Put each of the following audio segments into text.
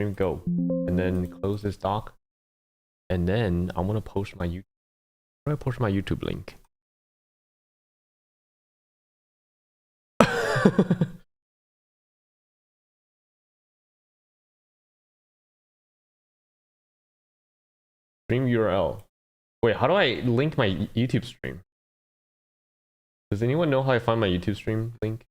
stream, go. And then close this doc. And then I'm gonna post my YouTube. Where do I post my YouTube link? Stream URL. Wait, how do I link my YouTube stream? Does anyone know how I find my YouTube stream link?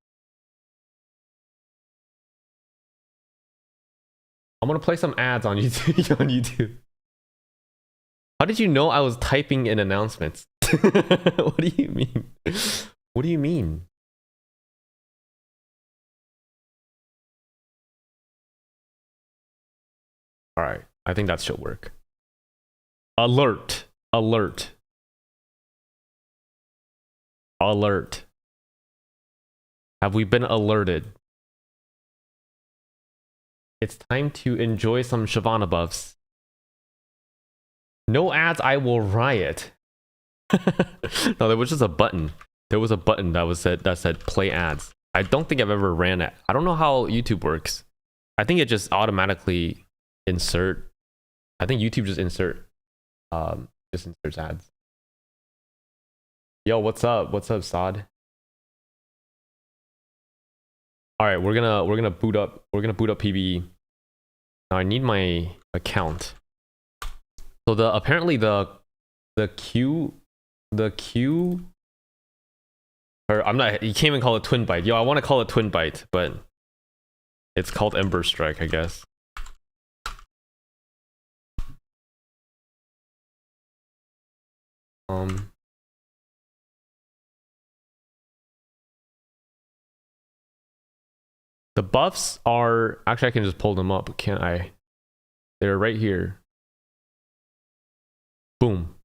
I'm gonna play some ads on YouTube. On YouTube. How did you know I was typing in announcements? What do you mean? What do you mean? All right, I think that should work. Alert, alert, alert. Have we been alerted? It's time to enjoy some Shyvana buffs. No ads, I will riot. No, there was just a button. There was a button that said play ads. I don't think I've ever ran it. I don't know how YouTube works. I think it just automatically insert. I think YouTube just inserts ads. Yo, what's up? What's up, Sod? All right, we're gonna boot up. We're gonna boot up PvE. Now I need my account. So apparently the queue, or I'm not. You can't even call it Twin Bite. Yo, I want to call it Twin Bite, but it's called Ember Strike, I guess. The buffs are actually, I can just pull them up, can't I? They're right here. Boom.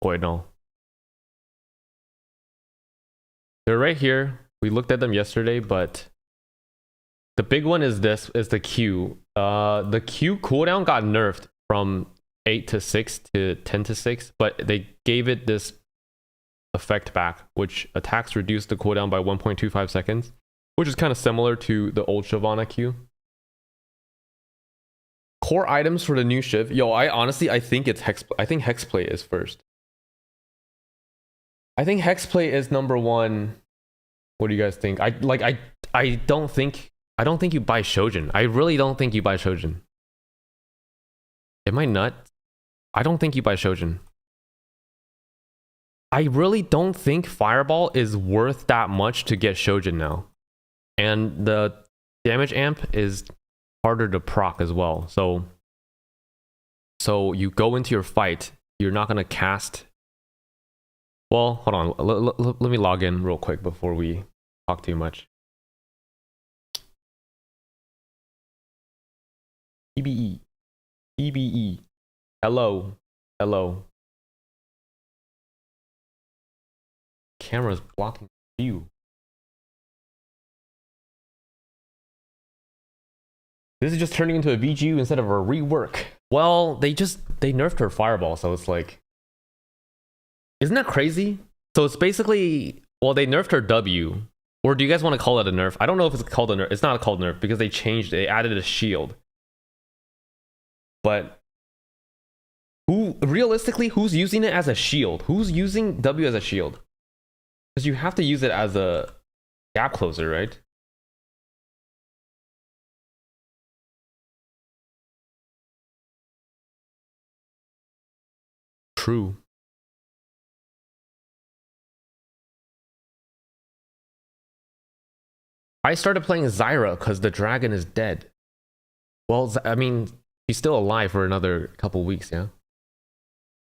Oh wait, no. They're right here. We looked at them yesterday, but the big one is the Q. The Q cooldown got nerfed from 8 to 6 to 10 to 6, but they gave it this effect back, which attacks reduce the cooldown by 1.25 seconds, which is kind of similar to the old Shyvana Q. Core items for the new Shiv. Yo, I think it's I think Hexplay is first. I think Hexplay is number one. What do you guys think? I don't think you buy Shojin. I really don't think you buy Shojin. Am I nuts? I don't think you buy Shojin. I really don't think Fireball is worth that much to get Shojin now. And the damage amp is harder to proc as well. So you go into your fight, you're not gonna cast. Well, hold on. Let me log in real quick before we talk too much. EBE. Hello. Camera's blocking view. This is just turning into a VGU instead of a rework. Well, they nerfed her Fireball, so it's like, isn't that crazy? So it's basically, well, they nerfed her W. Or do you guys want to call it a nerf? I don't know if it's called a nerf. It's not called nerf because they changed it. They added a shield. But realistically, who's using it as a shield? Who's using W as a shield? Because you have to use it as a gap closer, right? True. I started playing Zyra because the dragon is dead. Well, I mean, he's still alive for another couple weeks, yeah.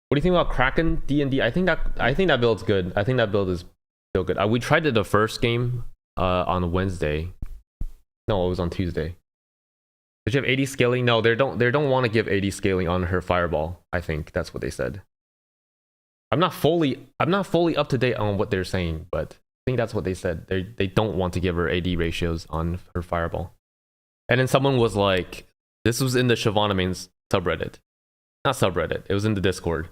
What do you think about Kraken D&D? I think that build's good. I think that build is still good. We tried it the first game on Wednesday. No, it was on Tuesday. Did you have 80 scaling? No, they don't want to give 80 scaling on her Fireball. I think that's what they said. I'm not fully up to date on what they're saying, but I think that's what they said. They don't want to give her AD ratios on her Fireball. And then someone was like, this was in the Shyvana mains subreddit. Not subreddit, it was in the Discord.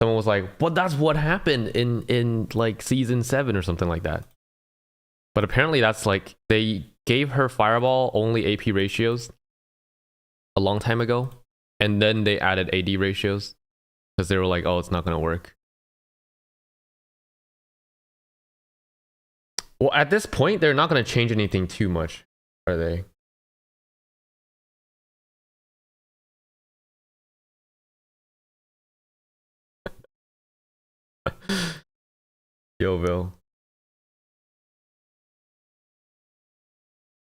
Someone was like, but that's what happened in like season 7 or something like that. But apparently that's like, they gave her Fireball only AP ratios a long time ago, and then they added AD ratios because they were like, oh, it's not gonna work. Well, at this point, they're not gonna change anything too much, are they? Yoville.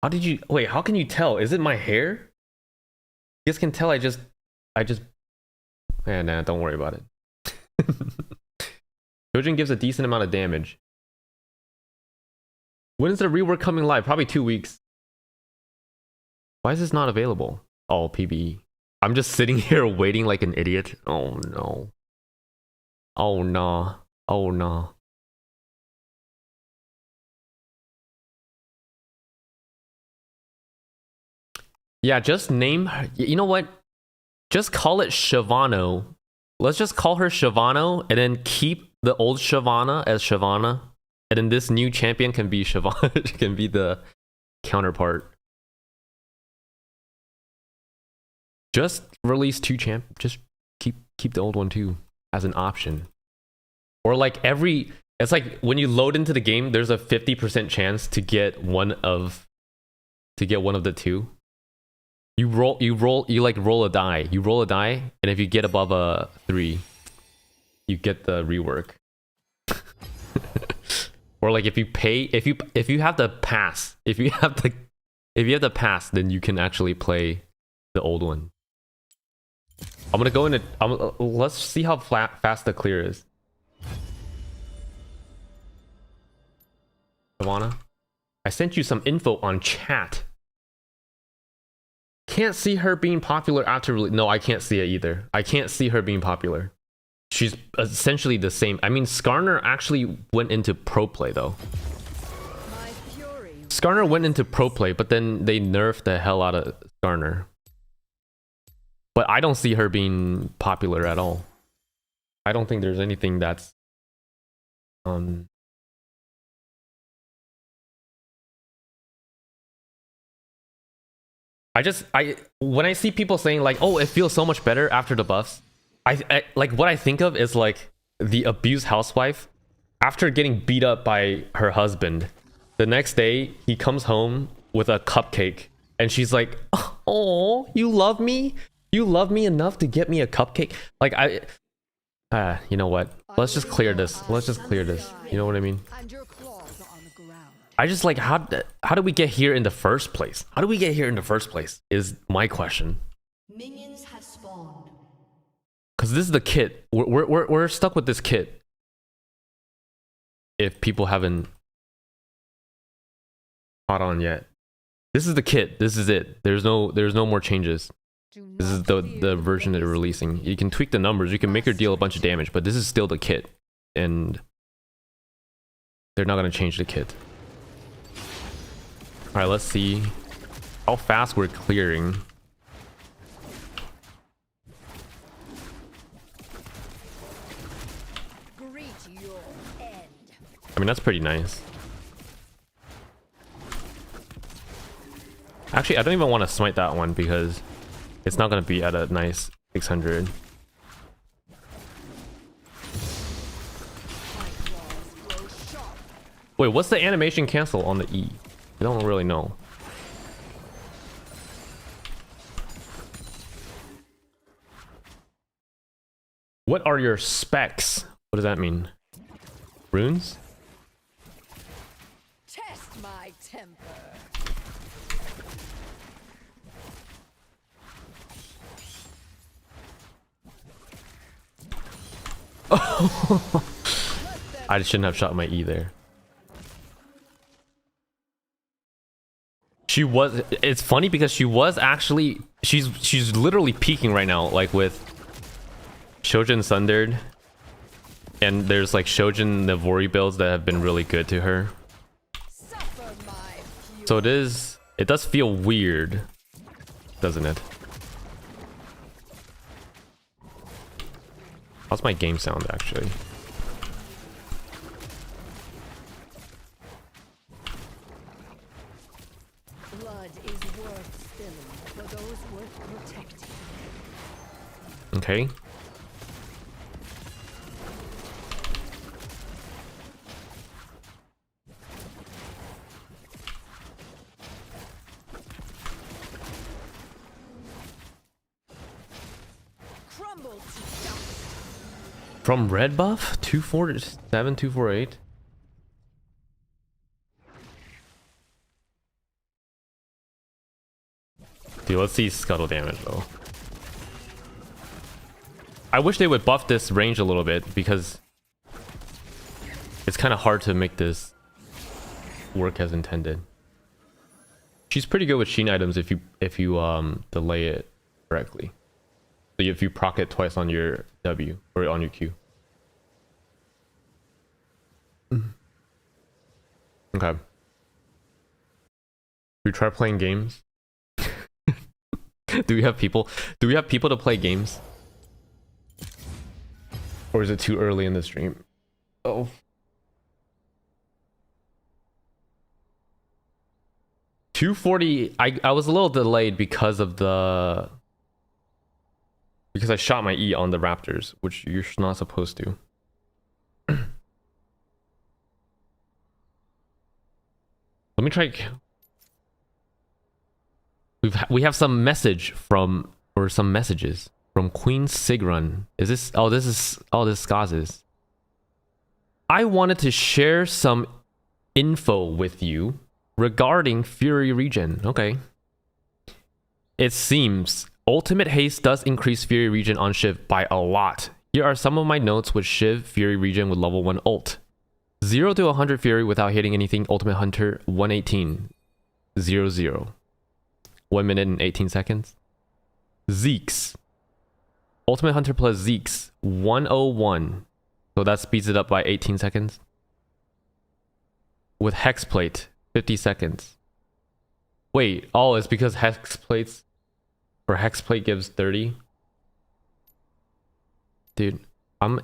How did you wait? How can you tell? Is it my hair? You guys can tell I just nah, don't worry about it. Trojan gives a decent amount of damage. When is the rework coming live? Probably 2 weeks. Why is this not available? Oh, PBE. I'm just sitting here waiting like an idiot. Oh no. Oh no. Oh no. Yeah, just name her. You know what? Just call it Shyvana. Let's just call her Shyvana and then keep the old Shyvana as Shyvana. And then this new champion can be Shyvana, can be the counterpart. Just release two champ. Just keep the old one too as an option. Or like it's like when you load into the game, there's a 50% chance to get one of the two. You roll a die. You roll a die, and if you get above a 3, you get the rework. Or like if you have the pass, if you have the pass, then you can actually play the old one. I'm gonna go into let's see how fast the clear is. Shyvana, I sent you some info on chat. Can't see her being popular after no, I can't see it either. I can't see her being popular. She's essentially the same. I mean, Skarner actually went into pro play though. Skarner went into pro play, but then they nerfed the hell out of Skarner. But I don't see her being popular at all. I don't think there's anything that's when I see people saying like, oh, it feels so much better after the buffs, I like what I think of is like the abused housewife after getting beat up by her husband. The next day he comes home with a cupcake and she's like, oh, you love me? You love me enough to get me a cupcake? Like you know what? Let's just clear this. Let's just clear this. You know what I mean? I just like how do we get here in the first place? How do we get here in the first place is my question. Minions have spawned. Cause this is the kit. We're stuck with this kit. If people haven't caught on yet, this is the kit. This is it. There's no more changes. This is the version that they're releasing. You can tweak the numbers. You can make her deal a bunch of damage, but this is still the kit, and they're not gonna change the kit. All right, let's see how fast we're clearing. I mean, that's pretty nice. Actually, I don't even want to smite that one because it's not going to be at a nice 600. Wait, what's the animation cancel on the E? I don't really know. What are your specs? What does that mean? Runes? Test my temper. I shouldn't have shot my E there. She was. It's funny because she was actually. She's literally peaking right now, like with Shojin Sundered, and there's like Shojin Navori builds that have been really good to her. So it is. It does feel weird, doesn't it? How's my game sound actually? Blood is worth spilling for those worth protecting. Okay. From red buff? 247, 248. Dude, let's see scuttle damage though. I wish they would buff this range a little bit because it's kind of hard to make this work as intended. She's pretty good with sheen items if you delay it correctly. So if you proc it twice on your W or on your Q. Okay. We try playing games. Do we have people to play games? Or is it too early in the stream? Oh. $240. I was a little delayed because of the because I shot my E on the raptors, which you're not supposed to. Let me try. We have some message from, or some messages from Queen Sigrun. Is this? Oh, this is Skaz's. I wanted to share some info with you regarding Fury Regen. Okay. It seems Ultimate Haste does increase Fury Regen on Shiv by a lot. Here are some of my notes with Shiv Fury Regen with level 1 ult. 0 to 100 Fury without hitting anything. Ultimate Hunter 118. 0. 1 minute and 18 seconds. Zeke's. Ultimate Hunter plus Zeke's 101. So that speeds it up by 18 seconds. With Hexplate 50 seconds. Wait, oh, it's because Hexplate gives 30. Dude, I'm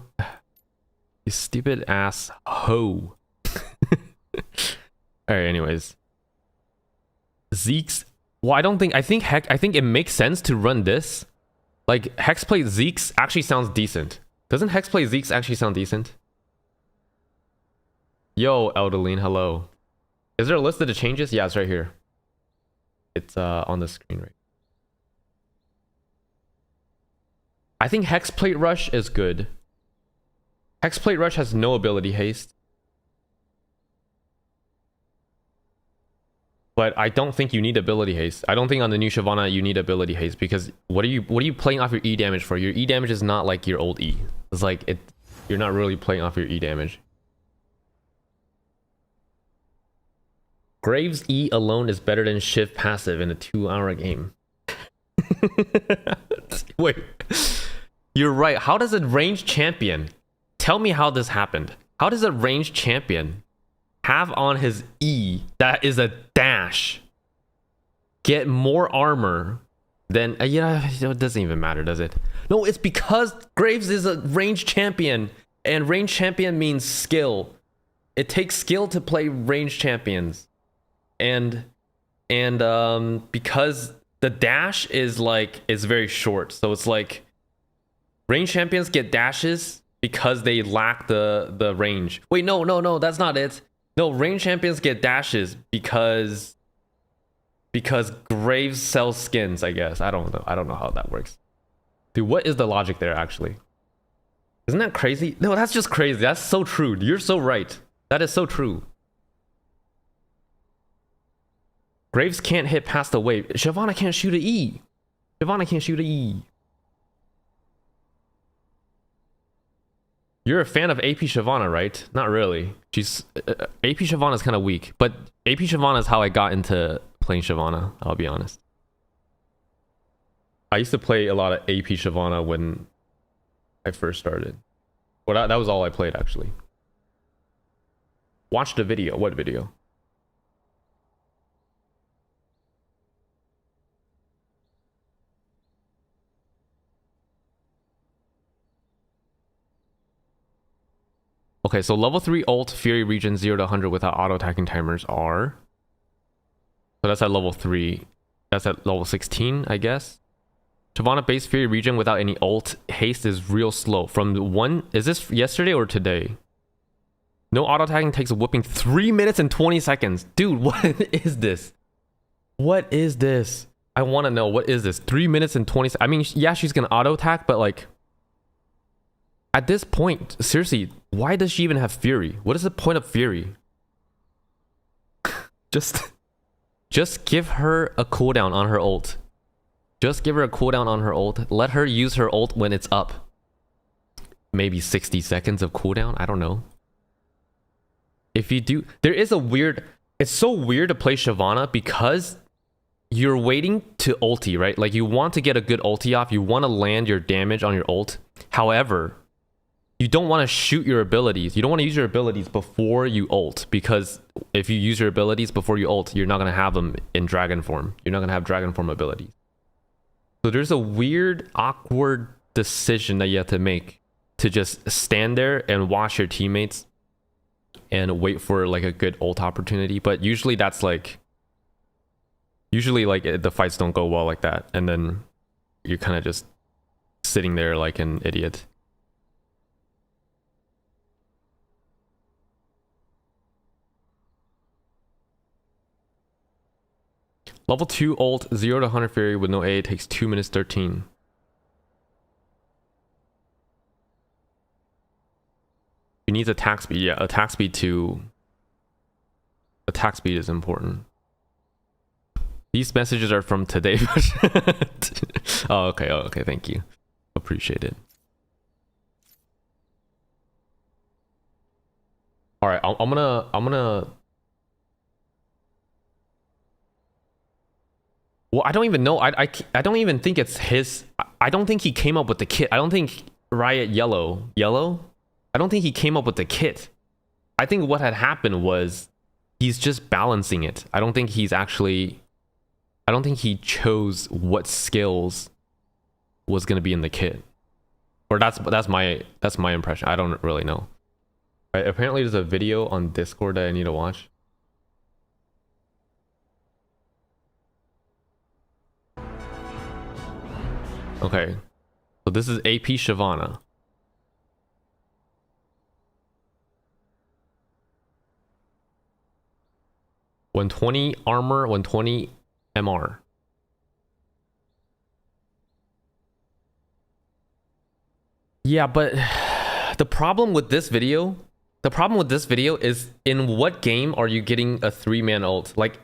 you stupid ass hoe. Alright, anyways. Zeke's. Well, I think it makes sense to run this. Like, Hexplate Zeke's actually sounds decent. Doesn't Hexplate Zeke's actually sound decent? Yo, Eldeline, hello. Is there a list of the changes? Yeah, it's right here. It's on the screen right. I think Hexplate Rush is good. Hexplate Rush has no ability haste. But I don't think you need ability haste. I don't think on the new Shyvana you need ability haste because what are you playing off your E damage for? Your E damage is not like your old E. It's like you're not really playing off your E damage. Graves E alone is better than Shiv passive in a 2-hour game. Wait. You're right. How does a ranged champion? Tell me how this happened. How does a ranged champion have on his E that is a dash get more armor than it doesn't even matter, does it? No, it's because Graves is a ranged champion, and ranged champion means skill. It takes skill to play ranged champions, and because the dash is very short, so it's like ranged champions get dashes because they lack the range. Wait, no, that's not it. No, range champions get dashes because Graves sells skins, I guess. I don't know how that works. Dude, what is the logic there actually? Isn't that crazy? No, that's just crazy. That's so true. You're so right. That is so true. Graves can't hit past the wave. Shyvana can't shoot an E. Shyvana can't shoot an E. You're a fan of AP Shyvana, right? Not really. She's AP Shyvana is kind of weak, but AP Shyvana is how I got into playing Shyvana. I'll be honest. I used to play a lot of AP Shyvana when I first started. Well, that was all I played actually. Watch the video. What video? Okay, so level 3 ult, Fury Regen 0 to 100 without auto-attacking timers are... So that's at level 3. That's at level 16, I guess. Shyvana base Fury regen without any ult haste is real slow. From one, is this yesterday or today? No auto tagging takes a whooping 3 minutes and 20 seconds. Dude, what is this? What is this? I want to know, what is this? 3 minutes and 20. I mean, yeah, she's gonna auto attack, but like, at this point, seriously, why does she even have Fury? What is the point of Fury? Just give her a cooldown on her ult. Just give her a cooldown on her ult. Let her use her ult when it's up. Maybe 60 seconds of cooldown. I don't know. If you do, there is a weird. It's so weird to play Shyvana because you're waiting to ulti, right? Like you want to get a good ulti off. You want to land your damage on your ult. However, you don't want to shoot your abilities. You don't want to use your abilities before you ult, because if you use your abilities before you ult, you're not going to have them in dragon form. You're not going to have dragon form abilities. So there's a weird, awkward decision that you have to make to just stand there and watch your teammates and wait for like a good ult opportunity. But usually that's like, the fights don't go well like that. And then you're kind of just sitting there like an idiot. Level 2 ult, 0 to 100 Fury with no A takes 2 minutes 13. He needs attack speed. Yeah, attack speed too. Attack speed is important. These messages are from today. Oh, okay. Oh, okay. Thank you. Appreciate it. All right. I'm gonna. Well, I don't even know. I don't even think it's his. I don't think he came up with the kit. I don't think Riot Yellow. I don't think he came up with the kit. I think what had happened was he's just balancing it. I don't think he chose what skills was going to be in the kit. Or that's my impression. I don't really know. Right, apparently there's a video on Discord that I need to watch. Okay, so this is AP Shyvana. $120 armor, 120 MR. Yeah, but the problem with this video is, in what game are you getting a 3-man ult? Like,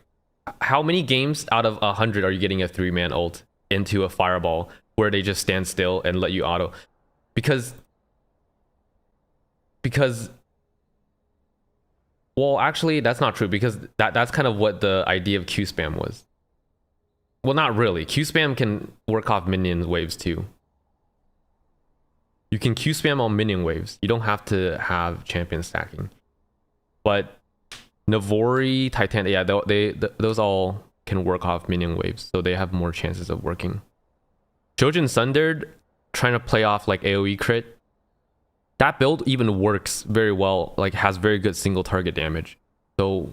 how many games out of 100 are you getting a 3-man ult into a fireball where they just stand still and let you auto? Because well, actually that's not true, because that's kind of what the idea of Q spam was. Well, not really. Q spam can work off minion waves too. You can Q spam on minion waves. You don't have to have champion stacking. But Navori, Titan, yeah, those all can work off minion waves, so they have more chances of working. Shojin Sundered, trying to play off like AoE crit. That build even works very well, like has very good single target damage. So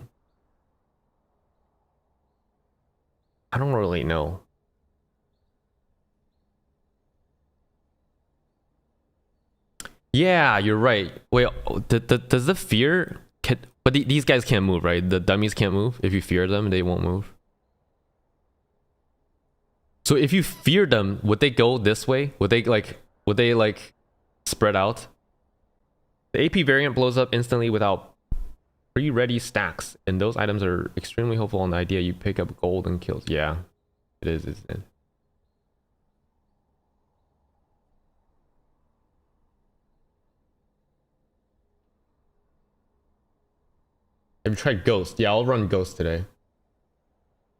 I don't really know. Yeah, you're right. Wait, does the fear... But these guys can't move, right? The dummies can't move. If you fear them, they won't move. So if you fear them, would they go this way? Would they like spread out? The AP variant blows up instantly without pre-ready stacks, and those items are extremely helpful on the idea you pick up gold and kills. Yeah, it is, isn't it? Have you tried Ghost? Yeah, I'll run Ghost today.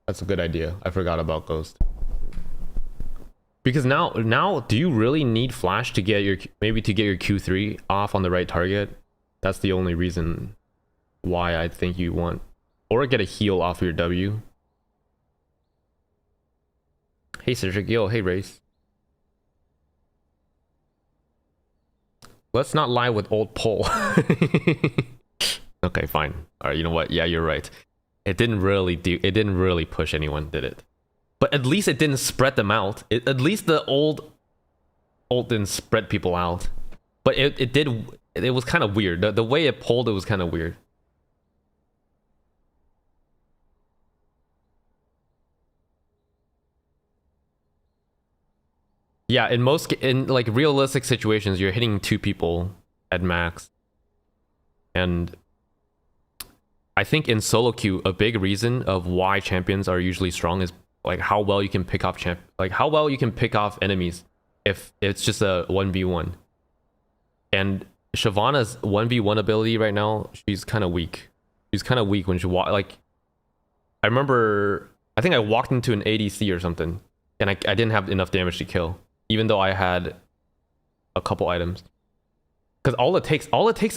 That's a good idea. I forgot about Ghost. Because now, do you really need Flash to get your Q3 off on the right target? That's the only reason why I think you want, or get a heal off your W. Hey Citric, yo, hey Race. Let's not lie with old Pole. Okay, fine. All right, you know what? Yeah, you're right. It didn't really push anyone, did it? But at least it didn't spread them out. At least the ult didn't spread people out. But it did. It was kind of weird. The way it pulled, it was kind of weird. Yeah, in like realistic situations, you're hitting 2 people at max. And I think in solo queue, a big reason of why champions are usually strong is like how well you can pick off how well you can pick off enemies if it's just a 1v1. And Shyvana's 1v1 ability right now, she's kind of weak. She's kind of weak when she like I remember I think I walked into an ADC or something and I didn't have enough damage to kill, even though I had a couple items. Because all it takes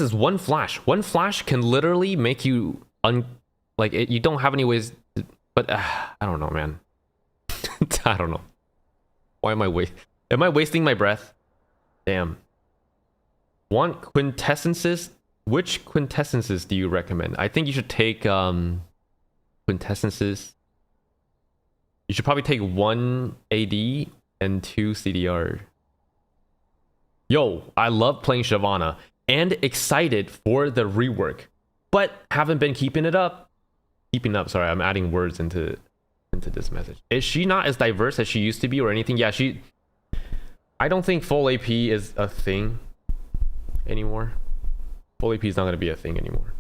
is one flash. One flash can literally make you you don't have any ways to, but I don't know, man. I don't know. Why am I wasting my breath? Damn. Want quintessences? Which quintessences do you recommend? I think you should take quintessences. You should probably take 1 AD and 2 CDR. Yo, I love playing Shyvana and excited for the rework, but haven't been keeping it up. Sorry, I'm adding words into this message. Is she not as diverse as she used to be or anything? Yeah, I don't think full AP is a thing anymore. Full AP is not going to be a thing anymore.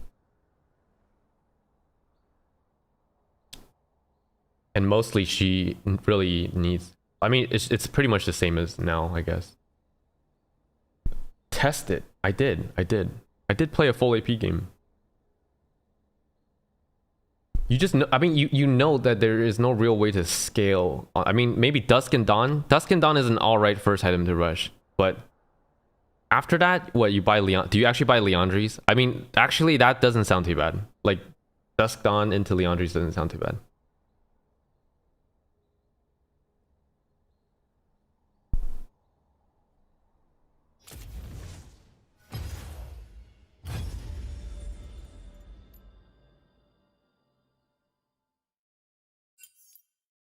And mostly she really needs, I mean, it's pretty much the same as now, I guess. Test it. I did play a full AP game. You just know, I mean, you know that there is no real way to scale. I mean, maybe Dusk and Dawn. Dusk and Dawn is an alright first item to rush, but after that, what, you buy Leon? Do you actually buy Leandries? I mean, actually, that doesn't sound too bad. Like, Dusk Dawn into Leandries doesn't sound too bad.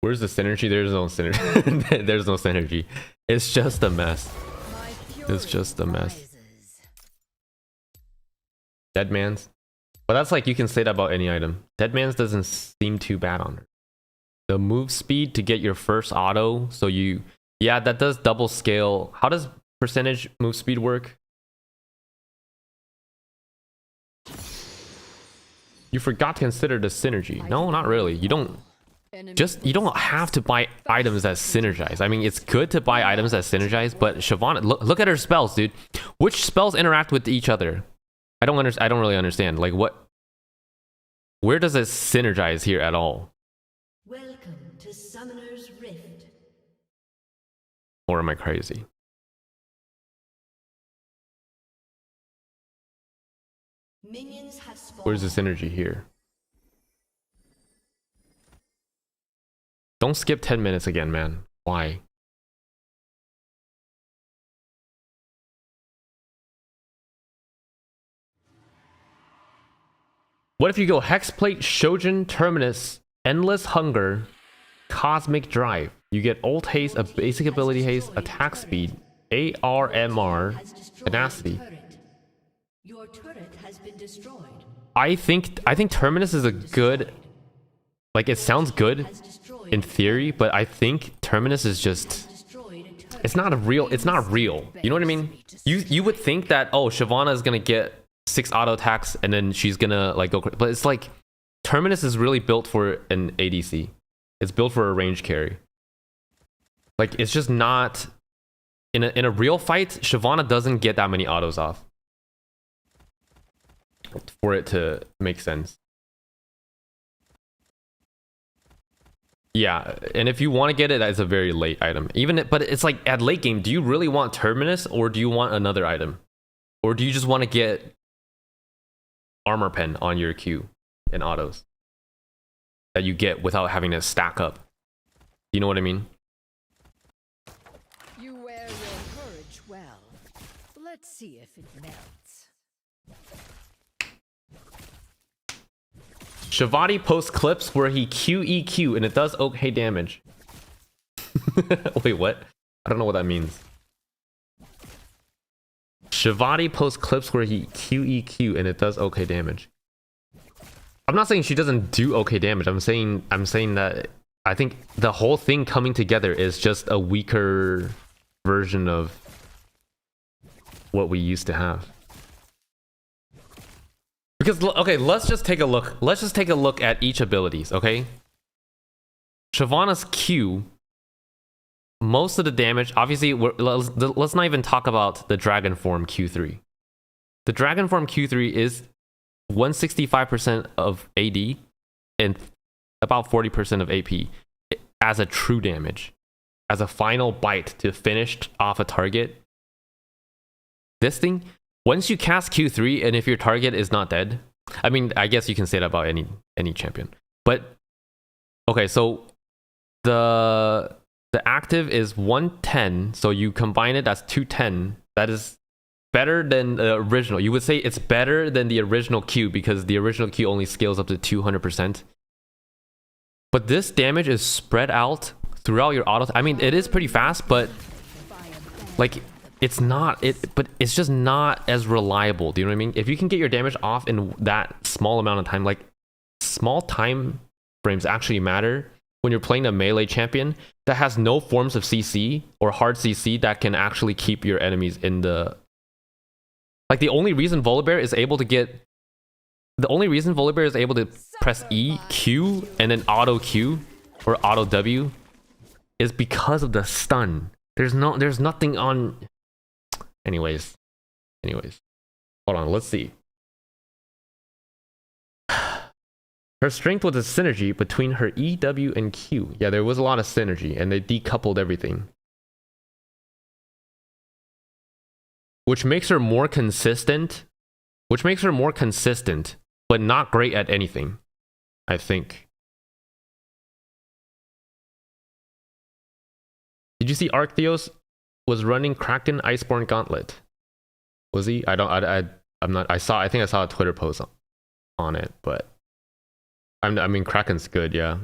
Where's the synergy? There's no synergy. There's no synergy. It's just a mess. It's just a mess. Deadman's. But that's like, you can say that about any item. Deadman's doesn't seem too bad on her. The move speed to get your first auto. So yeah, that does double scale. How does percentage move speed work? You forgot to consider the synergy. No, not really. You don't have to buy items that synergize. I mean, it's good to buy items that synergize, but Shyvana, look at her spells, dude. Which spells interact with each other? I don't really understand. Like, where does it synergize here at all? Welcome to Summoner's Rift. Or am I crazy? Minions have spawned. Where's the synergy here? Don't skip 10 minutes again, man. Why? What if you go Hexplate, Shojin, Terminus, Endless Hunger, Cosmic Drive? You get ult haste, a basic ability haste, attack speed, ARMR, tenacity. Your turret has been destroyed. I think Terminus is a good, like, it sounds good in theory, but I think Terminus is just, it's not real. You know what I mean? You would think that, oh, Shyvana is gonna get 6 auto attacks and then she's gonna like go, but it's like Terminus is really built for an ADC. It's built for a range carry. Like, it's just not in a real fight. Shyvana doesn't get that many autos off for it to make sense. Yeah, and if you want to get it, that's a very late item. But it's like, at late game, do you really want Terminus or do you want another item? Or do you just want to get Armor Pen on your Q and autos that you get without having to stack up? You know what I mean? You wear your courage well. Let's see if it melts. Shavati posts clips where he QEQ and it does okay damage. Wait, what? I don't know what that means. Shivani posts clips where he QEQ and it does okay damage. I'm not saying she doesn't do okay damage. I'm saying that I think the whole thing coming together is just a weaker version of what we used to have. Because okay, let's just take a look. Let's just take a look at each abilities, okay? Shyvana's Q, most of the damage, obviously, let's not even talk about the Dragon Form Q3. The Dragon Form Q3 is 165% of AD and about 40% of AP as a true damage. As a final bite to finish off a target. This thing, once you cast Q3 and if your target is not dead, I mean, I guess you can say that about any champion. But, okay, so the active is 110, so you combine it, that's 210. That is better than the original. You would say it's better than the original Q because the original Q only scales up to 200%. But this damage is spread out throughout your auto. I mean, it is pretty fast, but like it's not but it's just not as reliable. Do you know what I mean? If you can get your damage off in that small amount of time, like small time frames actually matter when you're playing a melee champion that has no forms of CC or hard CC that can actually keep your enemies in the... Like the only reason Volibear is able to press E, Q, and then auto Q or auto W is because of the stun. There's nothing on... Anyways. Hold on, let's see. Her strength was a synergy between her E, W, and Q. Yeah, there was a lot of synergy, and they decoupled everything. Which makes her more consistent. But not great at anything, I think. Did you see Arctheos was running Kraken Iceborne Gauntlet? Was he? I'm not. I think I saw a Twitter post on it, but I mean Kraken's good, yeah.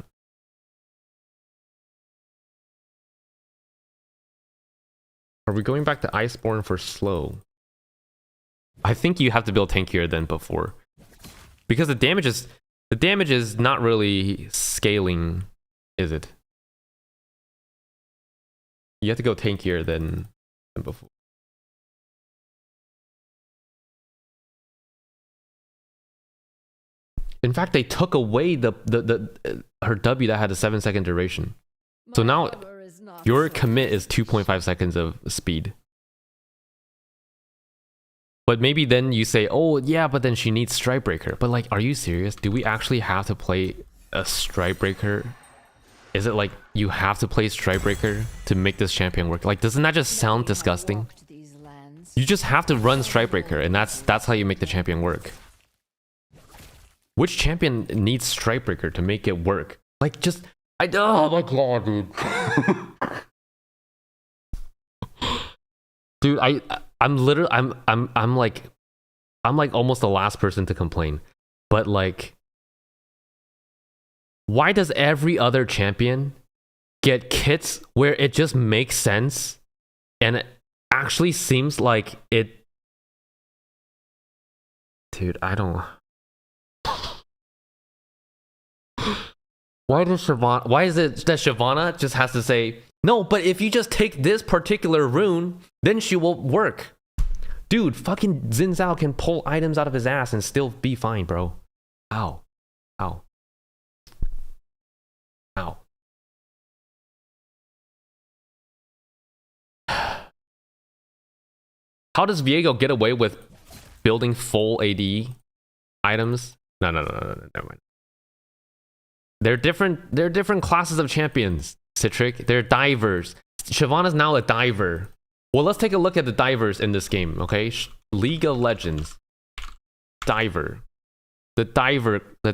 Are we going back to Iceborne for slow? I think you have to build tankier than before. Because the damage is not really scaling, is it? You have to go tankier than before. In fact, they took away her W that had a 7-second duration. So now your commit is 2.5 seconds of speed. But maybe then you say, oh yeah, but then she needs Strikebreaker. But like, are you serious? Do we actually have to play a Strikebreaker? Is it like you have to play Strikebreaker to make this champion work? Like, doesn't that just sound disgusting? You just have to run Strikebreaker, and that's how you make the champion work. Which champion needs Strikebreaker to make it work? Like, just oh my god, dude. Dude, I'm like almost the last person to complain. But like, why does every other champion get kits where it just makes sense and it actually seems like it? Dude, I don't... Why is it that Shyvana just has to say, no, but if you just take this particular rune, then she will work. Dude, fucking Xin Zhao can pull items out of his ass and still be fine, bro. Ow. Ow. Ow. How does Viego get away with building full AD items? No, never mind. They're different classes of champions, Citric. They're divers. Shyvana's now a diver. Well, let's take a look at the divers in this game, okay? League of Legends. Diver. The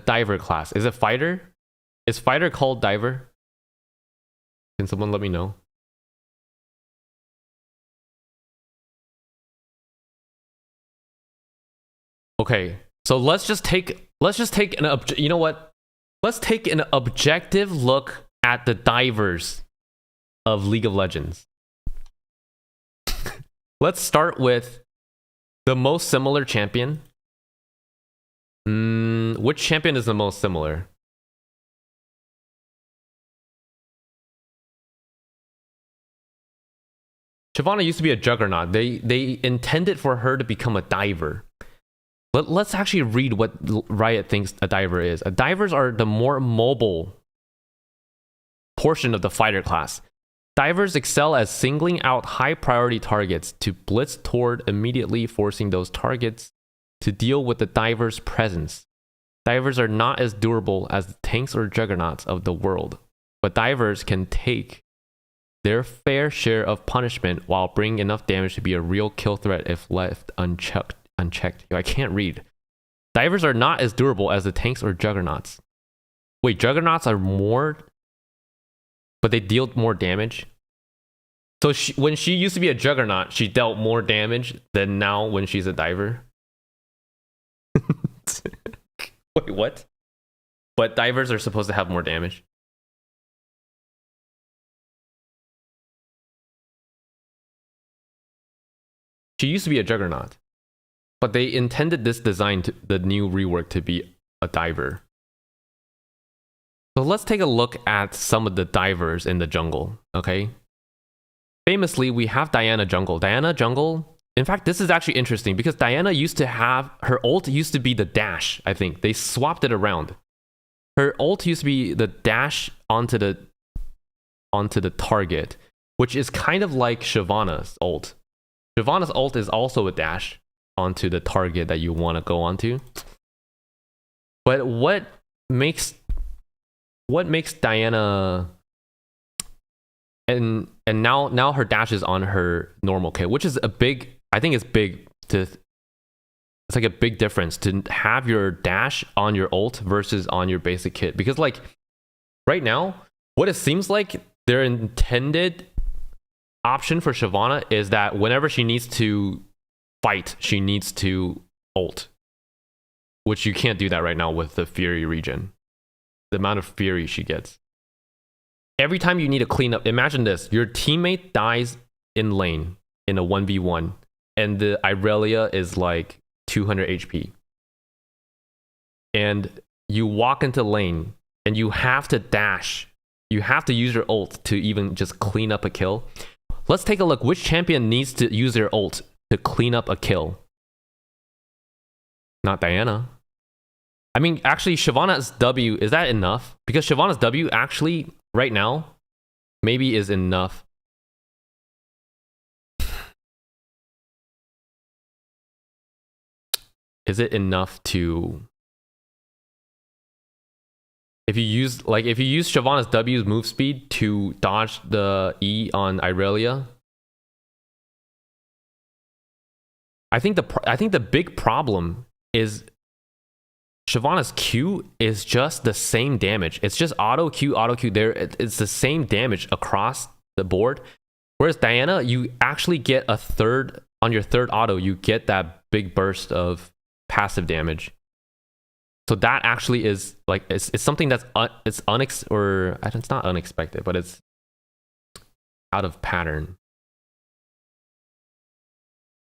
diver class. Is it fighter? Is fighter called diver? Can someone let me know? Okay. So let's just take an you know what? Let's take an objective look at the divers of League of Legends. Let's start with the most similar champion. Which champion is the most similar? Shyvana used to be a juggernaut. They intended for her to become a diver. Let's actually read what Riot thinks a diver is. Divers are the more mobile portion of the fighter class. Divers excel at singling out high priority targets to blitz toward, immediately forcing those targets to deal with the diver's presence. Divers are not as durable as the tanks or juggernauts of the world, but divers can take their fair share of punishment while bringing enough damage to be a real kill threat if left unchecked. I can't read. Divers are not as durable as the tanks or juggernauts. Wait, juggernauts are more, but they deal more damage? So when she used to be a juggernaut, she dealt more damage than now when she's a diver? Wait, what? But divers are supposed to have more damage. She used to be a juggernaut, but they intended this design, the new rework, to be a diver. So let's take a look at some of the divers in the jungle, okay? Famously, we have Diana jungle. Diana jungle, in fact, this is actually interesting because Diana used to have, her ult used to be the dash, I think. They swapped it around. Her ult used to be the dash onto the target, which is kind of like Shyvana's ult. Shyvana's ult is also a dash onto the target that you want to go onto. But what makes Diana, and now her dash is on her normal kit, which is a big, I think it's big to, it's like a big difference to have your dash on your ult versus on your basic kit. Because like right now, what it seems like their intended option for Shyvana is that whenever she needs to fight, she needs to ult, which you can't do that right now with the Fury regen. The amount of Fury she gets. Every time you need to clean up, imagine this, your teammate dies in lane in a 1v1 and the Irelia is like 200 HP. And you walk into lane and you have to dash. You have to use your ult to even just clean up a kill. Let's take a look. Which champion needs to use their ult to clean up a kill? Not Diana. I mean, actually, Shyvana's W, is that enough? Because Shyvana's W actually, right now, maybe is enough. Is it enough to... If you use Shyvana's W's move speed to dodge the E on Irelia, I think the big problem is Shyvana's Q is just the same damage. It's just auto Q there. It's the same damage across the board. Whereas Diana, you actually get a third, on your third auto, you get that big burst of passive damage. So that actually is like, it's something that's it's not unexpected, but it's out of pattern.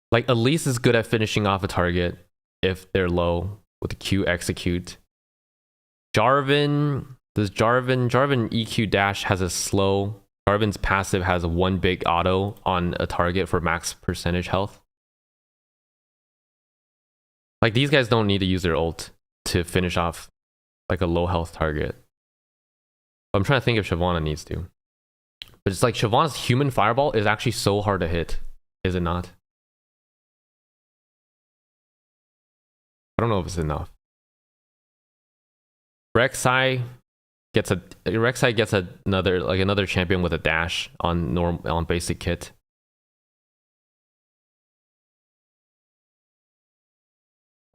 Like Elise is good at finishing off a target if they're low with the Q execute. Jarvan EQ dash has a slow. Jarvan's passive has one big auto on a target for max percentage health. Like these guys don't need to use their ult to finish off like a low health target. I'm trying to think if Shyvana needs to. But it's like Shyvana's human fireball is actually so hard to hit, is it not? I don't know if it's enough. Rek'Sai gets another champion with a dash on basic kit.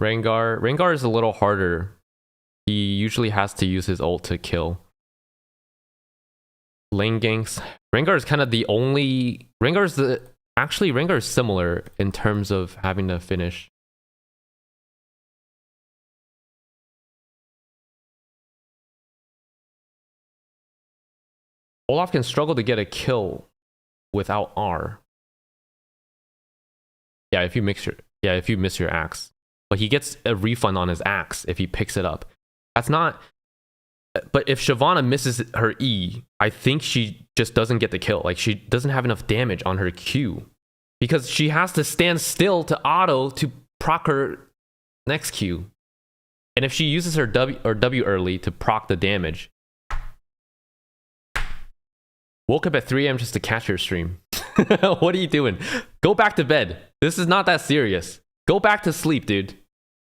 Rengar is a little harder. He usually has to use his ult to kill. Lane ganks. Rengar is kind of the only... Rengar is similar in terms of having to finish. Olaf can struggle to get a kill without R. Yeah, if you miss your axe. But he gets a refund on his axe if he picks it up. That's not... But if Shyvana misses her E, I think she just doesn't get the kill. Like, she doesn't have enough damage on her Q. Because she has to stand still to auto to proc her next Q. And if she uses her W early to proc the damage... Woke up at 3 a.m. just to catch your stream. What are you doing? Go back to bed. This is not that serious. Go back to sleep, dude.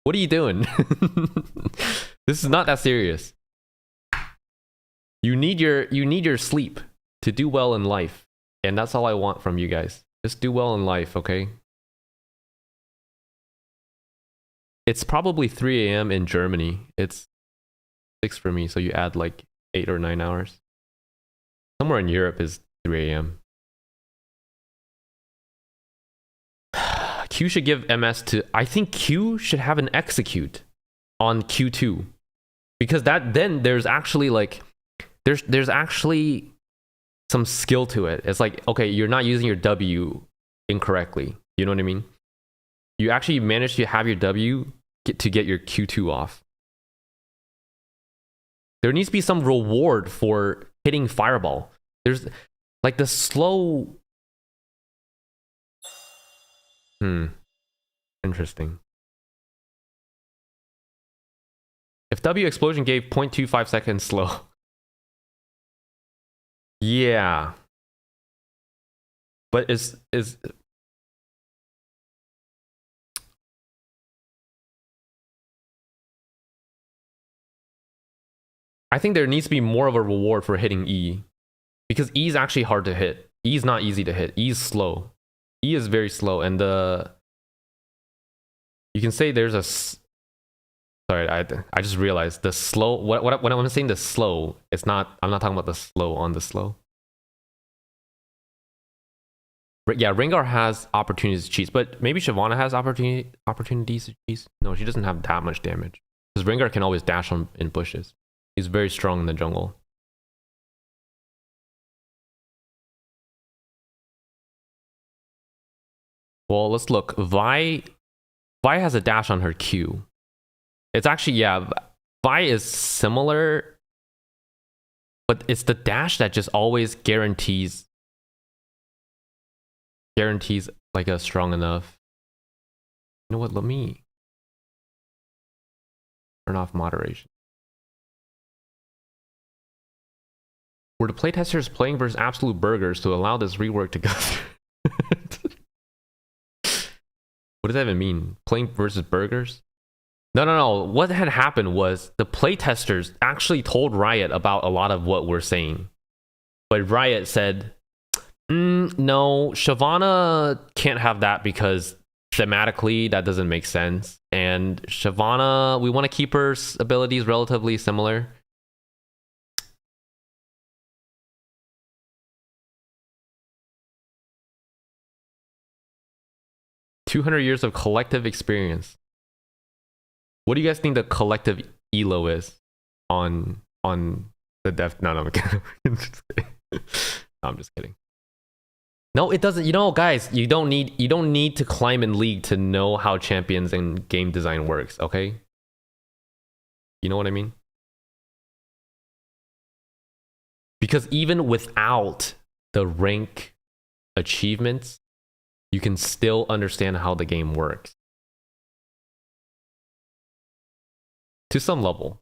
What are you doing? This is not that serious. You need your sleep to do well in life. And that's all I want from you guys. Just do well in life, okay? It's probably 3 a.m. in Germany. It's 6 for me, so you add like 8 or 9 hours. Somewhere in Europe is 3 a.m. Q should give MS to... I think Q should have an execute on Q2. Because then there's actually like... There's actually some skill to it. It's like, okay, you're not using your W incorrectly. You know what I mean? You actually manage to have your W to get your Q2 off. There needs to be some reward for hitting Fireball. There's like the slow... Interesting. If W explosion gave 0.25 seconds slow. Yeah. But is I think there needs to be more of a reward for hitting E. Because E is actually hard to hit. E is not easy to hit. E is slow. E is very slow, and you can say there's a... Sorry, I just realized the slow... When I'm saying the slow, it's not... I'm not talking about the slow on the slow. Yeah, Rengar has opportunities to cheese, but maybe Shyvana has opportunities to cheese. No, she doesn't have that much damage. Because Rengar can always dash in bushes. He's very strong in the jungle. Well, let's look. Vi has a dash on her Q. It's actually, yeah, Vi is similar, but it's the dash that just always guarantees like a strong enough. You know what? Let me turn off moderation. Were the playtesters playing versus absolute burgers to allow this rework to go through? What does that even mean? Playing versus burgers? No. What had happened was the playtesters actually told Riot about a lot of what we're saying. But Riot said, no, Shyvana can't have that because thematically that doesn't make sense. And Shyvana, we want to keep her abilities relatively similar. "200 years of collective experience." What do you guys think the collective elo is on the dev? No, I'm kidding. No, I'm just kidding. No, it doesn't. You know, guys, you don't need to climb in League to know how champions and game design works, okay? You know what I mean? Because even without the rank achievements, you can still understand how the game works. To some level.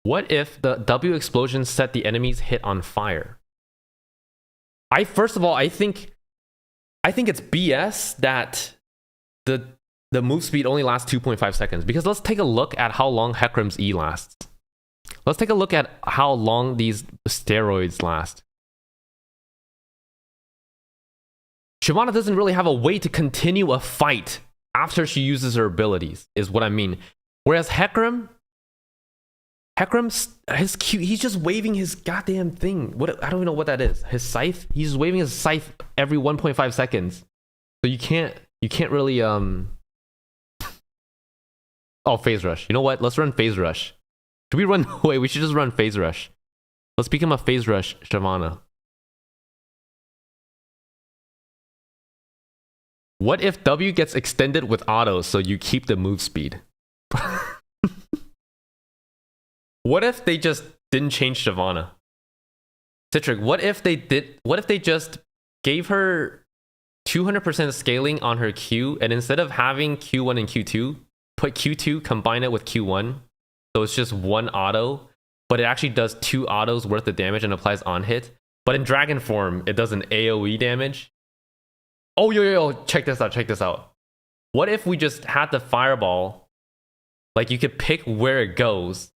What if the W explosion set the enemy's hit on fire? First of all, I think it's BS that the move speed only lasts 2.5 seconds. Because let's take a look at how long Hecarim's E lasts. Let's take a look at how long these steroids last. Shyvana doesn't really have a way to continue a fight after she uses her abilities, is what I mean. Whereas Hecarim's he's just waving his goddamn thing. I don't even know what that is. His scythe? He's waving his scythe every 1.5 seconds. So you can't really oh, phase rush. You know what? Let's run phase rush. Should we run wait, we should just run phase rush. Let's become a phase rush Shyvana. What if W gets extended with auto so you keep the move speed? What if they just didn't change Shyvana? Citric, what if they just gave her 200% scaling on her Q, and instead of having Q1 and Q2, put Q2, combine it with Q1, so it's just one auto, but it actually does 2 autos worth of damage and applies on hit. But in dragon form, it does an AoE damage. Oh, yo, check this out. What if we just had the fireball, like you could pick where it goes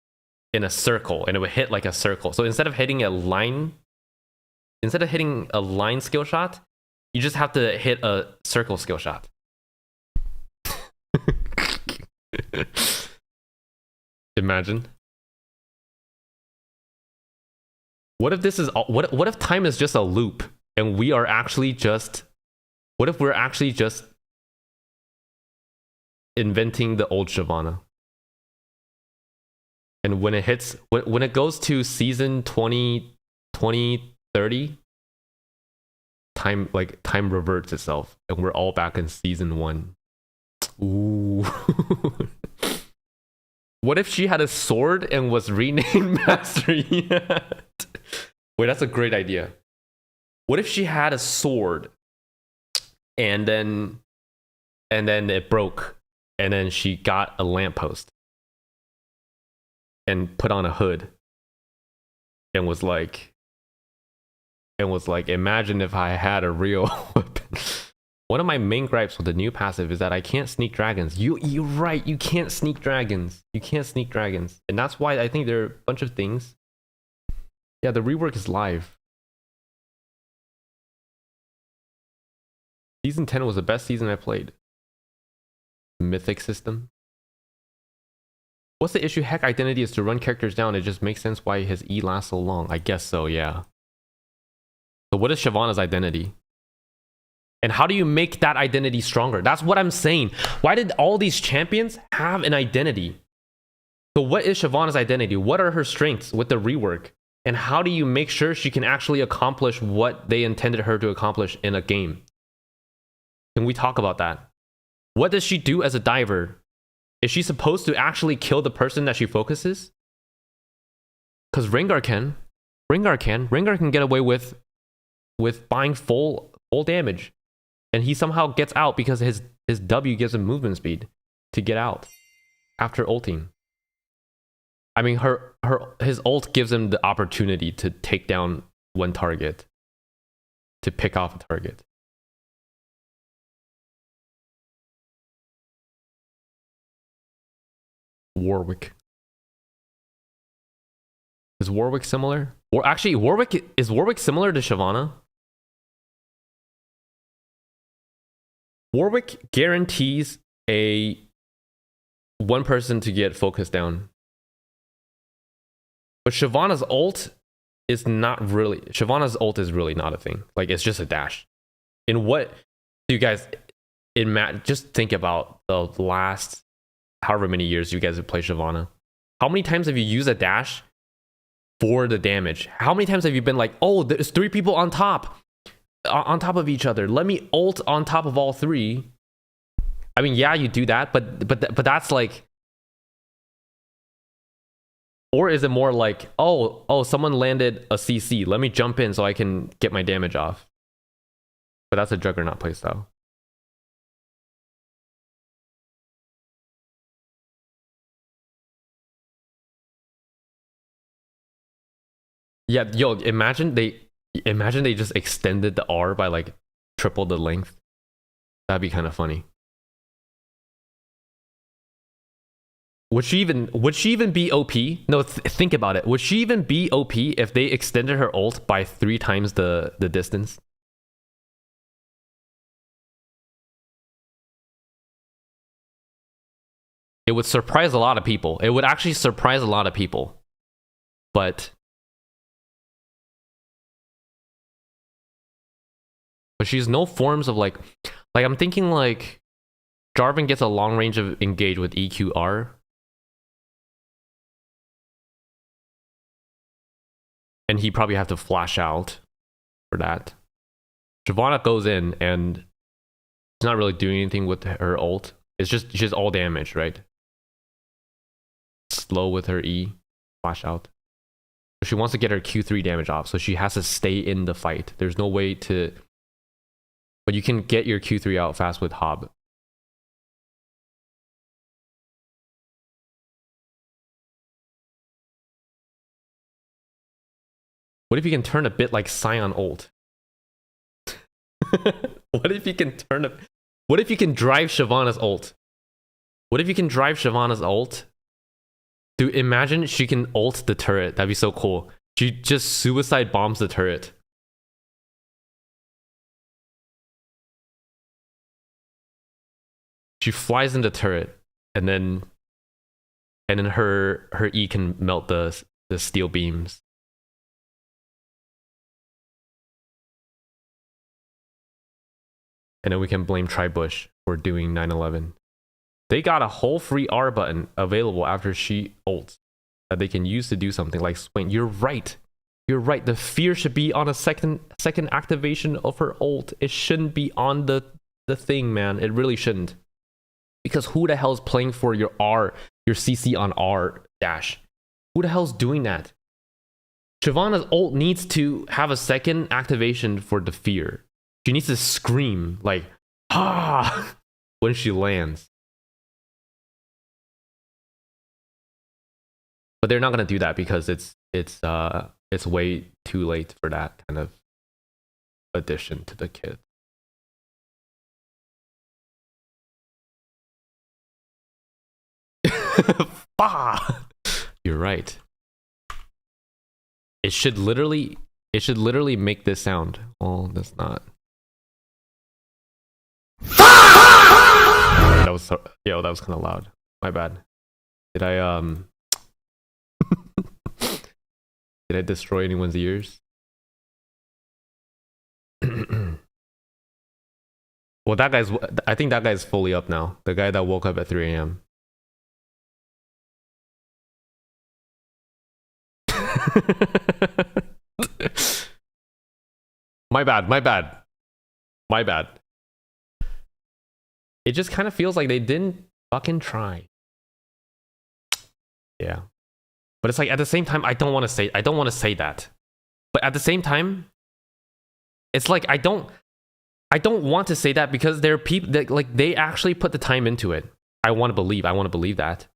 in a circle, and it would hit like a circle. So instead of hitting a line skill shot, you just have to hit a circle skill shot. Imagine. What if this is what if time is just a loop and we are actually just what if we're actually just inventing the old Shyvana? And when it goes to season 20, 30, time reverts itself and we're all back in season 1. Ooh. What if she had a sword and was renamed Master Yet? Wait, that's a great idea. What if she had a sword and then it broke and then she got a lamppost and put on a hood and was like, imagine if I had a real weapon. One of my main gripes with the new passive is that I can't sneak dragons. You're right, you can't sneak dragons. And that's why I think there are a bunch of things. Yeah, the rework is live. Season 10 was the best season I played. Mythic system. What's the issue? Heck, identity is to run characters down. It just makes sense why his E lasts so long. I guess so, yeah. So what is Shyvana's identity? And how do you make that identity stronger? That's what I'm saying. Why did all these champions have an identity? So what is Shyvana's identity? What are her strengths with the rework? And how do you make sure she can actually accomplish what they intended her to accomplish in a game? Can we talk about that? What does she do as a diver? Is she supposed to actually kill the person that she focuses? Because Rengar can. Rengar can get away with buying full damage. And he somehow gets out because his W gives him movement speed to get out after ulting. I mean, his ult gives him the opportunity to take down one target, to pick off a target. Warwick. Is Warwick similar? Or actually, is Warwick similar to Shyvana? Warwick guarantees one person to get focused down. But Shyvana's ult is really not a thing. Like, it's just a dash. In what do you guys just think about the last however many years you guys have played Shyvana? How many times have you used a dash for the damage? How many times have you been like, oh, there's 3 people on top of each other, let me ult on top of all 3? I mean, yeah, you do that, but that's like, or is it more like, oh, someone landed a CC, let me jump in so I can get my damage off? But that's a Juggernaut playstyle. Yeah, yo, imagine they just extended the R by like triple the length. That'd be kind of funny. Would she even be OP? No, think about it. Would she even be OP if they extended her ult by 3 times the distance? It would surprise a lot of people. It would actually surprise a lot of people. But she's no forms of like Like I'm thinking like Jarvan gets a long range of engage with EQR. And he probably have to flash out for that. Shyvana goes in and she's not really doing anything with her ult. It's just all damage, right? Slow with her E, flash out. She wants to get her Q3 damage off, so she has to stay in the fight. There's no way to... But you can get your Q3 out fast with Hob. What if you can turn a bit like Scion ult? What if you can turn a... What if you can drive Shyvana's ult? What if you can drive Shyvana's ult? Dude, imagine she can ult the turret. That'd be so cool. She just suicide bombs the turret. She flies in the turret, and then her E can melt the steel beams. And then we can blame Tribush for doing 9/11. They got a whole free R button available after she ults that they can use to do something like Swain. You're right. You're right. The fear should be on a second activation of her ult. It shouldn't be on the thing, man. It really shouldn't. Because who the hell is playing for your R, your CC on R dash? Who the hell's doing that? Shyvana's ult needs to have a second activation for the fear. She needs to scream like, ah, when she lands. But they're not gonna do that because it's way too late for that kind of addition to the kit. You're right. It should literally make this sound. Well, that's not. That was so, that was kind of loud. My bad. Did I did I destroy anyone's ears? Well, I think that guy's fully up now. The guy that woke up at 3 a.m. My bad. It just kind of feels like they didn't fucking try. Yeah. But it's like at the same time, I don't want to say that. But at the same time, it's like I don't want to say that because there are people that like they actually put the time into it. I want to believe that.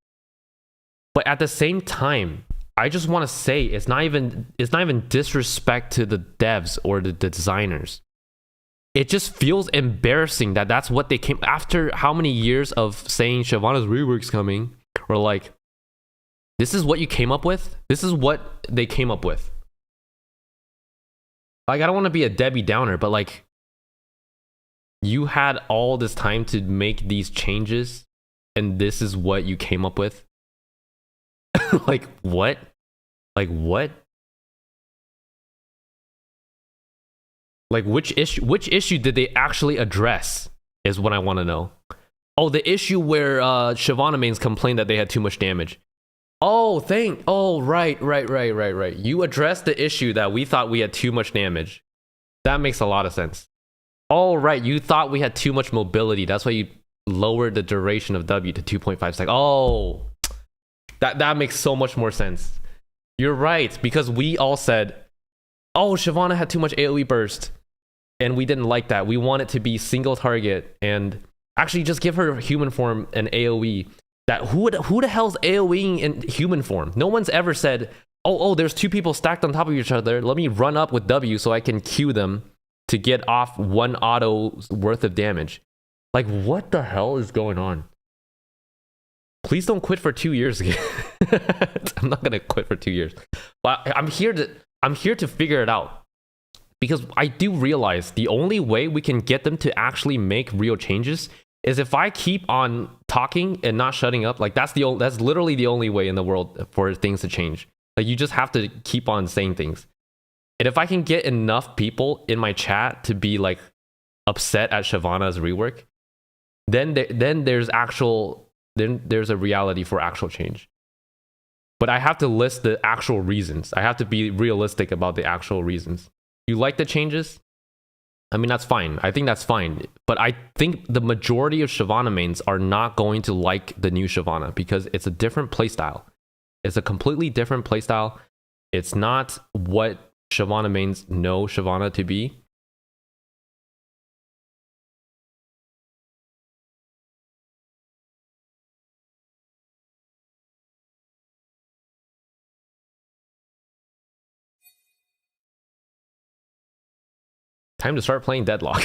But at the same time, I just want to say it's not even disrespect to the devs or the designers. It just feels embarrassing that that's what they came after. How many years of saying Shyvana's rework's coming, or like, this is what you came up with. This is what they came up with. Like, I don't want to be a Debbie Downer, but like, you had all this time to make these changes, and this is what you came up with. Like what? Like what? Like which issue did they actually address is what I want to know. Oh, the issue where Shyvana mains complained that they had too much damage. Oh, right. You addressed the issue that we thought we had too much damage. That makes a lot of sense. Oh, right, you thought we had too much mobility. That's why you lowered the duration of W to 2.5 seconds. Oh, that makes so much more sense. You're right, because we all said, oh, Shyvana had too much AoE burst. And we didn't like that. We want it to be single target and actually just give her human form and AoE. That who the hell's AoEing in human form? No one's ever said, oh, there's two people stacked on top of each other. Let me run up with W so I can Q them to get off one auto's worth of damage. Like, what the hell is going on? Please don't quit for 2 years again. I'm not gonna quit for 2 years. But I'm here to figure it out. Because I do realize the only way we can get them to actually make real changes is if I keep on talking and not shutting up. Like that's literally the only way in the world for things to change. Like you just have to keep on saying things. And if I can get enough people in my chat to be like upset at Shyvana's rework, then there's a reality for actual change. But I have to list the actual reasons. I have to be realistic about the actual reasons. You like the changes? I mean, that's fine. I think that's fine. But I think the majority of Shyvana mains are not going to like the new Shyvana because it's a different playstyle. It's a completely different playstyle. It's not what Shyvana mains know Shyvana to be. Time to start playing Deadlock.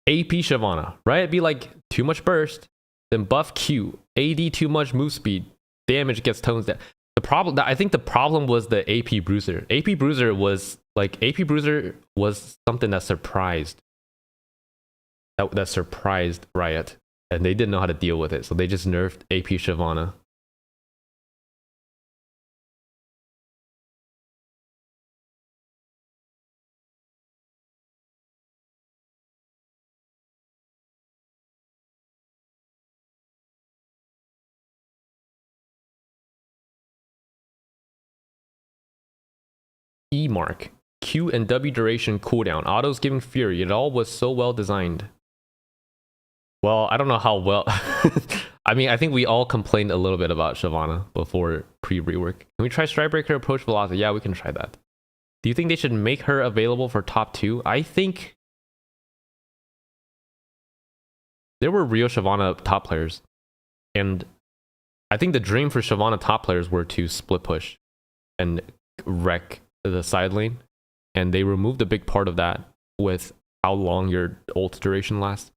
AP Shyvana, right? It'd be like too much burst, then buff Q, AD too much move speed, damage gets tones down. I think the problem was the AP Bruiser. AP Bruiser was something that surprised Riot, and they didn't know how to deal with it, so they just nerfed AP Shyvana. E mark. Q and W duration cooldown. Autos giving fury. It all was so well designed. Well, I don't know how well. I mean, I think we all complained a little bit about Shyvana before pre-rework. Can we try Strikebreaker approach velocity? Yeah, we can try that. Do you think they should make her available for top 2? I think there were real Shyvana top players. And I think the dream for Shyvana top players were to split push and wreck the side lane. And they removed a big part of that with how long your ult duration lasts.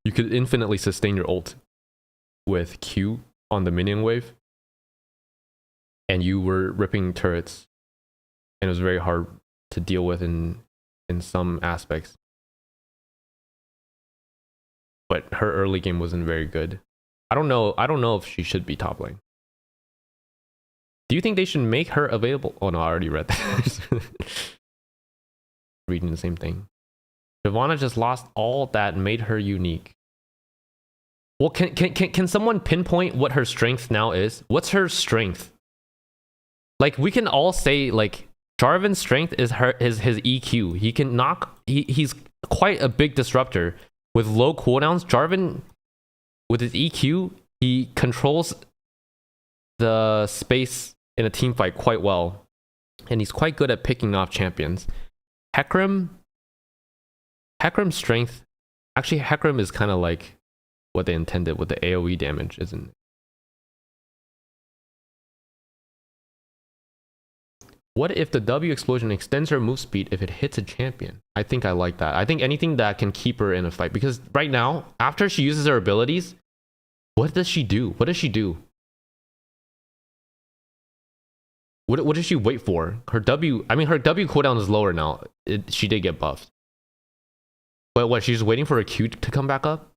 You could infinitely sustain your ult with Q on the minion wave. And you were ripping turrets. And it was very hard to deal with in some aspects. But her early game wasn't very good. I don't know if she should be top lane. Do you think they should make her available? Oh no, I already read that. Reading the same thing. Shyvana just lost all that made her unique. Well, can someone pinpoint what her strength now is? What's her strength? Like, we can all say, like, Jarvan's strength is his EQ. He can knock. He's quite a big disruptor with low cooldowns. Jarvan, with his EQ, he controls the space in a team fight quite well, and he's quite good at picking off champions. Hecarim's strength, actually, Hecarim is kind of like what they intended with the AoE damage, isn't it? What if the W explosion extends her move speed if it hits a champion? I think I like that. I think anything that can keep her in a fight, because right now, after she uses her abilities, what does she do? What does she do? What does she wait for? Her W, I mean, her W cooldown is lower now. She did get buffed. But what, she's waiting for a Q to come back up?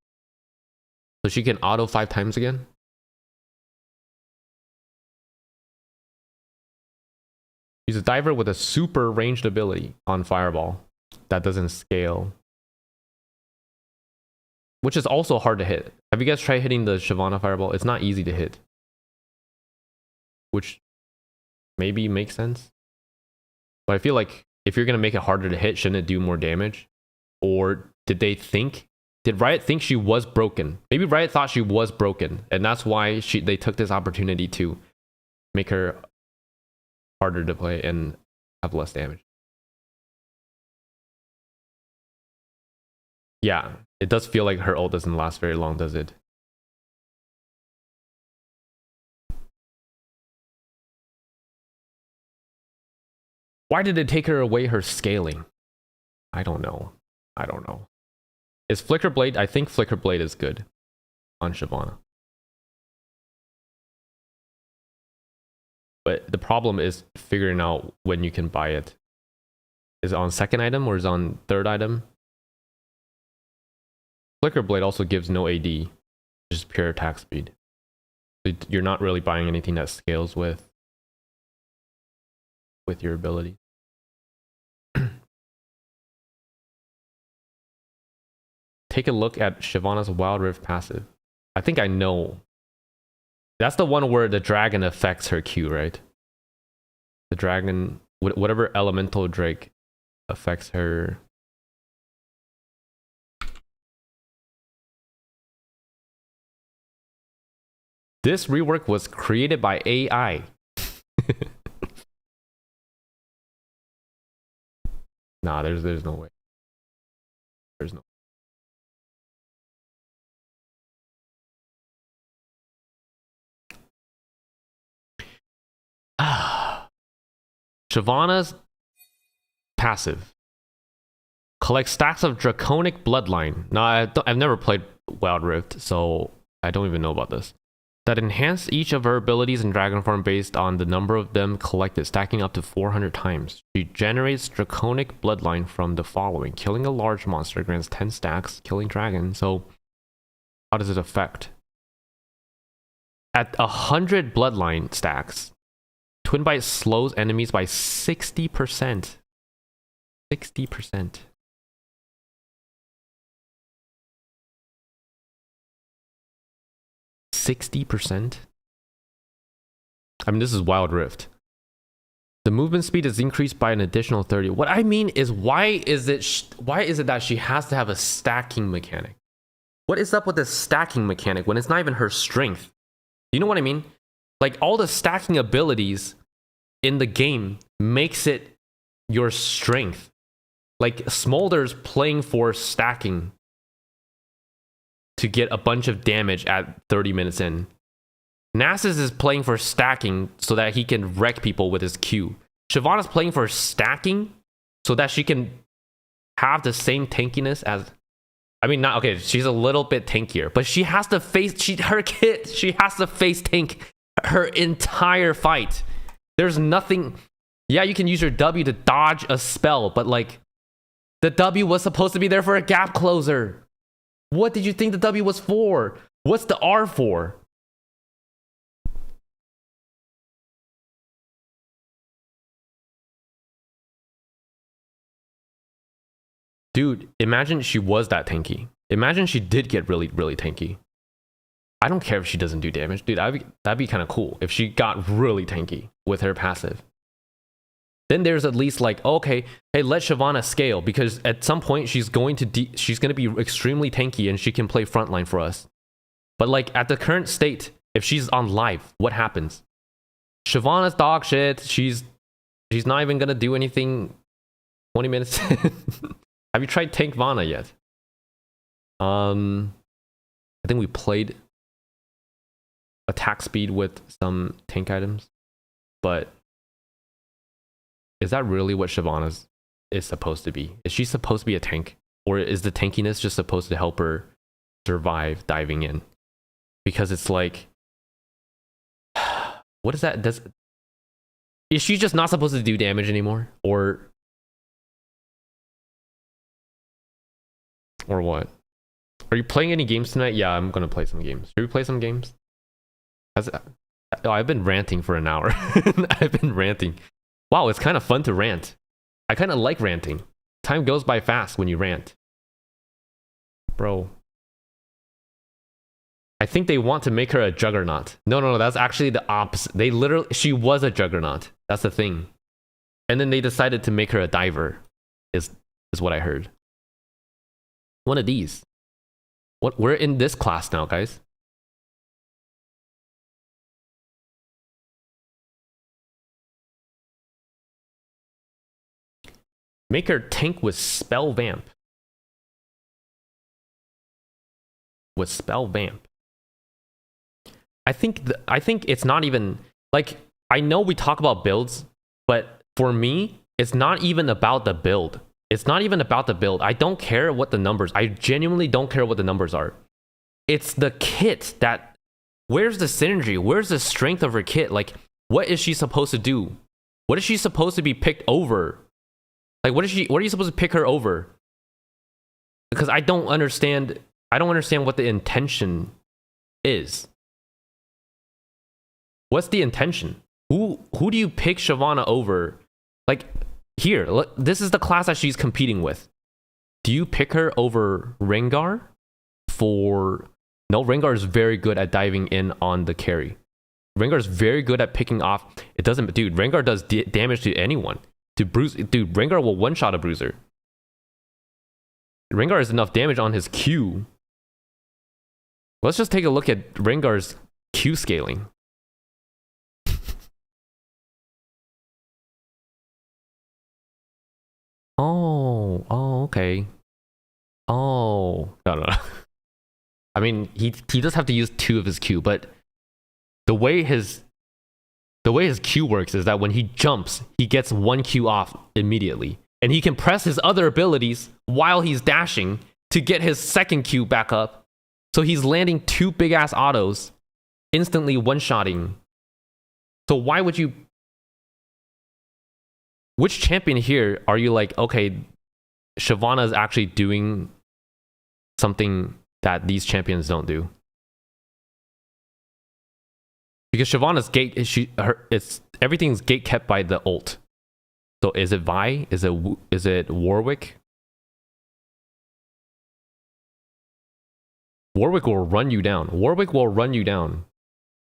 So she can auto 5 times again? She's a diver with a super ranged ability on Fireball that doesn't scale. Which is also hard to hit. Have you guys tried hitting the Shyvana Fireball? It's not easy to hit. Which maybe makes sense. But I feel like if you're going to make it harder to hit, shouldn't it do more damage? Or did Riot think she was broken? Maybe Riot thought she was broken, and that's why they took this opportunity to make her harder to play and have less damage. Yeah, it does feel like her ult doesn't last very long, does it? Why did it take her away her scaling? I don't know. Is Flicker Blade? I think Flicker Blade is good on Shyvana. But the problem is figuring out when you can buy it. Is it on second item or is it on third item? Flicker Blade also gives no AD, just pure attack speed. You're not really buying anything that scales with your ability. take a look at Shyvana's Wild Rift passive. I think I know. That's the one where the dragon affects her Q, right? The dragon, whatever elemental drake affects her. This rework was created by AI. Nah, there's no way. There's no. Shyvana's passive. Collect stacks of Draconic Bloodline. Now, I've never played Wild Rift, so I don't even know about this. That enhance each of her abilities in Dragon form based on the number of them collected, stacking up to 400 times. She generates Draconic Bloodline from the following. Killing a large monster grants 10 stacks, killing dragon. So, how does it affect? At 100 Bloodline stacks, Twin Bite slows enemies by 60%. 60%. I mean, this is Wild Rift. The movement speed is increased by an additional 30. What I mean is, why is it that she has to have a stacking mechanic? What is up with this stacking mechanic when it's not even her strength? You know what I mean? Like, all the stacking abilities in the game makes it your smolder's Like, Smolder's playing for stacking to get a bunch of damage at 30 minutes in. Nasus is playing for stacking so that he can wreck people with his Q. Shyvana's playing for stacking so that she can have the same tankiness as... I mean, not okay, she's a little bit tankier, but she has to face... She has to face tank her entire fight. There's nothing... Yeah, you can use your W to dodge a spell, but like... The W was supposed to be there for a gap closer. What did you think the W was for? What's the R for? Dude, imagine she was that tanky. Imagine she did get really, really tanky. I don't care if she doesn't do damage. Dude, that'd be kind of cool if she got really tanky with her passive. Then there's at least like, okay, hey, let Shyvana scale, because at some point she's going to be extremely tanky and she can play frontline for us. But like at the current state, if she's on live, what happens? Shyvana's dog shit. She's not even gonna do anything 20 minutes. Have you tried Tank Vana yet? I think we played attack speed with some tank items, but is that really what Shyvana is supposed to be? Is she supposed to be a tank? Or is the tankiness just supposed to help her survive diving in? Because it's like... What is that? Is she just not supposed to do damage anymore? Or what? Are you playing any games tonight? Yeah, I'm gonna play some games. Should we play some games? I've been ranting for an hour. I've been ranting. Wow, it's kind of fun to rant. I kind of like ranting. Time goes by fast when you rant. Bro. I think they want to make her a juggernaut. No, that's actually the opposite. She was a juggernaut. That's the thing. And then they decided to make her a diver, is what I heard. One of these. We're in this class now, guys. Make her tank with spell vamp. With spell vamp. I think it's not even like, I know we talk about builds, but for me, it's not even about the build. It's not even about the build. I don't care what the numbers. I genuinely don't care what the numbers are. It's the kit that... Where's the synergy? Where's the strength of her kit? Like, what is she supposed to do? What is she supposed to be picked over? Like, what are you supposed to pick her over? Because I don't understand what the intention is. What's the intention? Who do you pick Shyvana over? Like, here, look, this is the class that she's competing with. do you pick her over Rengar for... No, Rengar is very good at diving in on the carry. Rengar is very good at picking off. It doesn't... Dude, Rengar does damage to anyone. To bruise... Dude, Rengar will one-shot a bruiser. Rengar has enough damage on his Q. Let's just take a look at Rengar's Q scaling. Oh, okay. Oh, no. I mean, he does have to use 2 of his Q, but the way his Q works is that when he jumps, he gets 1 Q off immediately, and he can press his other abilities while he's dashing to get his second Q back up. So he's landing 2 big ass autos, instantly one-shotting. So why would you... Which champion here are you like, okay, Shyvana is actually doing something that these champions don't do? Because Shyvana's gate, it's everything's gate kept by the ult. So is it Vi? Is it Warwick? Warwick will run you down. Warwick will run you down.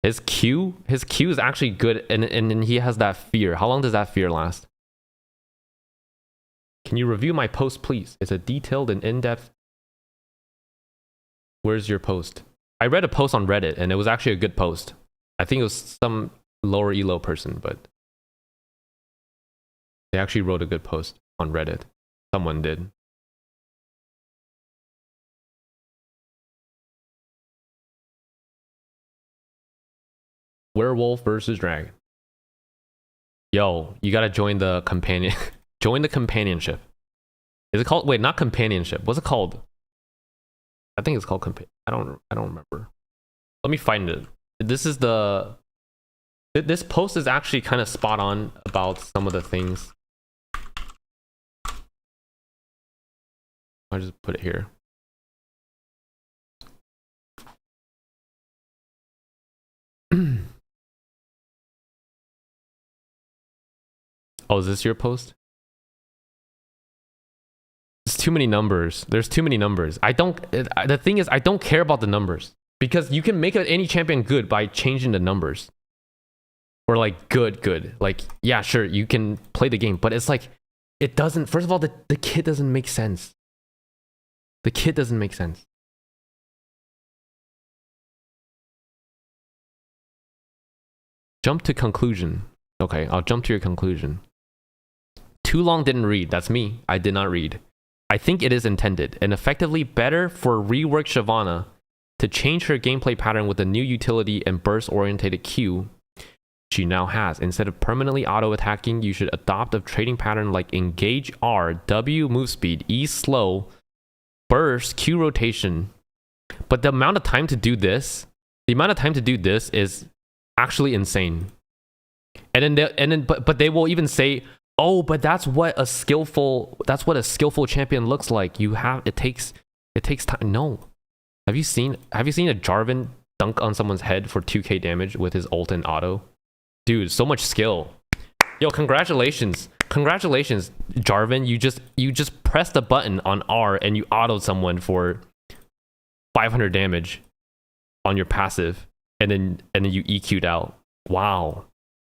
His Q is actually good, and he has that fear. How long does that fear last? Can you review my post, please? It's a detailed and in-depth... Where's your post? I read a post on Reddit, and it was actually a good post. I think it was some lower elo person, but they actually wrote a good post on Reddit. Someone did. Werewolf versus dragon. Yo, you gotta join the companion. Join the companionship. Is it called... Wait, not companionship. What's it called? I think it's called I don't remember. Let me find it. This is the... This post is actually kind of spot on about some of the things. I'll just put it here. Oh, is this your post? There's too many numbers. There's too many numbers. The thing is, I don't care about the numbers. Because you can make any champion good by changing the numbers. Or like good. Like, yeah, sure, you can play the game. But it's like, it doesn't... First of all, the kit doesn't make sense. The kit doesn't make sense. Jump to conclusion. Okay, I'll jump to your conclusion. Too long didn't read. That's me. I did not read. I think it is intended and effectively better for rework Shyvana to change her gameplay pattern with a new utility and burst-oriented Q she now has. Instead of permanently auto-attacking, you should adopt a trading pattern like engage R, W move speed, E slow, burst, Q rotation. But the amount of time to do this, is actually insane. And then but they will even say, oh, but that's what a skillful champion looks like. It takes time. No. Have you seen a Jarvan dunk on someone's head for 2k damage with his ult and auto? Dude, so much skill. Yo, congratulations, Jarvan. You just pressed a button on R and you autoed someone for 500 damage on your passive, and then you EQ'd out. Wow.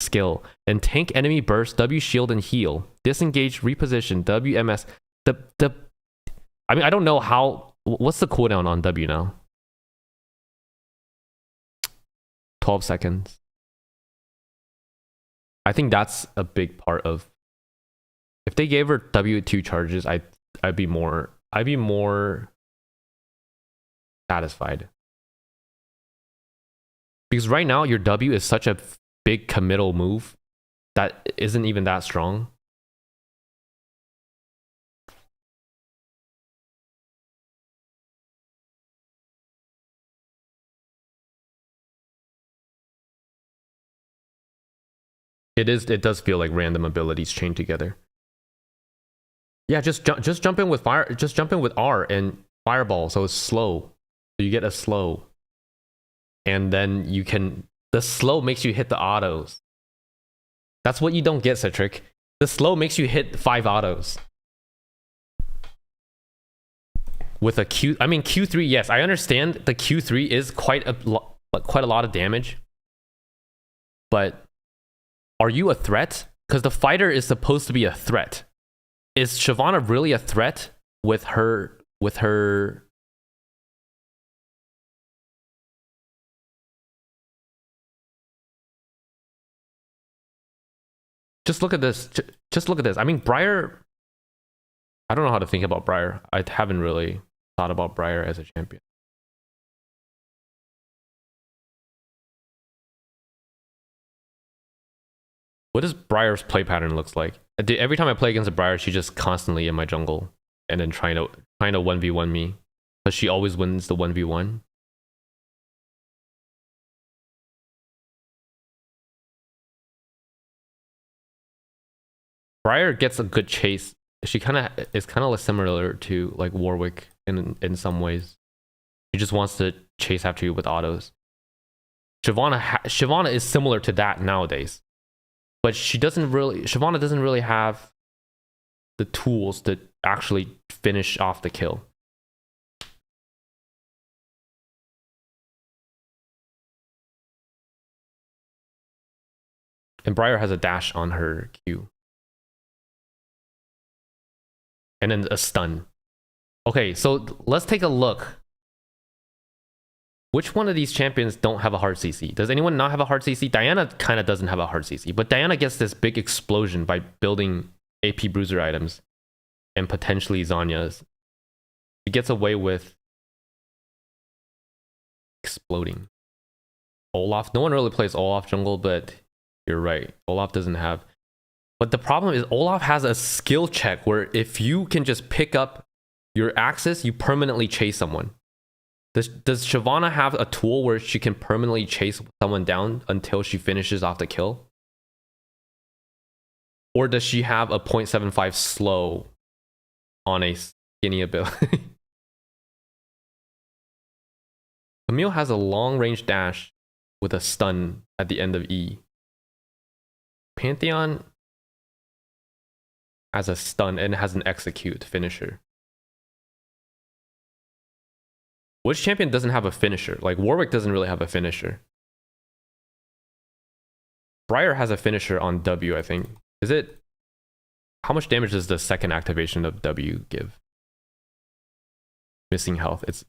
Skill. And tank enemy burst, W shield and heal. Disengage, reposition, WMS. I mean, I don't know how... What's the cooldown on W now? 12 seconds. I think that's a big part of... If they gave her W2 charges, I'd be more satisfied. Because right now, your W is such a big committal move that isn't even that strong. It does feel like random abilities chained together. Yeah, just jump in with fire. Just jump in with R and fireball, so it's slow. So you get a slow, and then you can... The slow makes you hit the autos. That's what you don't get, Citric. The slow makes you hit 5 autos. with a Q. I mean Q3. Yes, I understand the Q3 is quite a lot of damage. But are you a threat? Because the fighter is supposed to be a threat. Is Shyvana really a threat with her? Just look at this. Just look at this. I mean, Briar. I don't know how to think about Briar. I haven't really thought about Briar as a champion. What does Briar's play pattern looks like? Every time I play against a Briar, she's just constantly in my jungle and then trying to 1v1 me, but she always wins the 1v1. Briar gets a good chase. She is kind of similar to like Warwick in some ways. She just wants to chase after you with autos. Shyvana is similar to that nowadays, but Shyvana doesn't really have the tools to actually finish off the kill. And Briar has a dash on her Q. And then a stun. Okay, so let's take a look. Which one of these champions don't have a hard CC? Does anyone not have a hard CC? Diana kind of doesn't have a hard CC, but Diana gets this big explosion by building AP bruiser items and potentially Zanya's. She gets away with exploding. Olaf, no one really plays Olaf jungle, but you're right. Olaf doesn't have. But the problem is Olaf has a skill check where if you can just pick up your axis, you permanently chase someone. Does Shyvana have a tool where she can permanently chase someone down until she finishes off the kill? Or does she have a 0.75 slow on a skinny ability? Camille has a long range dash with a stun at the end of E. Pantheon has a stun and has an execute finisher. Which champion doesn't have a finisher? Like Warwick doesn't really have a finisher. Briar has a finisher on W, I think. Is it? How much damage does the second activation of W give? Missing health. It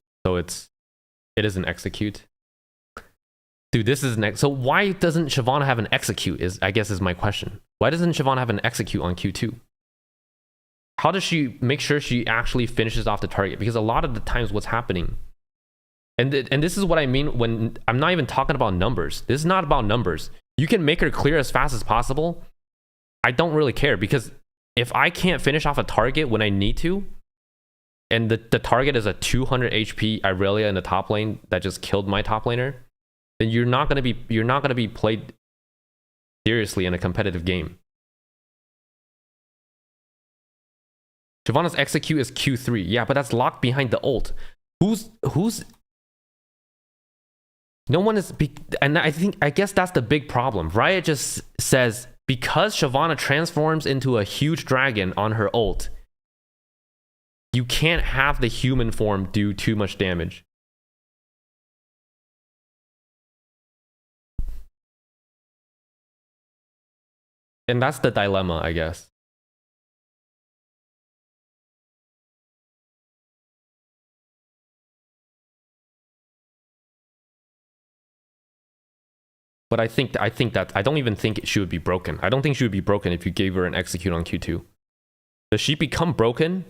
is an execute. Dude, this is next. So why doesn't Shyvana have an execute? I guess is my question. Why doesn't Shyvana have an execute on Q2? How does she make sure she actually finishes off the target? Because a lot of the times what's happening, and this is what I mean when I'm not even talking about numbers. This is not about numbers. You can make her clear as fast as possible. I don't really care, because if I can't finish off a target when I need to, and the target is a 200 HP Irelia in the top lane that just killed my top laner, then you're not gonna be played seriously in a competitive game. Shyvana's execute is Q3. Yeah, but that's locked behind the ult. Who's no one is, and I guess that's the big problem. Riot just says because Shyvana transforms into a huge dragon on her ult, you can't have the human form do too much damage. And that's the dilemma, I guess. But I think that I don't even think she would be broken. I don't think she would be broken if you gave her an execute on Q2. Does she become broken?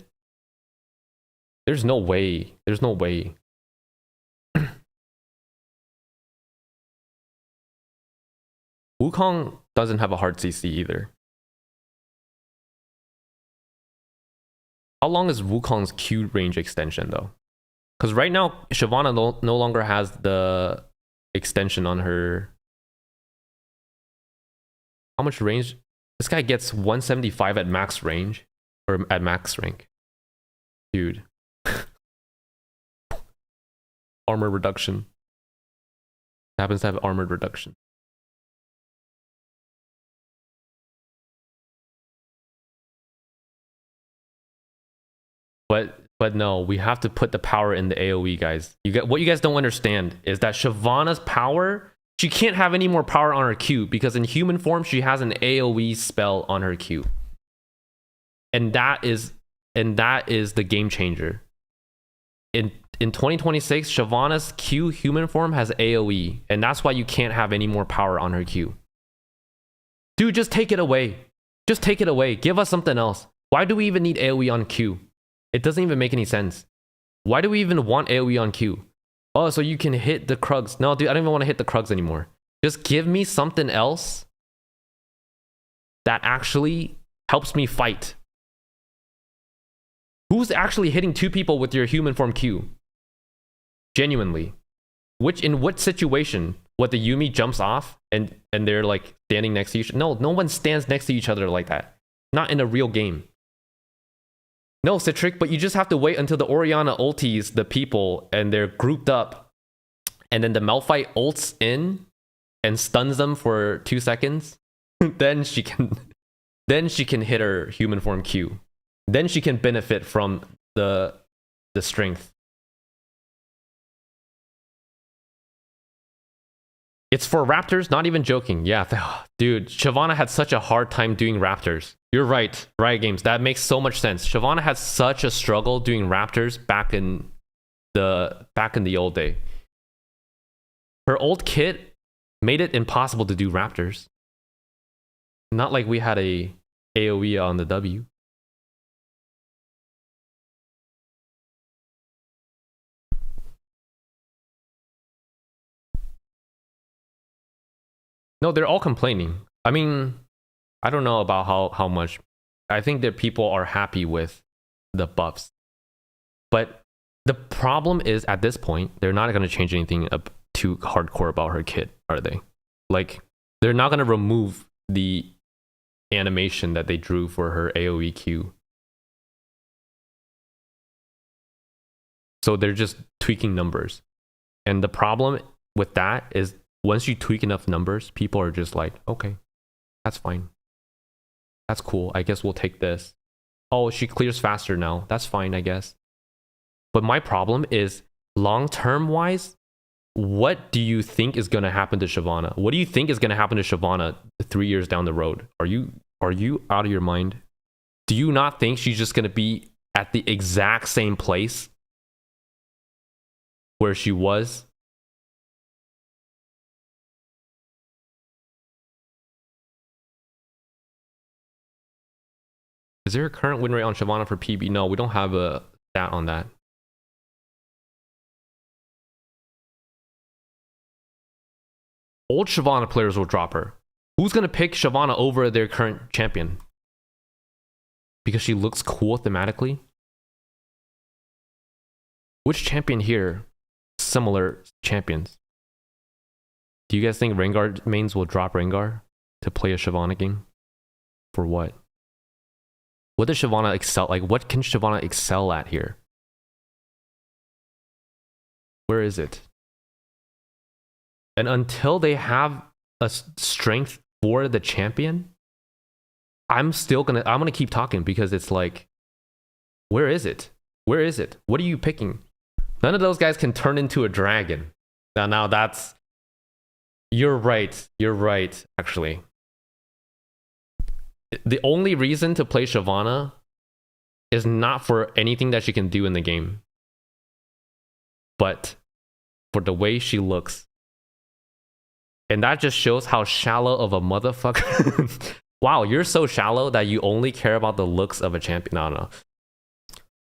There's no way. There's no way. Wukong doesn't have a hard CC either. How long is Wukong's Q range extension though? Because right now Shyvana no longer has the extension on her. How much range? This guy gets 175 at max range, or at max rank. Dude. Armor reduction. Happens to have armored reduction. But But no, we have to put the power in the AoE, guys. What you guys don't understand is that Shyvana's power, she can't have any more power on her Q because in human form she has an AoE spell on her Q. And that is the game changer. In 2026, Shyvana's Q human form has AoE, and that's why you can't have any more power on her Q. Dude, just take it away. Just take it away. Give us something else. Why do we even need AoE on Q? It doesn't even make any sense. Why do we even want AoE on Q? Oh, so you can hit the Krugs. No, dude, I don't even want to hit the Krugs anymore. Just give me something else that actually helps me fight. Who's actually hitting two people with your human form Q? Genuinely. In what situation? What, the Yuumi jumps off and they're like standing next to each other? No one stands next to each other like that. Not in a real game. No, Citric, but you just have to wait until the Orianna ultis the people and they're grouped up. And then the Malphite ults in and stuns them for 2 seconds. then she can hit her human form Q. Then she can benefit from the strength. It's for Raptors, not even joking. Yeah, dude, Shyvana had such a hard time doing Raptors. You're right, Riot Games. That makes so much sense. Shyvana had such a struggle doing Raptors back in the old day. Her old kit made it impossible to do Raptors. Not like we had a AoE on the W. No, they're all complaining. I mean, I don't know about how much. I think that people are happy with the buffs. But the problem is, at this point, they're not going to change anything too hardcore about her kit, are they? Like, they're not going to remove the animation that they drew for her AoE Q. So they're just tweaking numbers. And the problem with that is, once you tweak enough numbers, people are just like, okay, that's fine. That's cool. I guess we'll take this. Oh, she clears faster now. That's fine, I guess. But my problem is, long-term wise, what do you think is going to happen to Shyvana? What do you think is going to happen to Shyvana 3 years down the road? Are you out of your mind? Do you not think she's just going to be at the exact same place where she was? Is there a current win rate on Shyvana for PB? No, we don't have a stat on that. Old Shyvana players will drop her. Who's going to pick Shyvana over their current champion? Because she looks cool thematically? Which champion here? Similar champions. Do you guys think Rengar mains will drop Rengar to play a Shyvana game? For what? What does Shyvana excel? Like, what can Shyvana excel at here? Where is it? And until they have a strength for the champion, I'm gonna keep talking, because it's like, where is it? Where is it? What are you picking? None of those guys can turn into a dragon. Now that's, you're right. You're right, actually. The only reason to play Shyvana is not for anything that she can do in the game, but for the way she looks. And that just shows how shallow of a motherfucker. Wow, you're so shallow that you only care about the looks of a champion. No.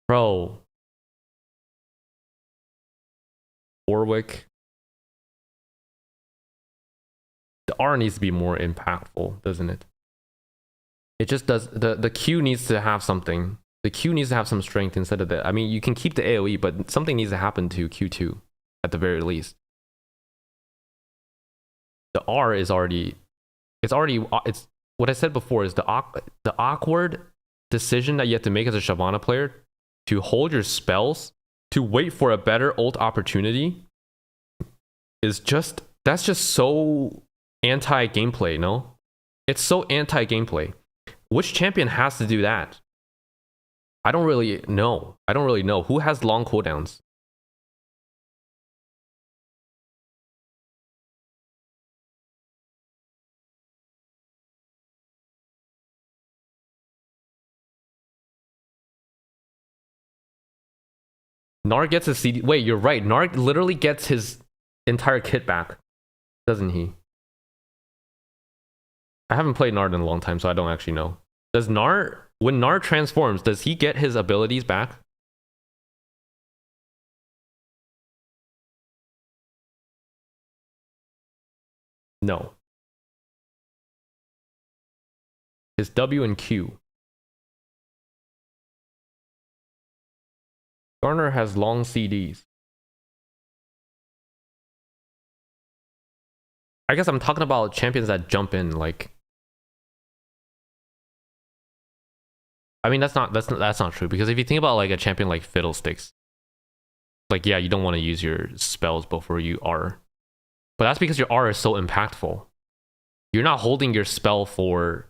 Bro. Warwick. The R needs to be more impactful, doesn't it? It just does. The Q needs to have something. The Q needs to have some strength instead of the... I mean, you can keep the AoE, but something needs to happen to Q2 at the very least. The R is already... It's what I said before is the awkward decision that you have to make as a Shyvana player to hold your spells, to wait for a better ult opportunity, is just... That's just so anti-gameplay, no? It's so anti-gameplay. Which champion has to do that? I don't really know. I don't really know. Who has long cooldowns? Nar gets his CD. Wait, you're right. Nar literally gets his entire kit back, doesn't he? I haven't played Nard in a long time, so I don't actually know. Does Nar, when Nar transforms, does he get his abilities back? No. His W and Q. Garner has long CDs. I guess I'm talking about champions that jump in, like. I mean, that's not true, because if you think about like a champion like Fiddlesticks, like, yeah, you don't want to use your spells before you R. But that's because your R is so impactful. You're not holding your spell for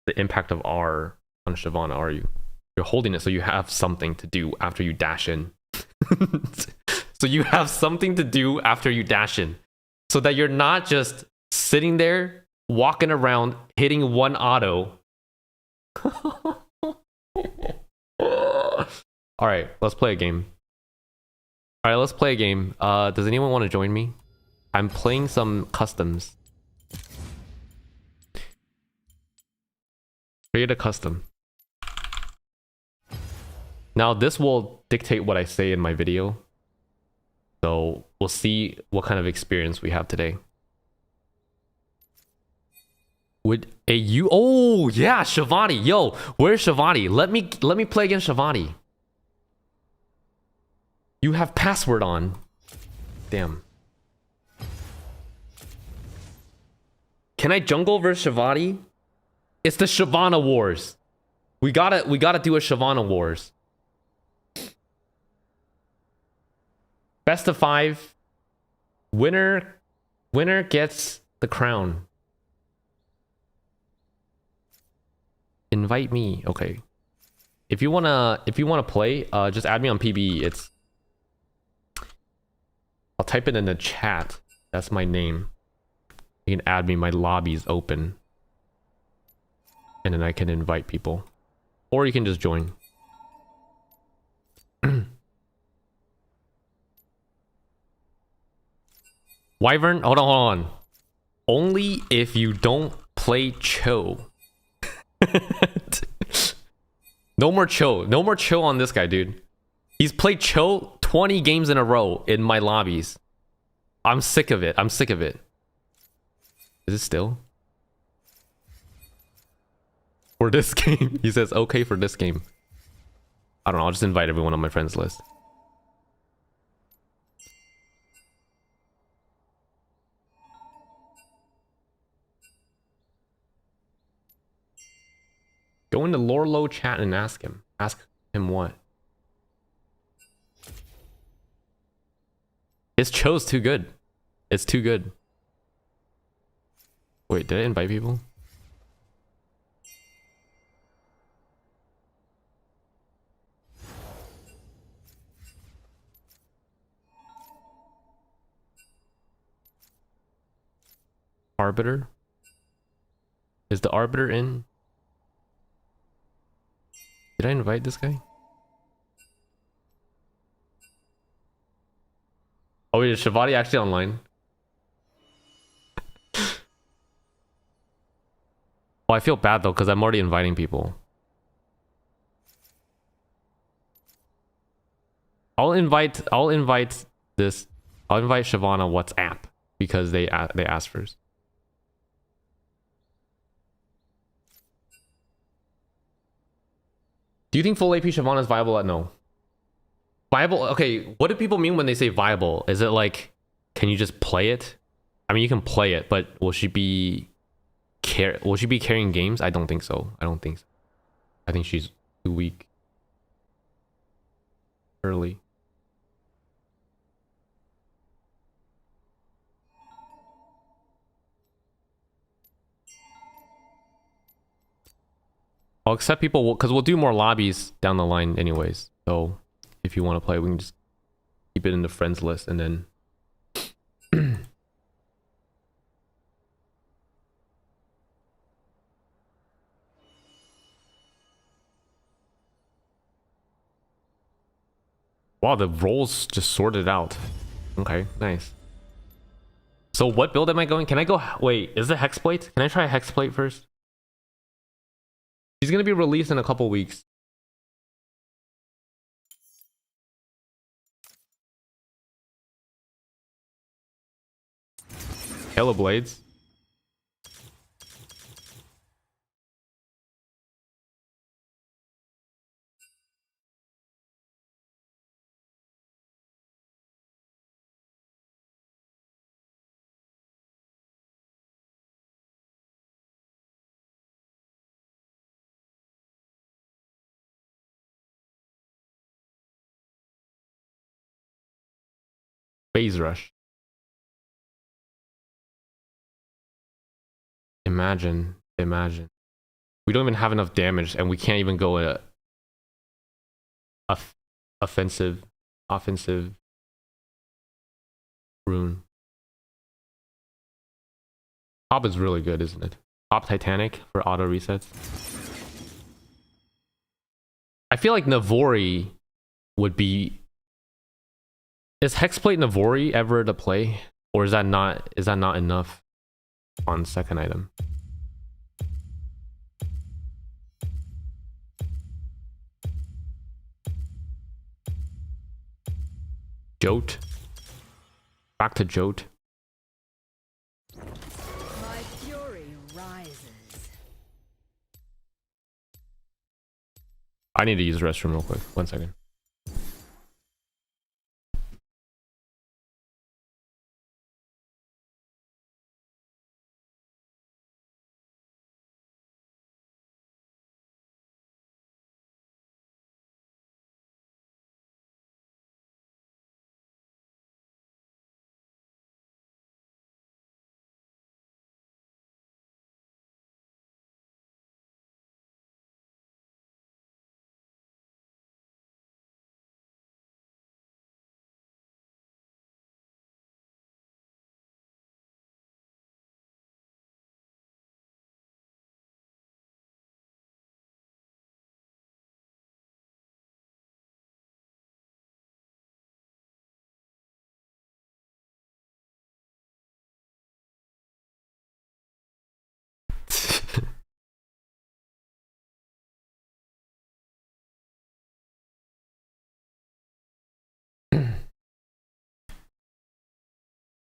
the impact of R on Shyvana, are you? You're holding it so you have something to do after you dash in. So you have something to do after you dash in. So that you're not just sitting there, walking around, hitting one auto. Alright, let's play a game. Alright, let's play a game. Does anyone want to join me? I'm playing some customs. Create a custom. Now this will dictate what I say in my video. So we'll see what kind of experience we have today. Would a you? Oh yeah, Shyvana. Yo, where's Shyvana? Let me play against Shyvana. You have password on. Damn. Can I jungle versus Shyvana? It's the Shyvana Wars. We gotta do a Shyvana Wars. Best of 5. Winner gets the crown. Invite me. Okay. If you wanna play, just add me on PBE. I'll type it in the chat. That's my name. You can add me. My lobby's open. And then I can invite people. Or you can just join. Wyvern, hold on. Only if you don't play Cho. No more Cho. No more Cho on this guy, dude. He's played Cho 20 games in a row in my lobbies. I'm sick of it. I'm sick of it. Is it still? For this game. He says, okay for this game. I don't know. I'll just invite everyone on my friends list. Go into Lorlo chat and ask him. Ask him what? His Cho's too good. It's too good. Wait, did I invite people? Arbiter? Is the Arbiter in? Did I invite this guy? Oh wait, is Shyvana actually online? Oh, I feel bad though, because I'm already inviting people. I'll invite this. I'll invite Shyvana WhatsApp because they asked first. Do you think full AP Shyvana is viable at no? Viable? Okay, what do people mean when they say viable? Is it like, can you just play it? I mean, you can play it, but will she be carrying games? I don't think so. I don't think so. I think she's too weak. Early. I'll accept people because we'll do more lobbies down the line anyways. So if you want to play, we can just keep it in the friends list and then. Wow, the roles just sorted out. Okay, nice. So what build am I going? Can I go? Wait, is it Hexblade? Can I try Hexblade first? He's gonna be released in a couple weeks. Halo Blades. Phase Rush. Imagine. We don't even have enough damage and we can't even go a offensive rune. Pop is really good, isn't it? Pop Titanic for auto resets. I feel like Navori would be. Is Hexplate Navori ever to play? Or is that not enough on second item? Jote. Back to Jote. My fury rises. I need to use the restroom real quick. 1 second.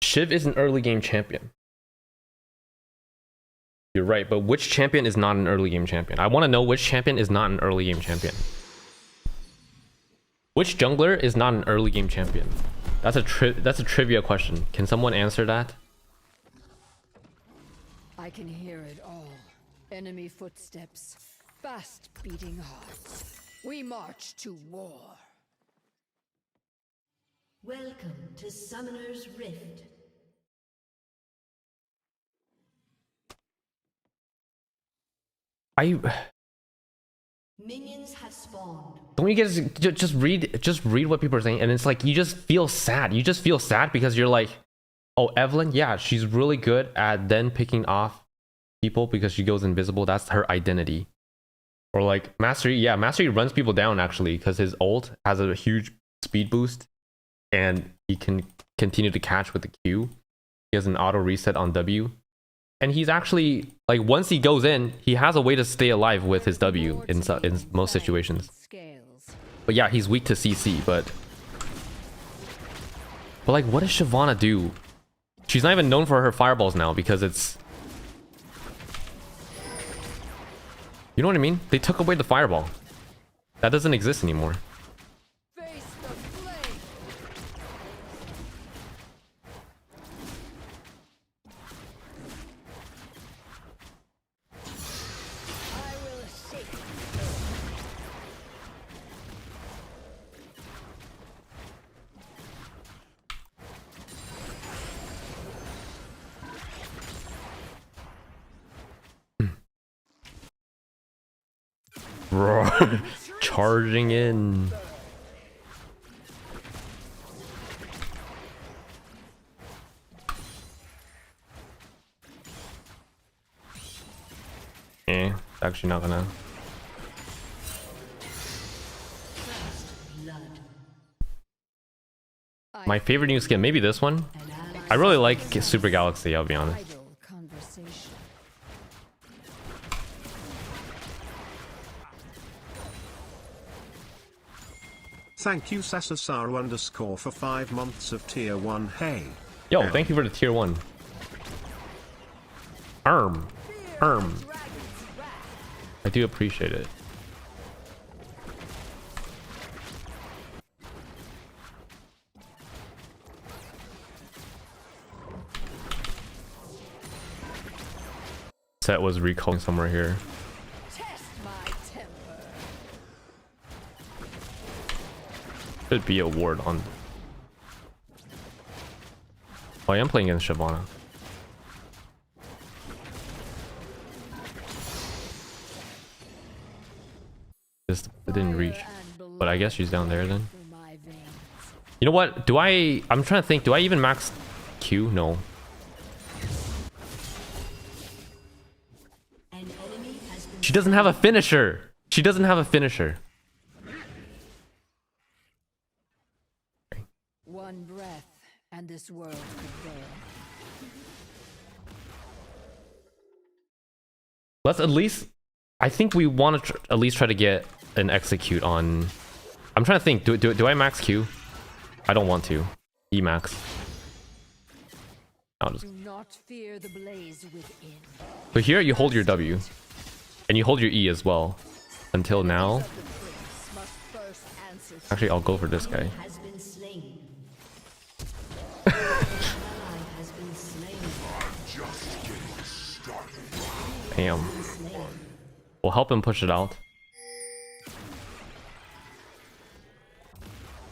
Shiv is an early game champion. You're right, but which champion is not an early game champion? I want to know which champion is not an early game champion. Which jungler is not an early game champion? That's a trivia question. Can someone answer that? I can hear it all. Enemy footsteps, fast beating hearts. We march to war. Welcome to Summoner's Rift. Minions have spawned. Don't you guys just read what people are saying, and it's like you just feel sad. You just feel sad because you're like, oh, Evelyn, yeah, she's really good at then picking off people because she goes invisible. That's her identity. Or like Mastery, yeah, Mastery runs people down actually because his ult has a huge speed boost, and he can continue to catch with the Q. He has an auto reset on W. And he's actually, like, once he goes in, he has a way to stay alive with his W in most situations. But yeah, he's weak to CC, but like, what does Shyvana do? She's not even known for her fireballs now because it's... You know what I mean? They took away the fireball. That doesn't exist anymore. Roar. Charging in. Actually not gonna. My favorite new skin, maybe this one. I really like Super Galaxy, I'll be honest. Idle conversation. Thank you Sasasaru_ for 5 months of tier 1. Hey. Yo, thank you for the tier 1. Arm. I do appreciate it. Set was recalling somewhere here. Test my temper. Should be a ward on. Oh, I am playing against Shyvana. Just it didn't reach, but I guess she's down there then. You know what? I'm trying to think. Do I even max Q? No. She doesn't have a finisher. She doesn't have a finisher. One breath, and this world could burn. Let's at least. I think we want to at least try to get an execute on. I'm trying to think. Do I max Q? I don't want to. E max. I'll just. Do not fear the blaze within. So here you hold your W, and you hold your E as well. Until now. Actually, I'll go for this guy. Has been slain. Damn. We'll help him push it out.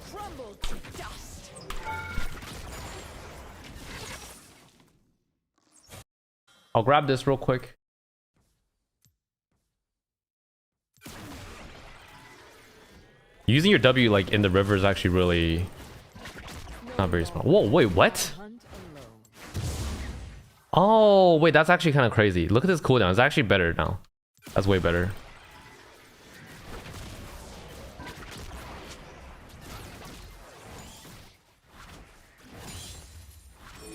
Crumble to dust. I'll grab this real quick. Using your W like in the river is actually really not very smart. Whoa, wait, what? Hunt alone. Oh, wait, that's actually kind of crazy. Look at this cooldown. It's actually better now. That's way better.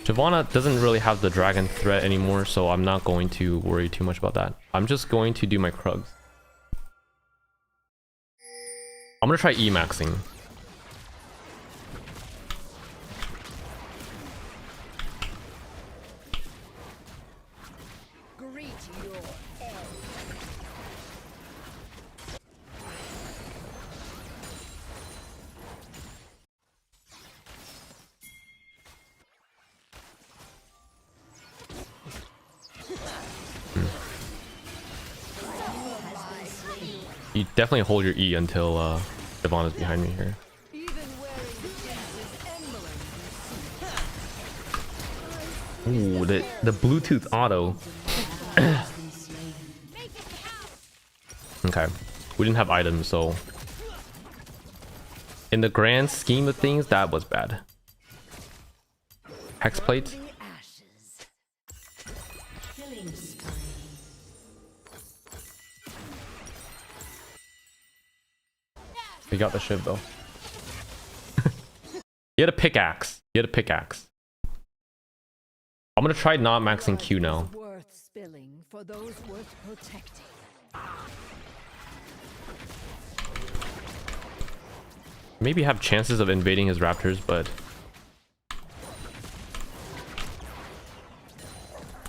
Shyvana doesn't really have the dragon threat anymore, so I'm not going to worry too much about that. I'm just going to do my Krugs. I'm gonna try E-maxing. Greet your end. You definitely hold your E until Shyvana is behind me here. Even wearing the prince's emblem. Ooh, the Bluetooth auto. Okay, we didn't have items, so in the grand scheme of things, that was bad. Hex plate. The ashes. Killing spree. We got the shiv though. You had a pickaxe. You had a pickaxe. I'm gonna try not maxing Q now. Worth spilling for those worth protecting. Maybe have chances of invading his raptors, but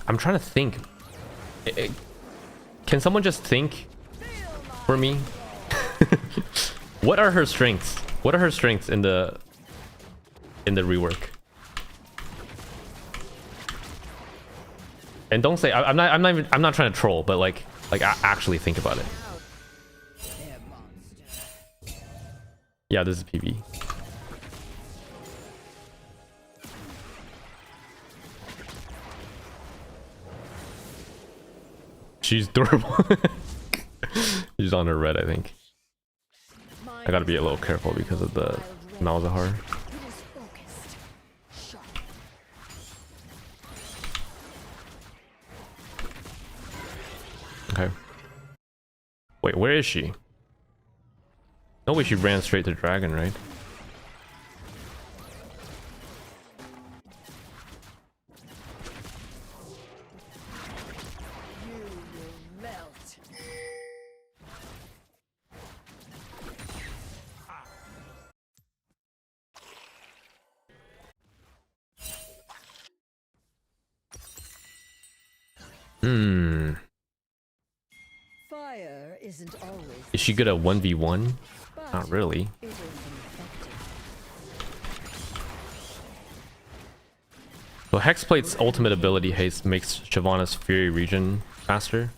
I'm trying to think. Can someone just think for me? What are her strengths? What are her strengths in the rework? And don't say I'm not trying to troll, but like actually think about it. Their monster. Yeah, this is PV. She's durable. She's on her red, I think. I gotta be a little careful because of the Malzahar. It is focused. Sharp. Okay. Wait, where is she? No way she ran straight to dragon, right? You will melt. Hmm. Fire isn't always. Is she good at 1v1? but Not really. it is effective. So Hexplate's ultimate ability haste makes Shyvana's Fury regen faster.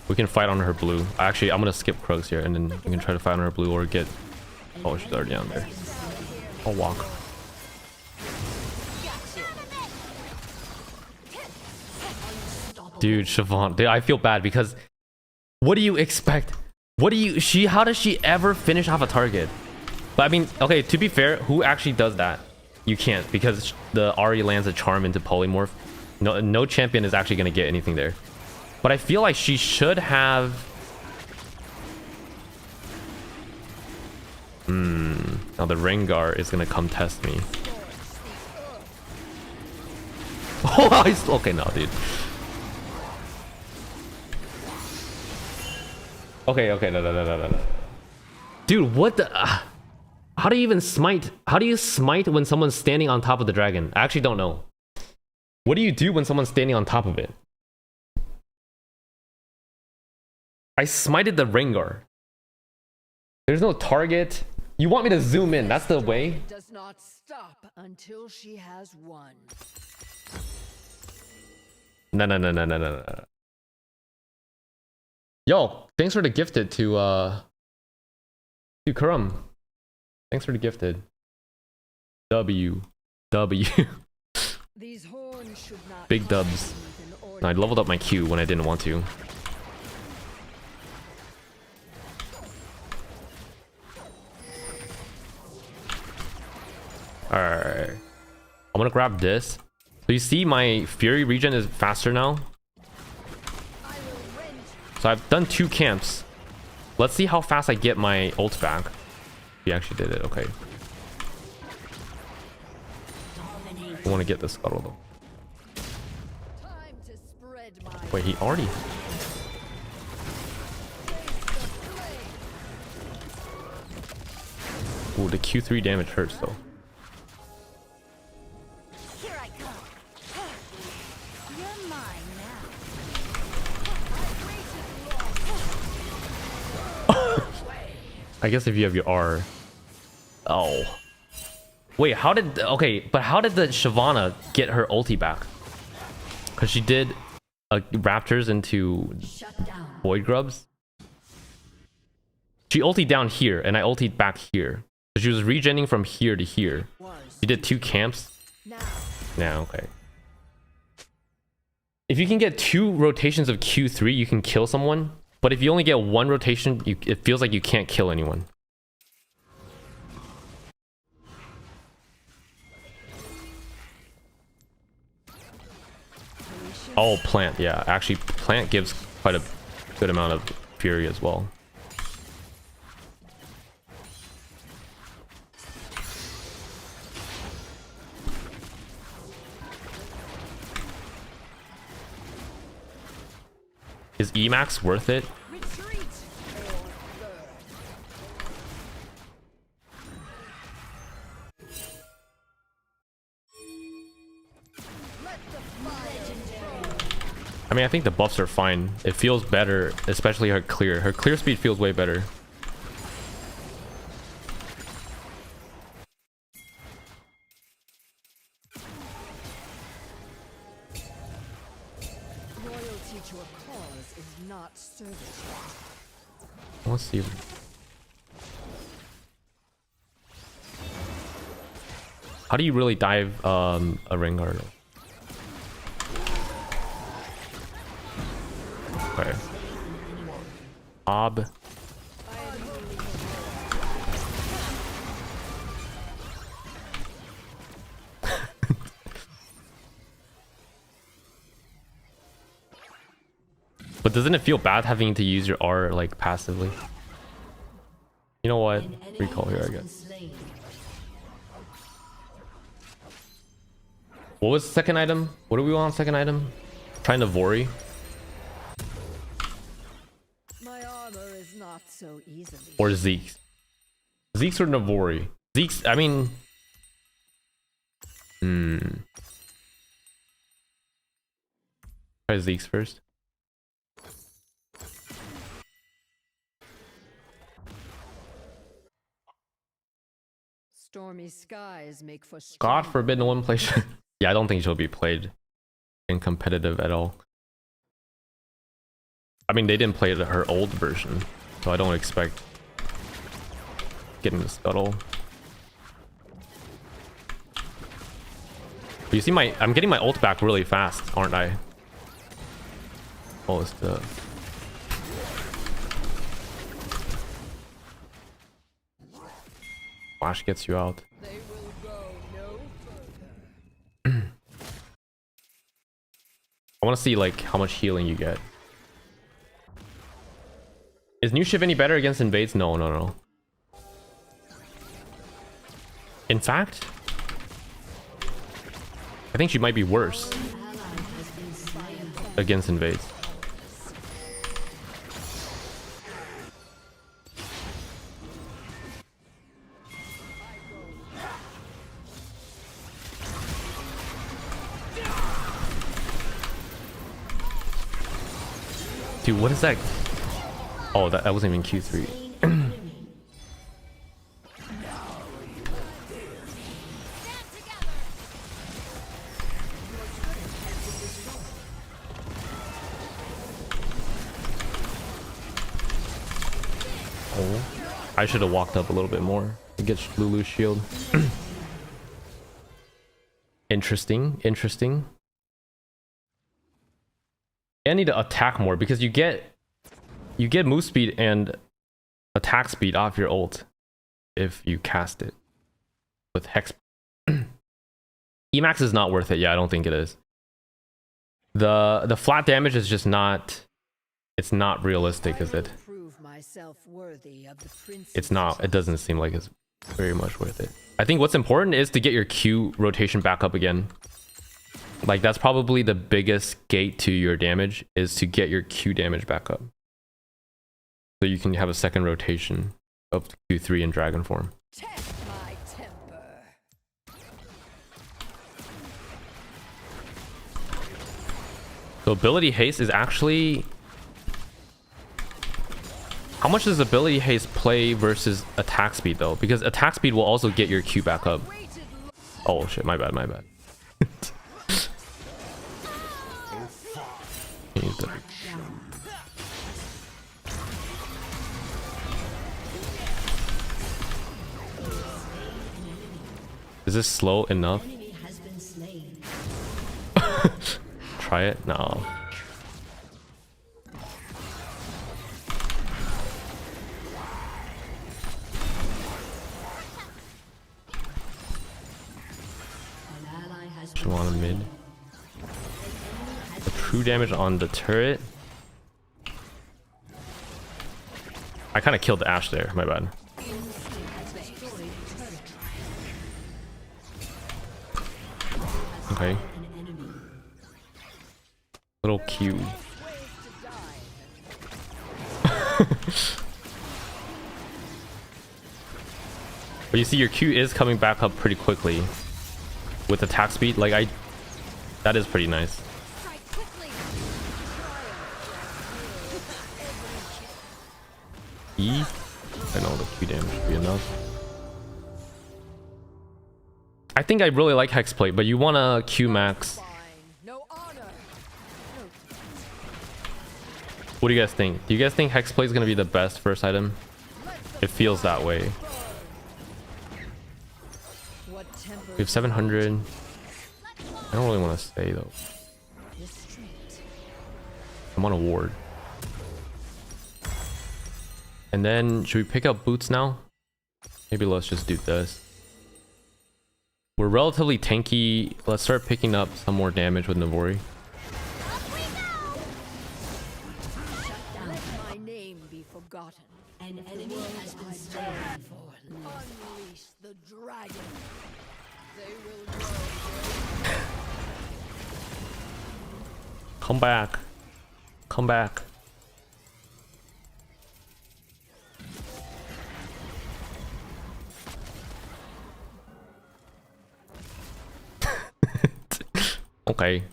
We can fight on her blue. Actually, I'm gonna skip Krugs here and then we can try to fight on her blue or get... Oh, she's already down there. I'll walk. Dude, Shyvana, dude, I feel bad because what do you expect? How does she ever finish off a target? But I mean, okay, to be fair, who actually does that? You can't because the Ahri lands a charm into polymorph. No champion is actually gonna get anything there. But I feel like she should have... Now the Rengar is gonna come test me. Oh, okay, no, dude. Okay, no. Dude, what the... how do you even smite? How do you smite when someone's standing on top of the dragon? I actually don't know. What do you do when someone's standing on top of it? I smited the Rengar. There's no target. You want me to zoom in? That's the way? Does not stop until she has won. No. Yo, thanks for the gifted to Karam. Thanks for the gifted. W. These horns should not Big dubs. No, I leveled up my Q when I didn't want to. Alright. I'm gonna grab this. So you see my Fury regen is faster now. So I've done 2 camps. Let's see how fast I get my ult back. He actually did it, okay. I want to get the scuttle though. Time to spread my Wait, he already... Ooh, the Q3 damage hurts though. Here I come. You're mine now. I guess if you have your R. Oh. Wait, how did... Okay, but how did the Shyvana get her ulti back? Because she did Raptors into Shut down. Void Grubs. She ultied down here, and I ultied back here. So she was regenning from here to here. She did 2 camps. Now, okay. If you can get 2 rotations of Q3, you can kill someone. But if you only get 1 rotation, it feels like you can't kill anyone. Oh, plant, yeah. Actually, plant gives quite a good amount of fury as well. Is Emax worth it? retreat. Let the fire I mean, I think the buffs are fine. It feels better, especially her clear. Her clear speed feels way better. loyalty to a cause is not service. Let's see. How do you really dive a Rengar? Okay. Ob. But doesn't it feel bad having to use your R like passively? You know what? Recall here, I guess. What was the second item? What do we want on second item? Trying to Vori. My armor is not so easily. Or Zeke's. Zeke's or Navori? Zeke's, I mean... Try Zeke's first. Stormy skies make for God forbid no one plays. Yeah, I don't think she'll be played in competitive at all. I mean, they didn't play her old version, so I don't expect getting the scuttle. But you see I'm getting my ult back really fast, aren't I? Oh, it's the... Flash gets you out. They will go no further. I want to see like how much healing you get. Is new Shiv any better against invades? No, no, no. In fact, I think she might be worse against invades. Dude, what is that? Oh, that wasn't even Q3. Oh, I should have walked up a little bit more to get Lulu's shield. Interesting, interesting. I need to attack more because you get move speed and attack speed off your ult if you cast it with Hex. Emax is not worth it. Yeah, I don't think it is. The flat damage is just not. It's not realistic, is it? It's not. It doesn't seem like it's very much worth it. I think what's important is to get your Q rotation back up again. Like, that's probably the biggest gate to your damage, is to get your Q damage back up. So you can have a second rotation of Q3 in dragon form. Test my temper. So ability haste is actually... How much does ability haste play versus attack speed though? Because attack speed will also get your Q back up. Oh shit, my bad, my bad. Is this slow enough? Try it? No. Shyvana mid. The true damage on the turret. I kind of killed the Ashe there, my bad. Okay. Little Q. But you see your Q is coming back up pretty quickly with attack speed. Like that is pretty nice. E? I know the Q damage should be enough. I think I really like Hexplate, but you want a Q max. What do you guys think? Do you guys think Hexplate is going to be the best first item? It feels that way. We have 700. I don't really want to stay though. I'm on a ward. And then should we pick up boots now? Maybe let's just do this. We're relatively tanky. Let's start picking up some more damage with Navori. Let my name be forgotten. An enemy has been slain. Unleash the dragon. They will grow. Come back. Come back. Okay.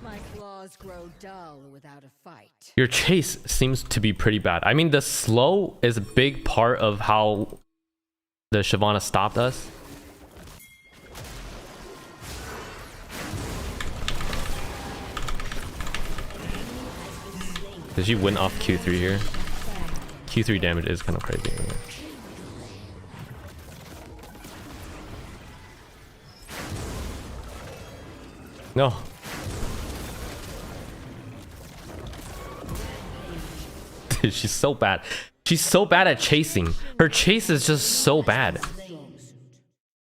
My claws grow dull without a fight. Your chase seems to be pretty bad. I mean, the slow is a big part of how the Shyvana stopped us. Did she win off Q3 here? Q3 damage is kind of crazy. No. Dude, she's so bad. She's so bad at chasing. Her chase is just so bad.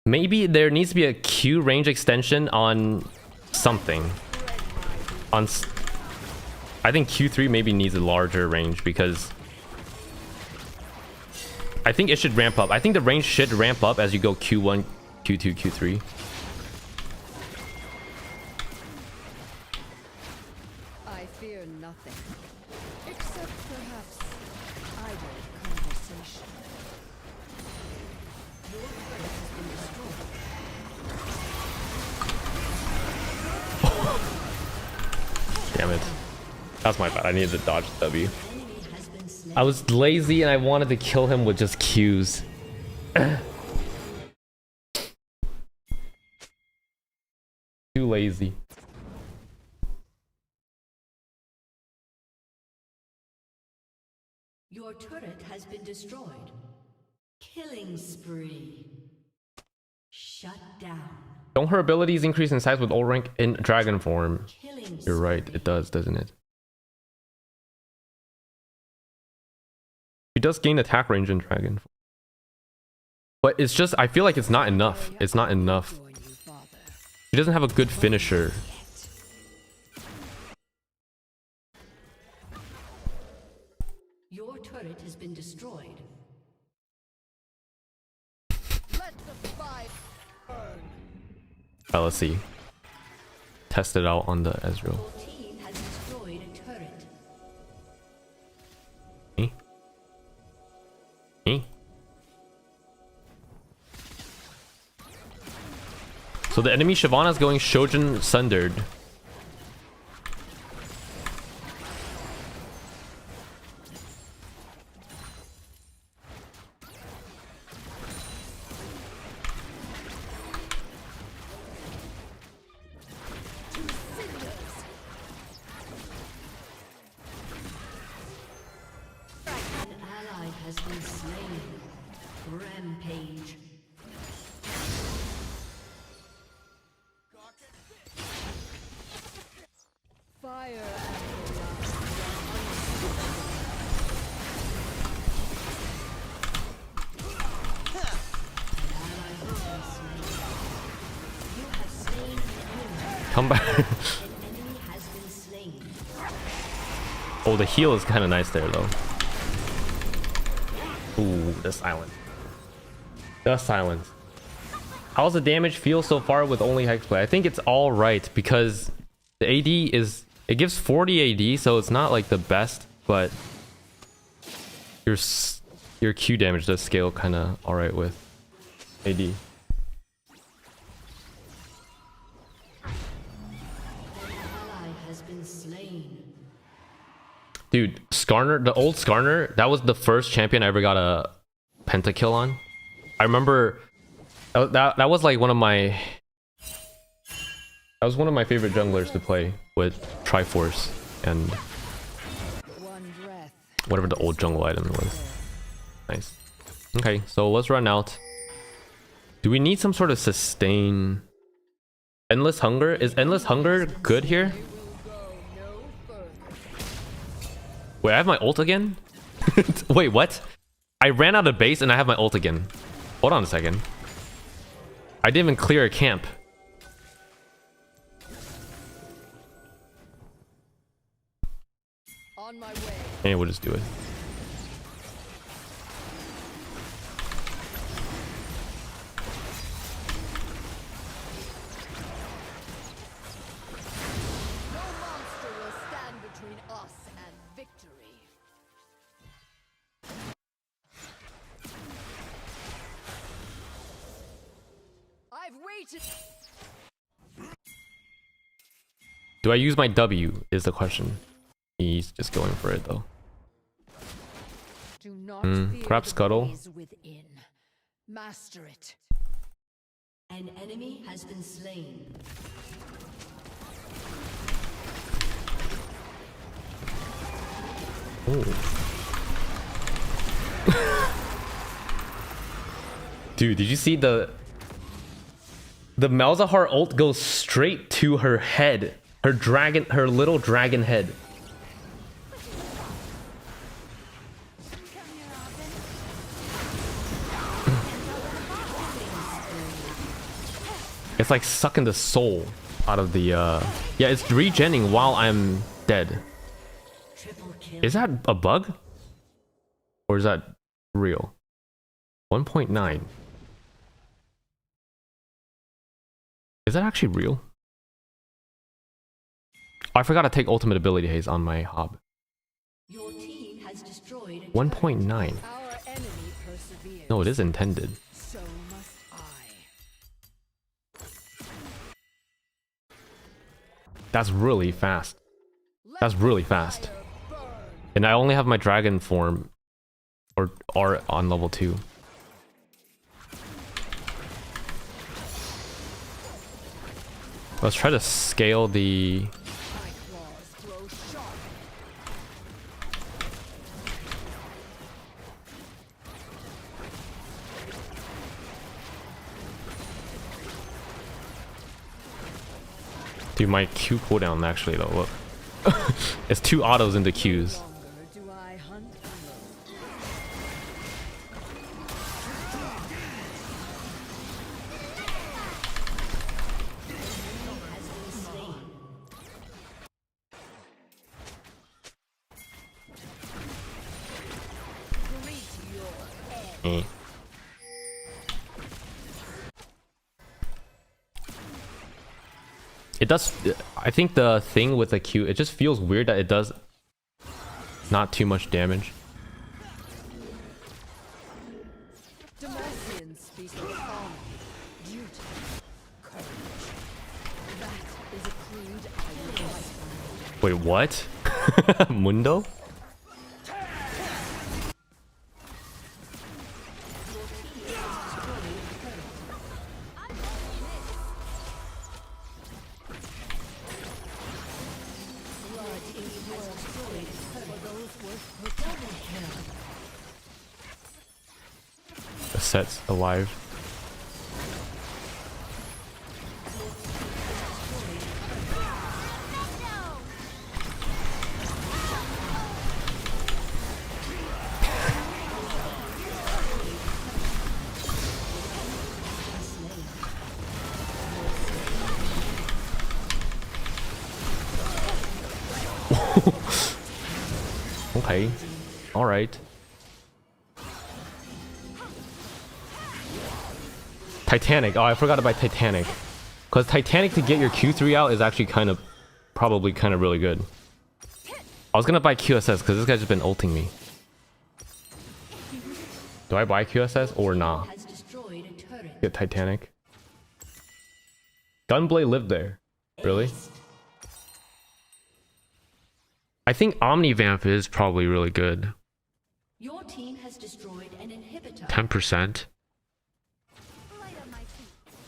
Maybe there needs to be a Q range extension on something. I think Q3 maybe needs a larger range because I think it should ramp up. I think the range should ramp up as you go Q1, Q2, Q3. I fear nothing. Except perhaps idle conversation. Your turret has been destroyed. Damn it. That's my bad. I needed to dodge the W. I was lazy and I wanted to kill him with just Qs. Too lazy. Your turret has been destroyed. Killing spree. Shut down. Don't her abilities increase in size with old rank in dragon form? Killing You're right. It does, doesn't it? He does gain attack range in dragon. But it's just, I feel like it's not enough. It's not enough. Join you, father. He doesn't have a good finisher. Your turret has been destroyed. Let the fire burn. Alright, let's see. Test it out on the Ezreal. Your team has destroyed a turret. Me? Me? So the enemy Shyvana is going Shojin Sundered. An ally has been slain. Rampage. Fire at the last. You have slain an enemy. Come back. An enemy has been slain. Oh, the heal is kind of nice there, though. Ooh, the silence. The silence. How's the damage feel so far with only hexplay? I think it's all right because the AD is, it gives 40 AD, so it's not like the best, but your Q damage does scale kind of all right with AD. An ally has been slain. Dude, Skarner, the old Skarner, that was the first champion I ever got a pentakill on. I remember that was like one of my favorite junglers to play with Triforce and One breath. whatever the old jungle item was. Nice. Okay, so let's run out. Do we need some sort of sustain? Endless Hunger? Is Endless Hunger good here? Wait, I have my ult again? Wait, what? I ran out of base and I have my ult again. Hold on a second. I didn't even clear a camp. On my way. Hey, we'll just do it. No monster will stand between us and victory. I've waited. Do I use my W is the question. He's just going for it though. Do not fear perhaps the Scuttle. blaze within. Master it. An enemy has been slain. Dude, did you see the Malzahar ult goes straight to her head. Her little dragon head. It's like sucking the soul out of the yeah, it's regenning while I'm dead. Triple kill. Is that a bug? Or is that real? 1.9. Is that actually real? Oh, I forgot to take ultimate ability haze on my hob. Your team has destroyed a 1.9. Our enemy perseveres. No, it is intended. So must I. That's really fast. That's really fast. Fire burn. And I only have my dragon form or R on level 2. Let's try to scale the... My claws grow sharp. Dude, my Q cooldown actually though, look. It's 2 autos into Qs. Longer do I hunt alone. has been slain. Greet your end. Eh. It does, I think the thing with the Q, it just feels weird that it does not too much damage. Demacians speak of honor, duty, courage. That is a creed I would fight by. Wait, what? Mundo? The set's alive. Okay. Alright. Titanic. Oh, I forgot about Titanic. Because Titanic to get your Q3 out is actually probably really good. I was gonna buy QSS because this guy's just been ulting me. Do I buy QSS or nah? Has destroyed a turret. Get Titanic. Gunblade lived there. Really? I think Omnivamp is probably really good. Your team has destroyed an inhibitor. 10%.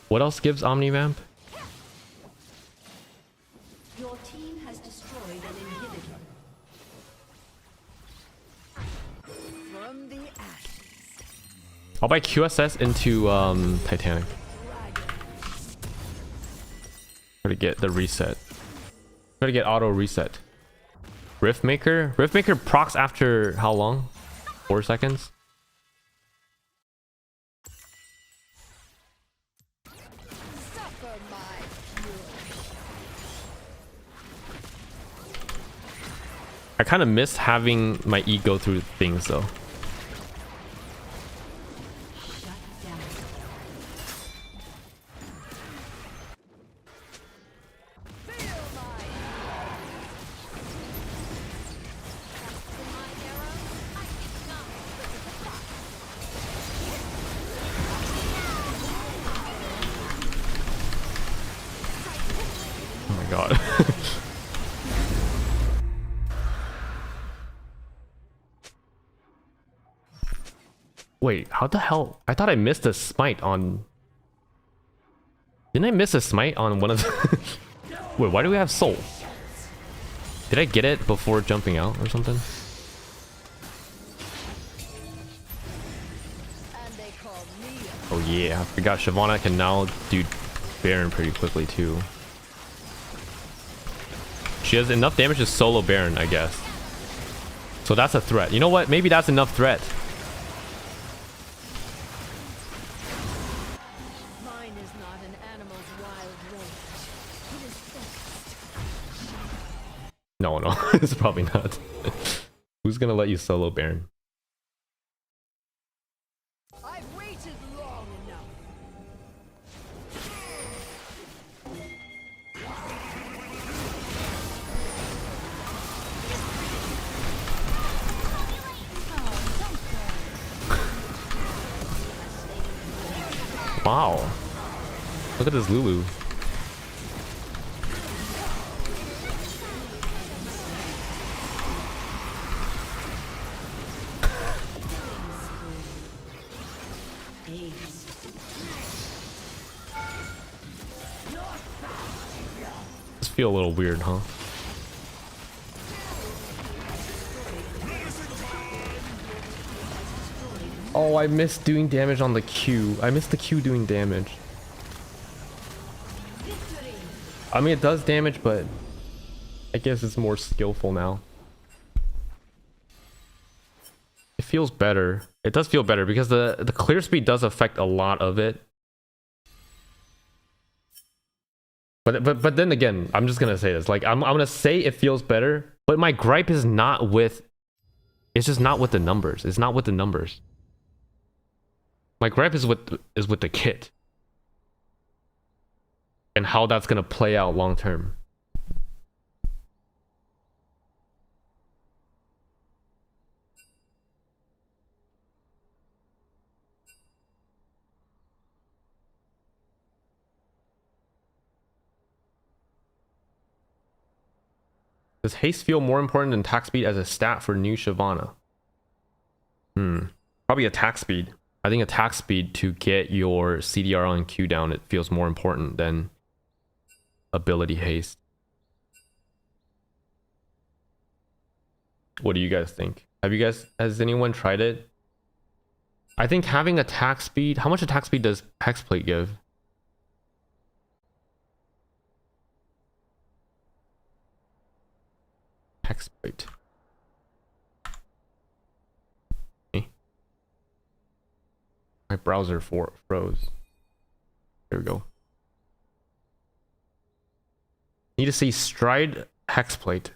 What else gives Omnivamp? Your team has destroyed an inhibitor. From the ashes. I'll buy QSS into Titanic. Try to get the reset. Try to get auto reset. Riftmaker? Riftmaker procs after how long? 4 seconds? I kind of miss having my E go through things though. Oh my god. Wait, how the hell? I thought I missed a smite on... Didn't I miss a smite on one of the... Wait, why do we have soul? Did I get it before jumping out or something? Oh yeah, I forgot Shyvana can now do Baron pretty quickly too. She has enough damage to solo Baron, I guess. So that's a threat. You know what? Maybe that's enough threat. Mine is not an animal's wild rage. It is focused. No, no, it's probably not. Who's gonna let you solo Baron? I've waited long enough. Wow. Look at this Lulu. This feel a little weird, huh? Oh, I missed doing damage on the Q. I missed the Q doing damage. I mean, it does damage, but I guess it's more skillful now. It feels better. It does feel better because the clear speed does affect a lot of it. But then again, I'm just gonna say this. Like I'm gonna say it feels better, but my gripe is not with. It's just not with the numbers. It's not with the numbers. My gripe is with the kit and how that's gonna play out long term. Does haste feel more important than attack speed as a stat for new Shyvana? Probably attack speed. I think attack speed to get your CDR on Q down, it feels more important than ability haste. What do you guys think? Has anyone tried it? I think having attack speed, how much attack speed does Hexplate give? Hexplate. My browser froze. There we go. Need to see Stride Hexplate.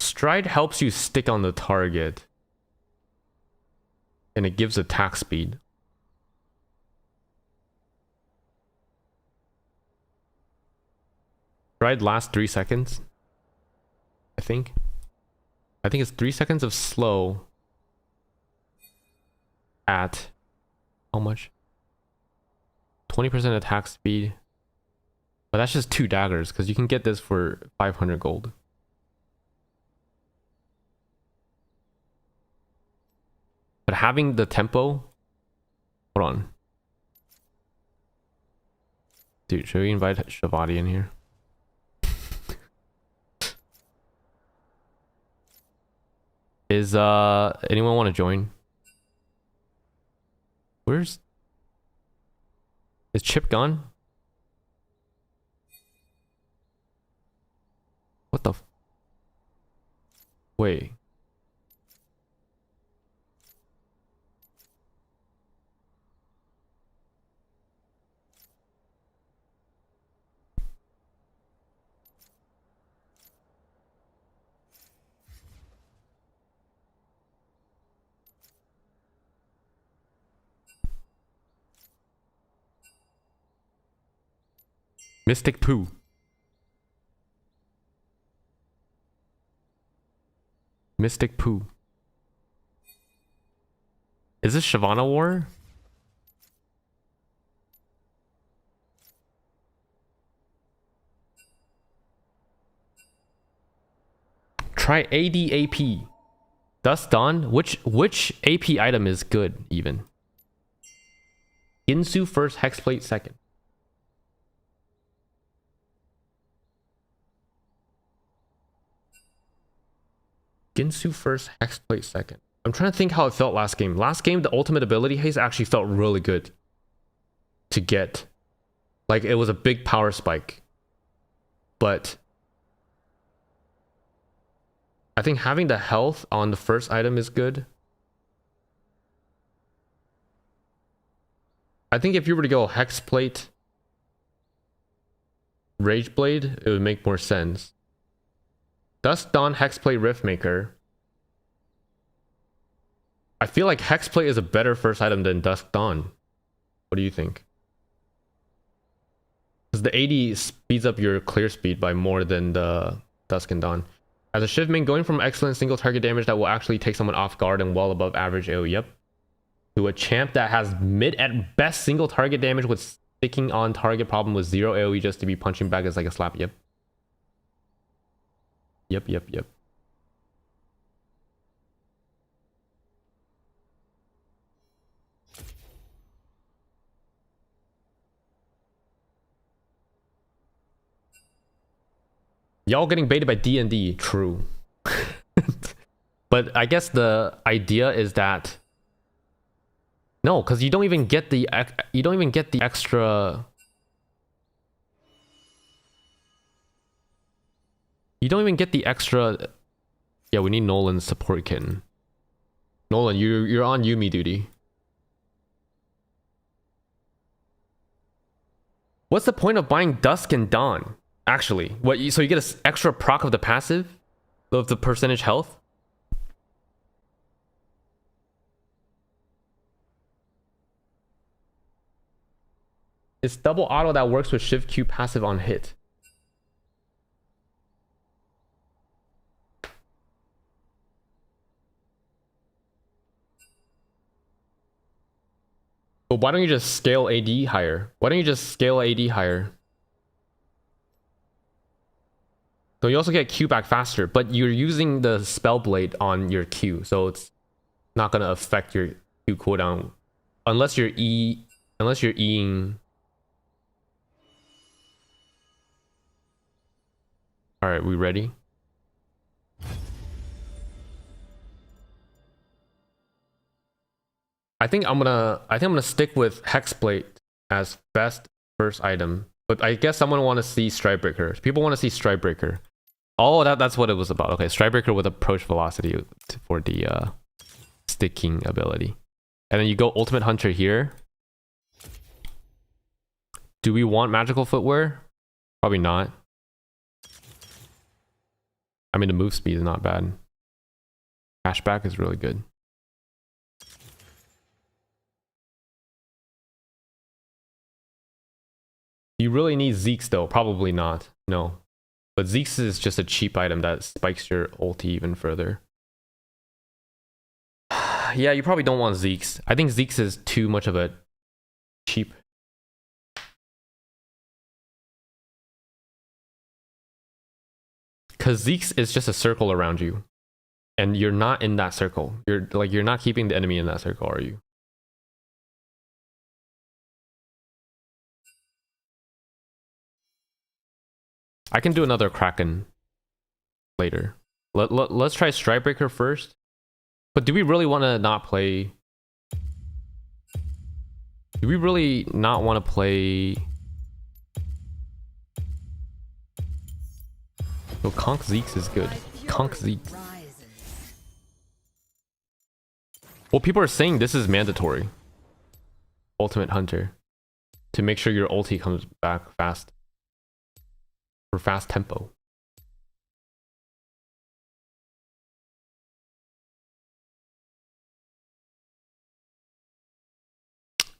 Stride helps you stick on the target. And it gives attack speed. Stride lasts 3 seconds. I think it's 3 seconds of slow. At how much? 20% attack speed. But that's just 2 daggers because you can get this for 500 gold. But having the tempo. Hold on. Dude, should we invite Shavati in here? Is anyone want to join? Is Chip gone? What the wait. Mystic Poo. Mystic Poo. Is this Shyvana War? Try ADAP. Dust Dawn? Which AP item is good even? Ginsu first, Hexplate second. Ginsu first, Hexplate second. I'm trying to think how it felt last game. Last game, the ultimate ability haste actually felt really good to get. Like, it was a big power spike. But I think having the health on the first item is good. I think if you were to go Hexplate, Rageblade, it would make more sense. Dust Dawn, Hexplate, Riftmaker. I feel like Hexplate is a better first item than Dusk Dawn. What do you think? Because the 80 speeds up your clear speed by more than the Dusk and Dawn. As a Shiv main, going from excellent single target damage that will actually take someone off guard and well above average AoE, yep, to a champ that has mid at best single target damage with sticking on target problem with 0 AoE just to be punching back is like a slap, yep. Yep. Y'all getting baited by D&D, true. But I guess the idea is that no, because you don't even get the extra. You don't even get the extra. Yeah, we need Nolan's support kitten. Nolan, you're on Yumi duty. What's the point of buying Dusk and Dawn? Actually, what? So you get an extra proc of the passive, of the percentage health. It's double auto that works with Shift Q passive on hit. But why don't you just scale AD higher? Why don't you just scale AD higher? So you also get Q back faster, but you're using the spell blade on your Q, so it's not gonna affect your Q cooldown unless you're Eing. All right, we ready? I think I'm gonna stick with Hexplate as best first item, but I guess someone want to see Strikebreaker. People want to see Strikebreaker. Oh, that's what it was about. Okay, Strikebreaker with approach velocity for the sticking ability, and then you go Ultimate Hunter here. Do we want magical footwear? Probably not. I mean, the move speed is not bad. Cashback is really good. Do you really need Zeke's though? Probably not. No. But Zeke's is just a cheap item that spikes your ulti even further. Yeah, you probably don't want Zeke's. I think Zeke's is too much of a cheap. Because Zeke's is just a circle around you. And you're not in that circle. You're not keeping the enemy in that circle, are you? I can do another Kraken later. Let's try Strikebreaker first. But do we really want to not play? Do we really not want to play? So Conk Zeke's is good. Conk Zeke's. Well, people are saying this is mandatory. Ultimate Hunter. To make sure your ulti comes back fast. For fast tempo.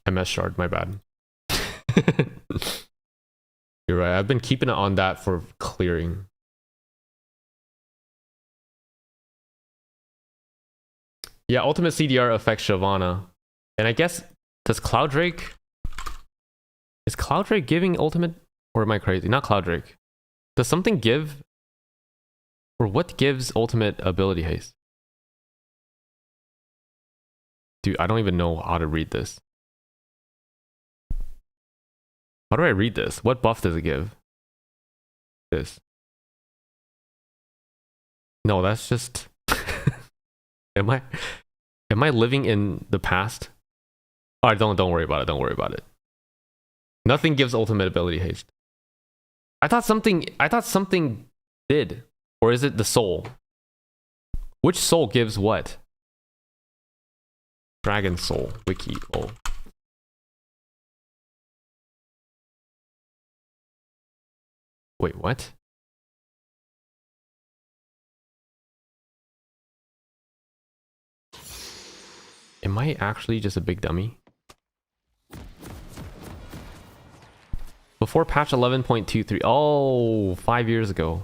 MS shard, my bad. You're right. I've been keeping it on that for clearing. Yeah, ultimate CDR affects Shyvana. And I guess, does Cloud Drake... Is Cloud Drake giving ultimate? Or am I crazy? Not Cloud Drake. Does something give... Or what gives ultimate ability haste? Dude, I don't even know how to read this. How do I read this? What buff does it give? This. No, that's just... Am I living in the past? Alright, don't worry about it. Don't worry about it. Nothing gives ultimate ability haste. I thought something did. Or is it the soul? Which soul gives what? Dragon soul. Wiki. Oh. Wait, what? Am I actually just a big dummy? Before patch 11.23. Oh, 5 years ago.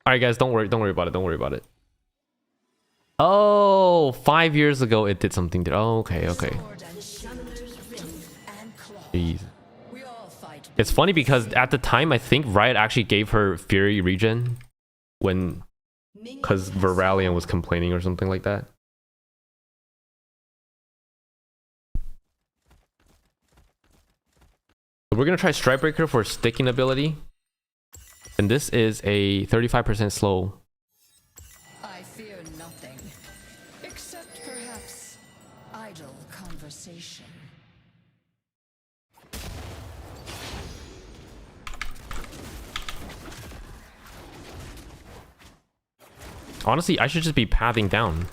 Alright guys, don't worry about it. Don't worry about it. Oh, 5 years ago it did something. Oh, okay. Jeez. It's funny because at the time I think Riot actually gave her Fury regen when... Because Viralion was complaining or something like that. So we're going to try Strikebreaker for sticking ability. And this is a 35% slow. I fear nothing, except perhaps idle conversation. Honestly, I should just be pathing down.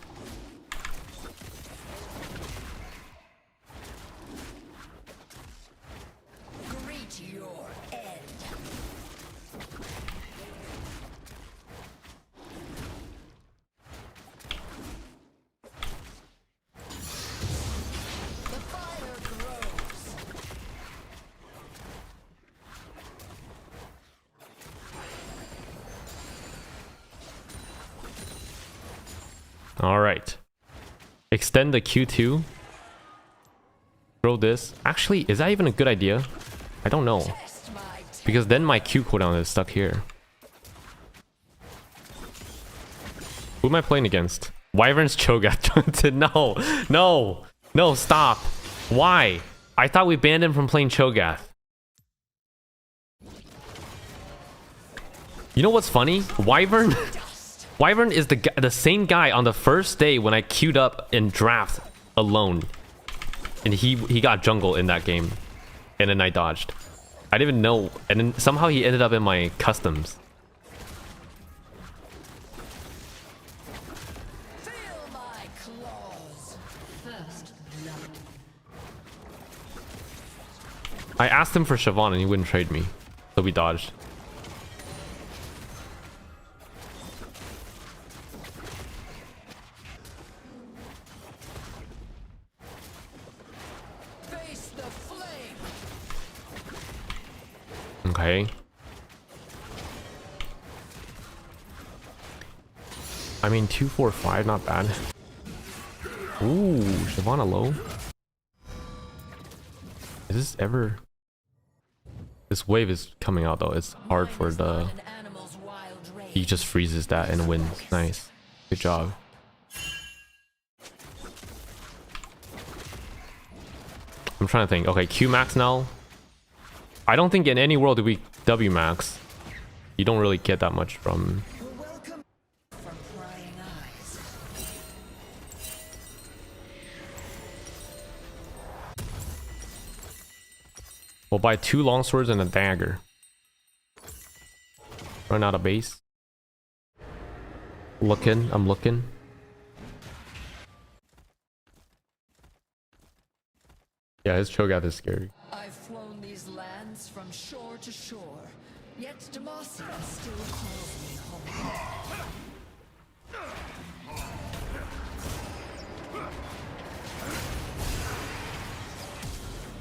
Greet your end. The fire grows. All right. Extend the Q2. Throw this. Actually, is that even a good idea? I don't know. Because then my Q cooldown is stuck here. Who am I playing against? Wyvern's Cho'Gath. No, stop. Why? I thought we banned him from playing Cho'Gath. You know what's funny? Wyvern is the same guy on the first day when I queued up in draft alone. And he got jungle in that game. And then I dodged. I didn't even know. And then somehow he ended up in my customs. Feel my claws. First blood. I asked him for Shyvana and he wouldn't trade me. So we dodged. Face the flame. Okay. I mean, 245, not bad. Ooh, Shyvana low. Is this ever... This wave is coming out though. It's hard for the... An animal's wild rage. He just freezes that and wins. Nice. Good job. I'm trying to think. Okay, Q max now. I don't think in any world do we W max. You don't really get that much from... Welcome from prying eyes. We'll buy 2 longswords and a dagger. Run out of base. I'm looking. Yeah, his Cho'Gath is scary. I've flown these lands from shore to shore, yet Demacia still calls me home.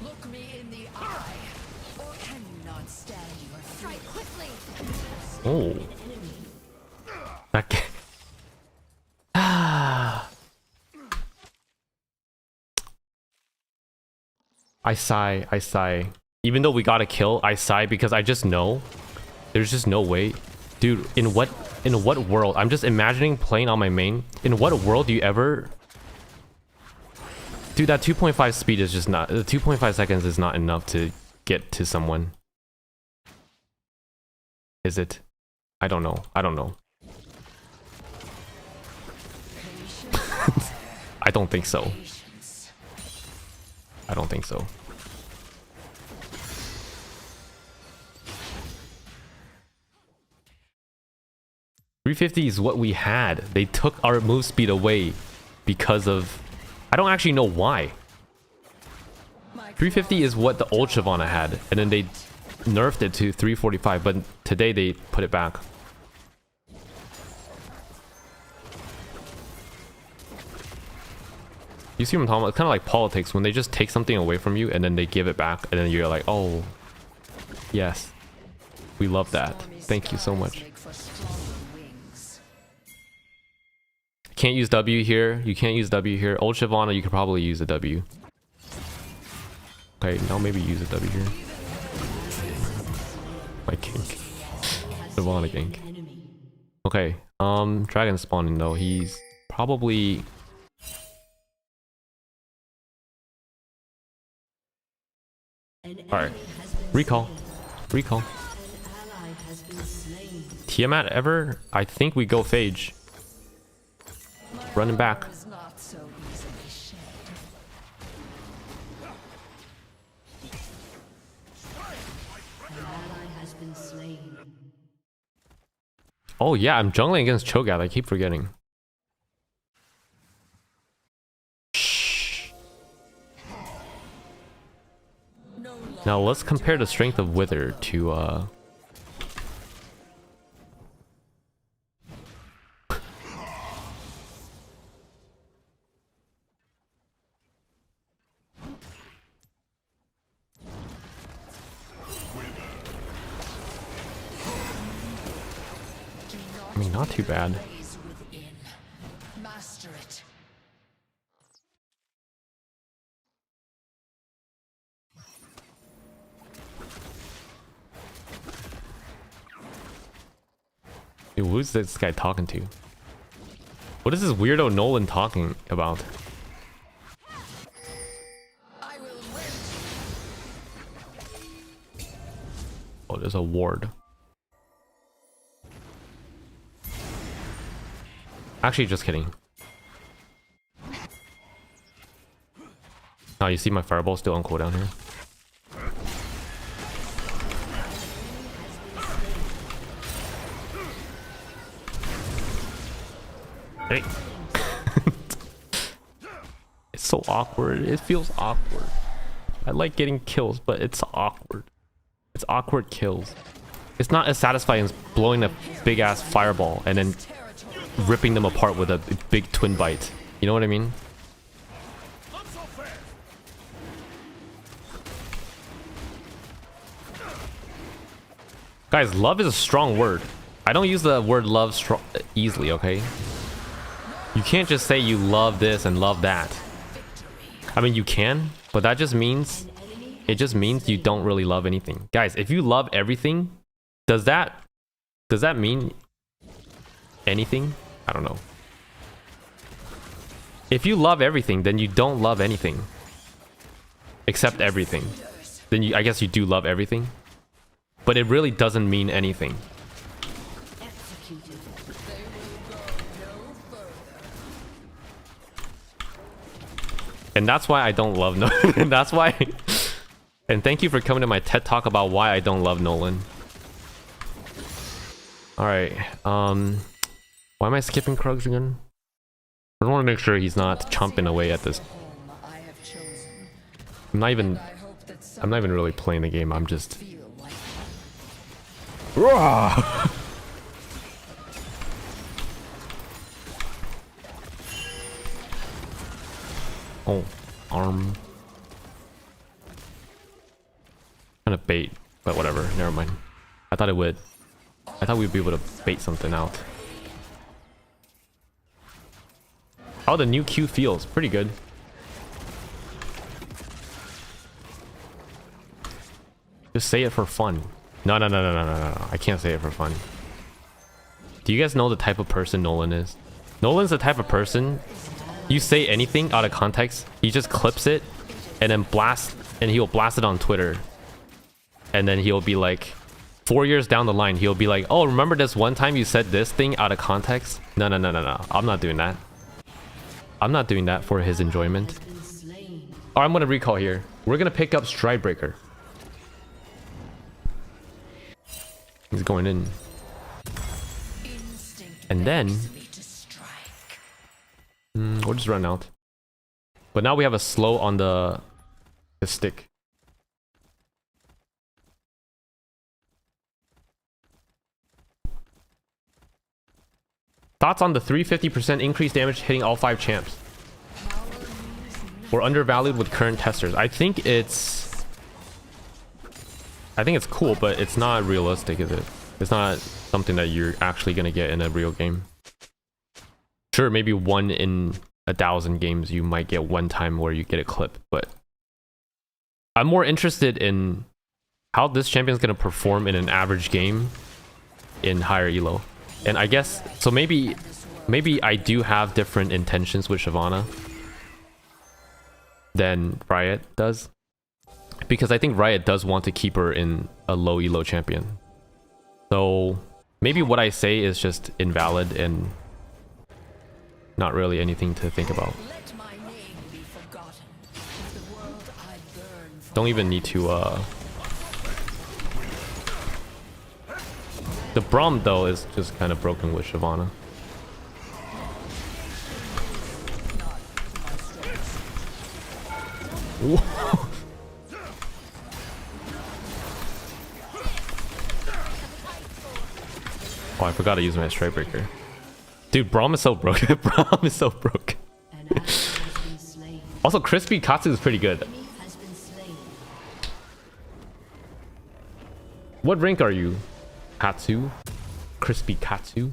Look me in the eye. Or can you not stand your strike quickly? Oh. That guy. I sigh, I sigh. Even though we got a kill, I sigh because I just know there's just no way. Dude, in what world? I'm just imagining playing on my main. In what world do you ever... Dude, that 2.5 speed is just not... The 2.5 seconds is not enough to get to someone. Is it? I don't know. I don't know. I don't think so. I don't think so. .350 is what we had. They took our move speed away because of... I don't actually know why. 350 is what the old Shyvana had, and then they nerfed it to 345, but today they put it back. You see what I'm talking about? It's kind of like politics, when they just take something away from you and then they give it back, and then you're like, oh, yes, we love that. Thank you so much. Can't use W here. You can't use W here. Old Shyvana, you could probably use a W. Okay, now maybe use a W here. My kink. Shyvana kink. Okay, dragon spawning though. He's probably... Alright. Recall. Recall. Tiamat ever? I think we go Phage. Running back. Oh yeah, I'm jungling against Cho'Gath. I keep forgetting. Shh. Now let's compare the strength of Wither to I mean, not too bad. Master it. Dude, who's this guy talking to? What is this weirdo Nolan talking about? I will win. Oh, there's a ward. Actually, just kidding. Oh, you see my fireball still on cooldown here? Hey. It's so awkward. It feels awkward. I like getting kills, but it's awkward. It's awkward kills. It's not as satisfying as blowing a big ass fireball and then ripping them apart with a big twin bite. You know what I mean? Guys, love is a strong word. I don't use the word love easily, okay? You can't just say you love this and love that. I mean, you can, but that just means... It just means you don't really love anything. Guys, if you love everything, does that mean anything? I don't know. If you love everything, then you don't love anything. Except everything. Then I guess you do love everything. But it really doesn't mean anything. And that's why I don't love Nolan. And that's why... And thank you for coming to my TED Talk about why I don't love Nolan. Alright, why am I skipping Krugs again? I want to make sure he's not chomping away at this. I'm not even really playing the game, I'm just... oh, arm. bait, but whatever. Never mind. I thought it would. I thought we'd be able to bait something out. How the new Q feels. Pretty good. Just say it for fun. No. I can't say it for fun. Do you guys know the type of person Nolan is? Nolan's the type of person, you say anything out of context, he just clips it and then he'll blast it on Twitter. And then he'll be like, 4 years down the line, he'll be like, oh, remember this one time you said this thing out of context? No. I'm not doing that. I'm not doing that for his enjoyment. Oh, I'm gonna recall here. We're gonna pick up Stridebreaker. He's going in. And then we'll just run out. But now we have a slow on the stick. Thoughts on the 350% increased damage hitting all 5 champs? Or undervalued with current testers? I think it's cool, but it's not realistic, is it? It's not something that you're actually gonna get in a real game. Sure, maybe 1 in 1,000 games you might get one time where you get a clip, but I'm more interested in how this champion's gonna perform in an average game in higher elo. And I guess so, maybe I do have different intentions with Shyvana than Riot does, because I think Riot does want to keep her in a low elo champion. So maybe what I say is just invalid and not really anything to think about. Don't even need to the Braum though is just kind of broken with Shyvana. Oh, I forgot to use my Stridebreaker. Dude, Braum is so broken. Braum is so broken. Also, Crispy Katsu is pretty good. What rank are you? Katsu? Crispy Katsu?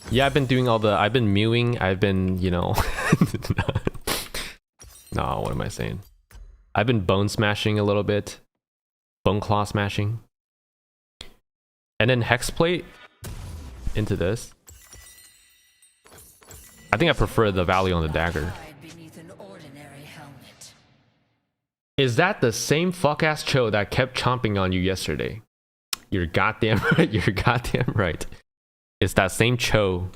Yeah, I've been doing I've been mewing, I've been, you know... No, what am I saying? I've been bone smashing a little bit. Bone claw smashing. And then Hexplate into this. I think I prefer the value on the dagger. Is that the same fuck-ass Cho that kept chomping on you yesterday? You're goddamn right. You're goddamn right. It's that same Cho.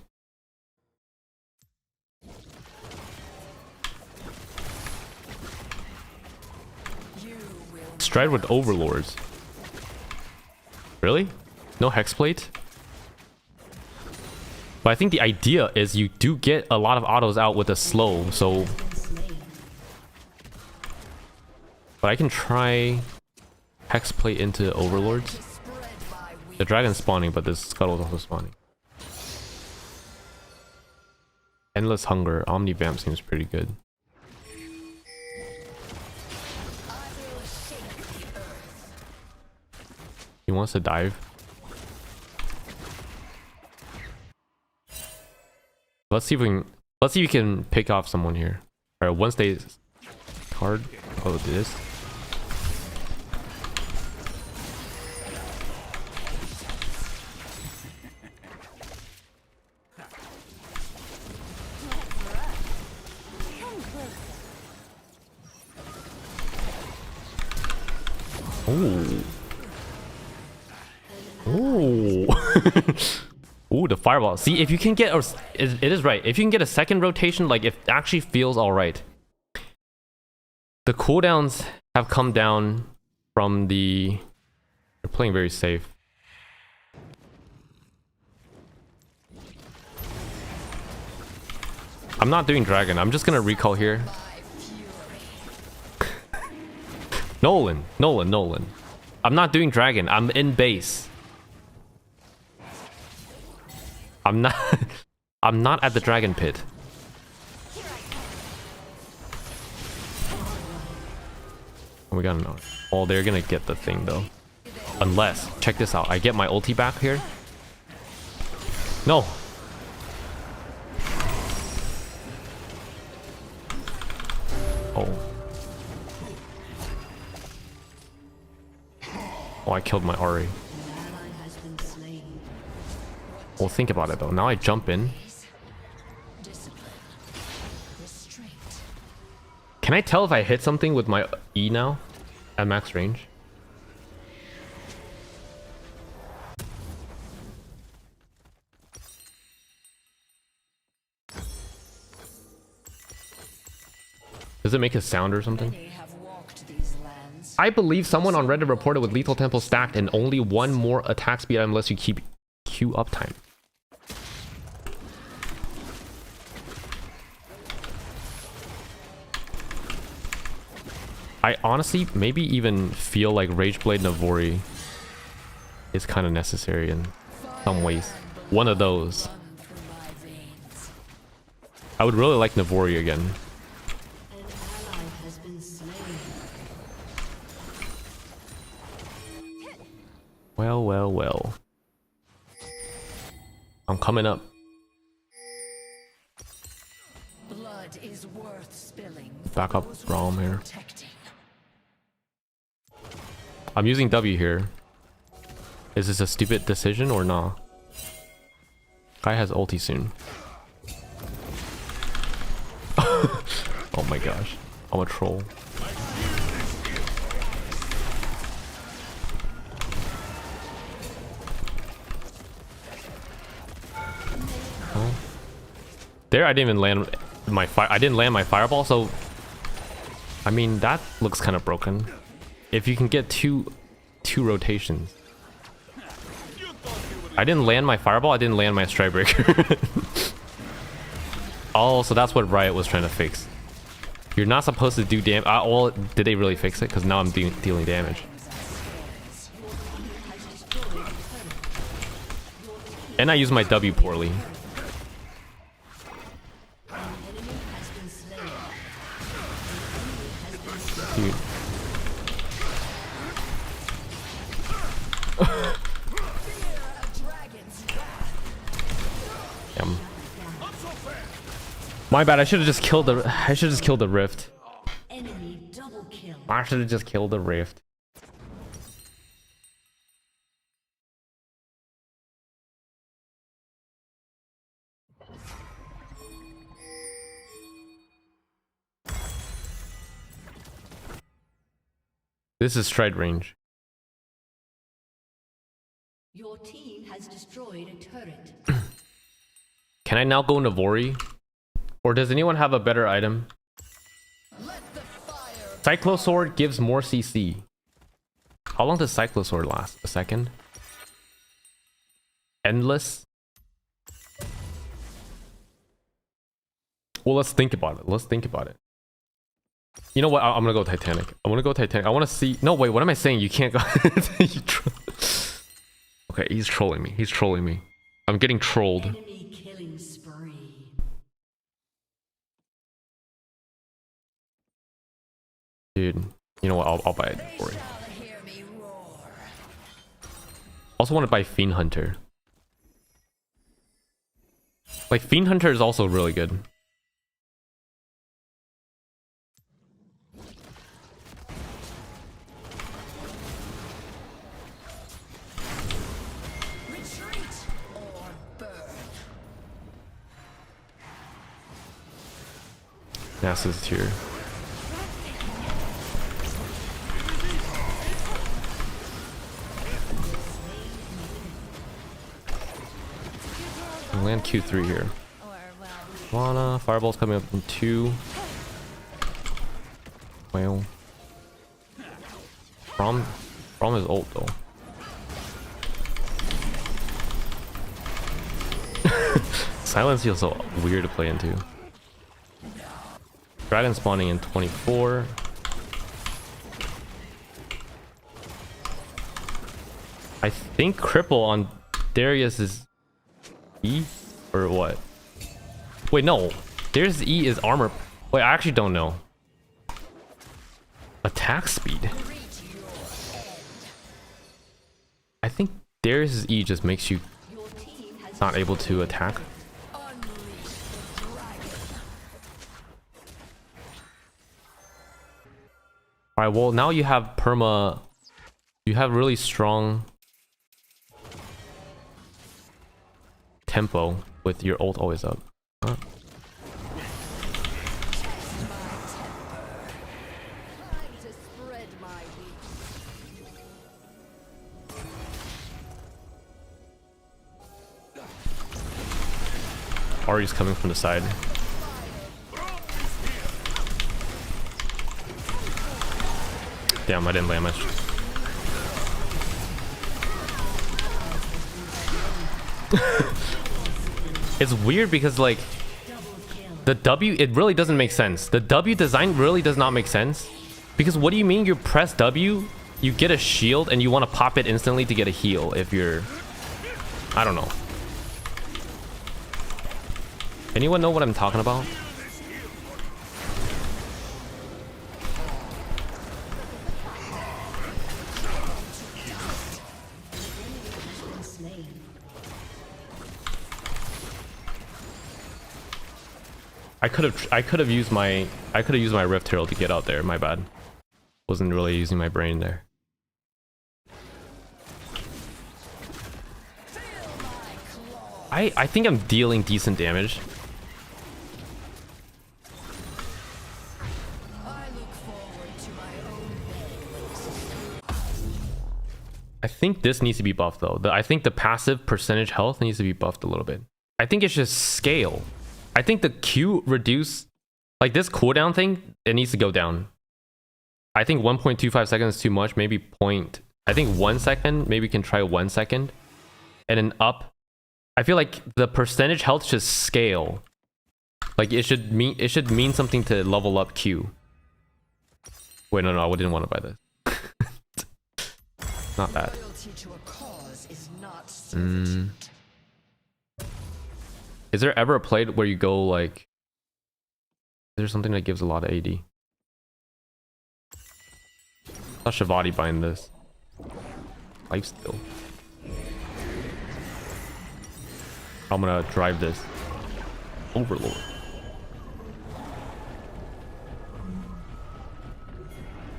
Stride with Overlords. Really? No Hexplate? But I think the idea is you do get a lot of autos out with a slow, so... But I can try Hexplate into Overlords. The dragon's spawning, but the Scuttle's also spawning. Endless Hunger. Omnivamp seems pretty good. He wants to dive. Let's see if we can pick off someone here. Alright, once they card. Oh, this. Ooh. Ooh. Ooh, the fireball. See, if you can get, or it is right. If you can get a second rotation, like if it actually feels all right. The cooldowns have come down from the... They're playing very safe. I'm not doing dragon. I'm just gonna recall here. Nolan. I'm not doing dragon. I'm in base. I'm not at the dragon pit. We got an... Oh, they're gonna get the thing though. Unless, check this out. I get my ulti back here. No. Oh. Oh, I killed my Ahri. Well, think about it though. Now I jump in. Can I tell if I hit something with my E now? At max range? Does it make a sound or something? I believe someone on Reddit reported with Lethal Temple stacked and only one more attack speed unless you keep Q uptime. I honestly maybe even feel like Rageblade Navori is kind of necessary in some ways. One of those. I would really like Navori again. Well, well, well. I'm coming up. Blood is worth spilling. Back up Braum here. I'm using W here. Is this a stupid decision or nah? Guy has ulti soon. Oh my gosh. I'm a troll. Huh? There I didn't even land my I didn't land my fireball, so I mean that looks kind of broken. If you can get two rotations. I didn't land my fireball, I didn't land my Strikebreaker. Oh, so that's what Riot was trying to fix. You're not supposed to do damage. Well, did they really fix it? Because now I'm dealing damage. And I use my W poorly. Dude. My bad. I should have just killed the. I should have just killed the rift. Enemy double kill. I should have just killed the rift. This is stride range. Your team has destroyed a turret. Can I now go Navori? Or does anyone have a better item? Cyclosword gives more CC. How long does Cyclosword last? A second? Endless? Well, let's think about it. Let's think about it. You know what? I'm gonna go Titanic. I want to go Titanic. I want to see... No, wait. What am I saying? You can't go... Okay, he's trolling me. He's trolling me. I'm getting trolled. Enemy killing spree. Dude, you know what? I'll buy it for you. Also want to buy Fiend Hunter. Like, Fiend Hunter is also really good. NASA's here. I'll land Q3 here. Shyvana, Fireball's coming up in 2. Well. From his ult though. Silence feels so weird to play into. Dragon spawning in 24. I think cripple on Darius is E or what? Wait, no. Darius E is armor. Wait, I actually don't know. Attack. attack speed. I think Darius' E just makes you not able to attack. Alright, well now you have perma. You have really strong tempo with your ult always up. Huh? Ari's coming from the side. Damn, I didn't land much. It's weird because like the W, it really doesn't make sense. The W design really does not make sense. Because what do you mean you press W, you get a shield and you want to pop it instantly to get a heal if you're... I don't know. Anyone know what I'm talking about? I could have used my Rift Herald to get out there. My bad. Wasn't really using my brain there. I think I'm dealing decent damage. I think this needs to be buffed though. I think the passive percentage health needs to be buffed a little bit. I think it's just scale. I think the Q reduce, like this cooldown thing, it needs to go down. I think 1.25 seconds is too much. Maybe I think 1 second. Maybe we can try 1 second, and then up. I feel like the percentage health should scale. Like it should mean something to level up Q. Wait, no, I didn't want to buy this. Not that. Is there ever a play where you go like... Is there something that gives a lot of AD? I thought Shyvana buying this. Lifesteal. I'm gonna drive this. Overlord.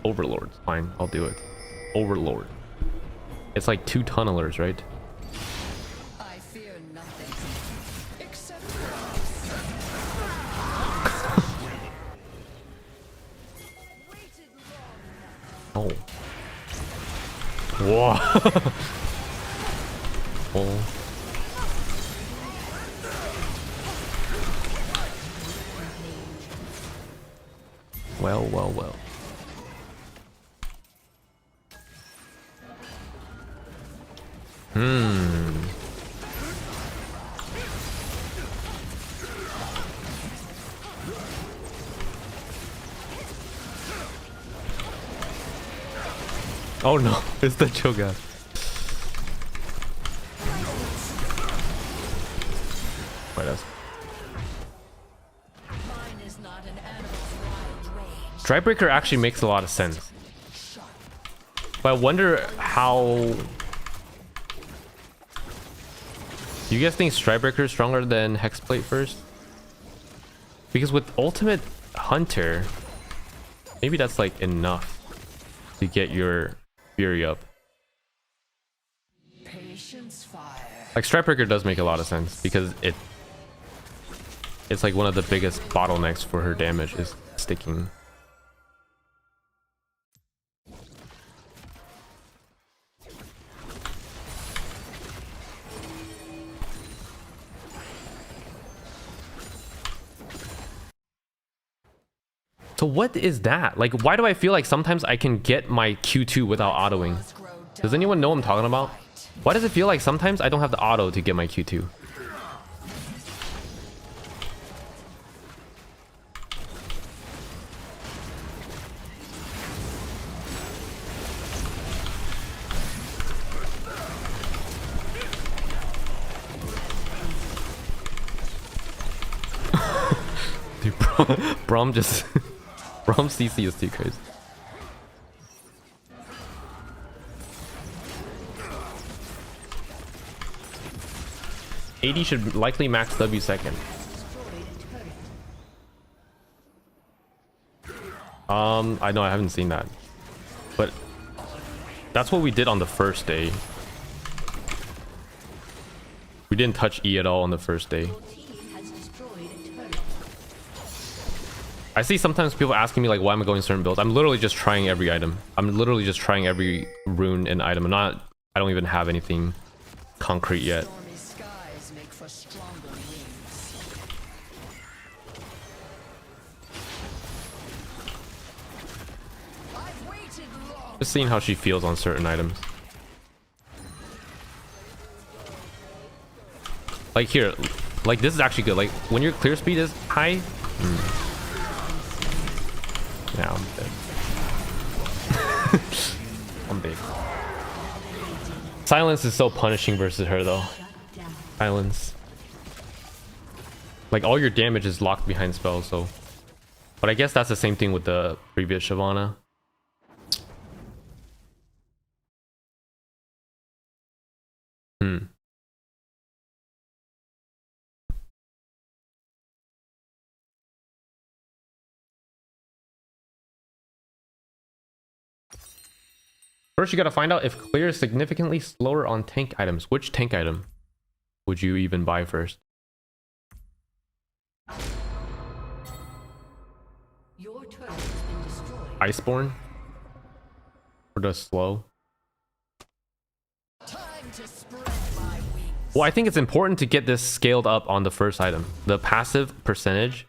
Overlord's fine, I'll do it. Overlord. It's like 2 tunnelers, right? I fear nothing except oh. Whoa. Oh. Well. Oh no, it's the Cho'Gath. Wait, that's... Strikebreaker actually makes a lot of sense. But I wonder how... Do you guys think Strikebreaker is stronger than Hexplate first? Because with Ultimate Hunter, maybe that's like enough to get your Fury up. Like Strikebreaker does make a lot of sense because it's like one of the biggest bottlenecks for her damage is sticking. So what is that? Like, why do I feel like sometimes I can get my Q2 without autoing? Does anyone know what I'm talking about? Why does it feel like sometimes I don't have the auto to get my Q2? Dude, Braum just... Braum CC is too crazy. AD should likely max W second. I know I haven't seen that, but that's what we did on the first day. We didn't touch E at all on the first day. I see sometimes people asking me like, why am I going certain builds? I'm literally just trying every item. I'm literally just trying every rune and item. I don't even have anything concrete yet. Stormy skies make for stronger wings. I've waited long. Just seeing how she feels on certain items. Like here, like this is actually good. Like when your clear speed is high. Now I'm dead. I'm big. Silence is so punishing versus her though. Silence. Like all your damage is locked behind spells, so. But I guess that's the same thing with the previous Shyvana. First, you gotta find out if clear is significantly slower on tank items. Which tank item would you even buy first? Your turret has been destroyed. Iceborne? Or does slow? Time to spread my wings. Well, I think it's important to get this scaled up on the first item. The passive percentage.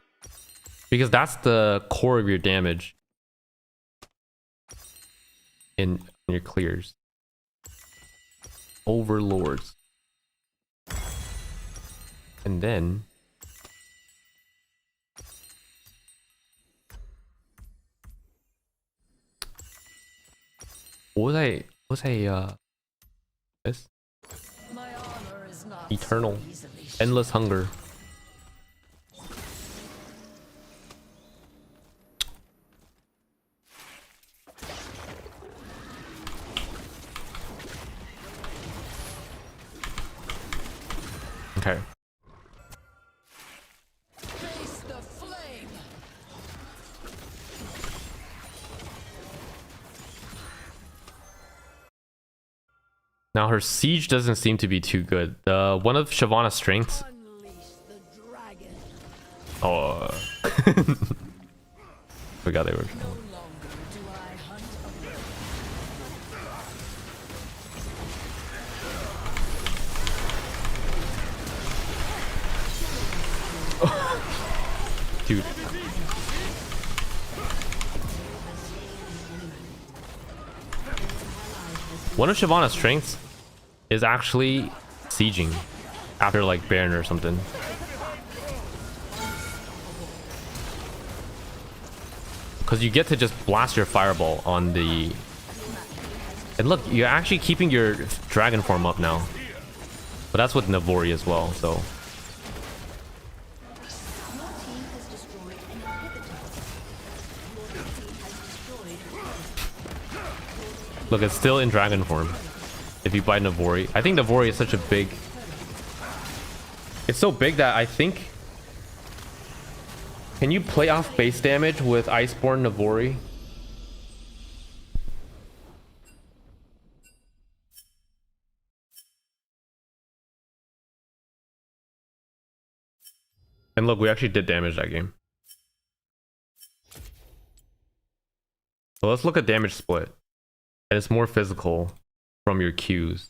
Because that's the core of your damage. In your clears. Overlords. And then what was I this? My honor is not Eternal. so easily Endless hunger. Okay. face the flame. Now her siege doesn't seem to be too good. The one of Shyvana's strengths. Unleash the dragon. Oh, forgot they were. No longer do I hunt alone. Dude. One of Shyvana's strengths is actually sieging after like Baron or something. Because you get to just blast your fireball on the... And look, you're actually keeping your dragon form up now. But that's with Navori as well, so... Look, it's still in dragon form. If you buy Navori. I think Navori is such a big... It's so big that I think... Can you play off base damage with Iceborne Navori? And look, we actually did damage that game. So let's look at damage split. And it's more physical from your Qs.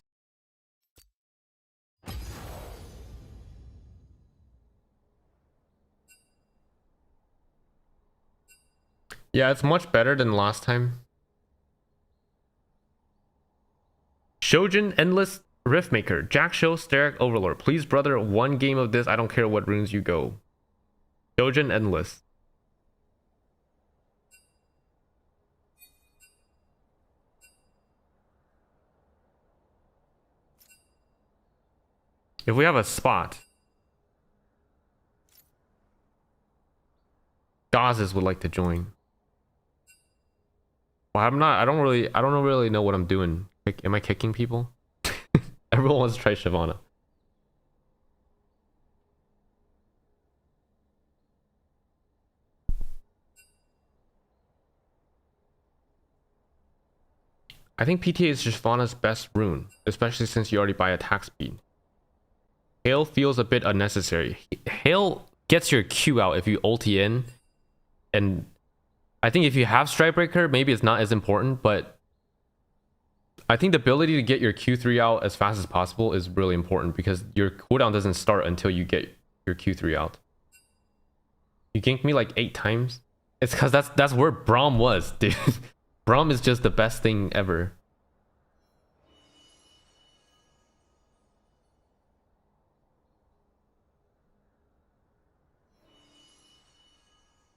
Yeah, it's much better than last time. Shojin Endless Riftmaker. Jack Show Steric Overlord. Please, brother, one game of this. I don't care what runes you go. Shojin Endless. If we have a spot, Gazes would like to join. Well, I don't really know what I'm doing. Am I kicking people? Everyone wants to try Shyvana. I think PTA is Shyvana's best rune, especially since you already buy attack speed. Hail feels a bit unnecessary. Hail gets your Q out if you ulti in, and I think if you have Strikebreaker, maybe it's not as important, but I think the ability to get your Q3 out as fast as possible is really important because your cooldown doesn't start until you get your Q3 out. You ganked me like 8 times. It's because that's where Braum was, dude. Braum is just the best thing ever.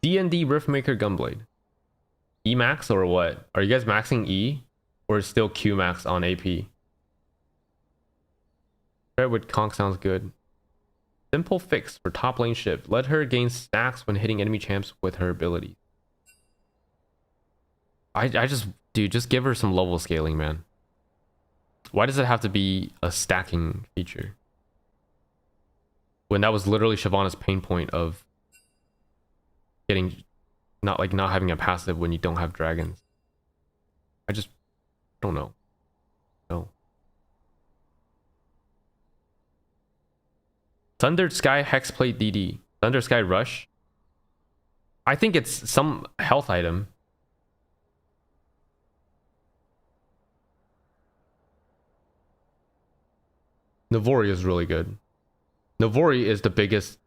D&D Riftmaker Gunblade. E max or what? Are you guys maxing E? Or still Q max on AP? Redwood Conk sounds good. Simple fix for top lane shift. Let her gain stacks when hitting enemy champs with her ability. Dude, just give her some level scaling, man. Why does it have to be a stacking feature? When that was literally Shyvana's pain point of getting not having a passive when you don't have dragons. I don't know. No. Thunder Sky Hexplate DD. Thunder Sky Rush. I think it's some health item. Navori is really good. Navori is the biggest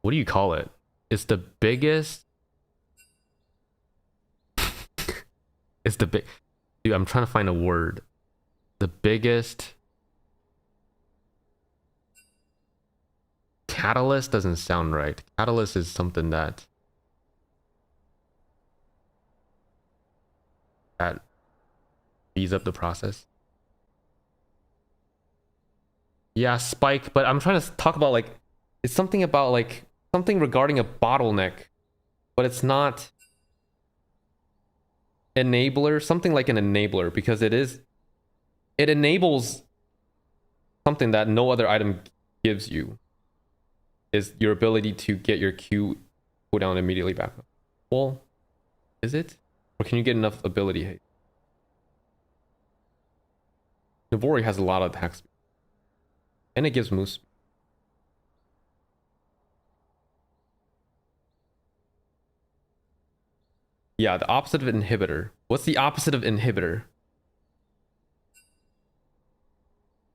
what do you call it? It's the biggest it's the big dude, I'm trying to find a word. The biggest catalyst doesn't sound right. Catalyst is something that speeds up the process. Yeah, spike, but I'm trying to talk about like it's something about like something regarding a bottleneck, but it's not enabler, something like an enabler, because it enables something that no other item gives you, is your ability to get your Q cooldown immediately back up. Well, is it? Or can you get enough ability hate? Navori has a lot of attack speed. And it gives moose. Yeah, the opposite of inhibitor. What's the opposite of inhibitor?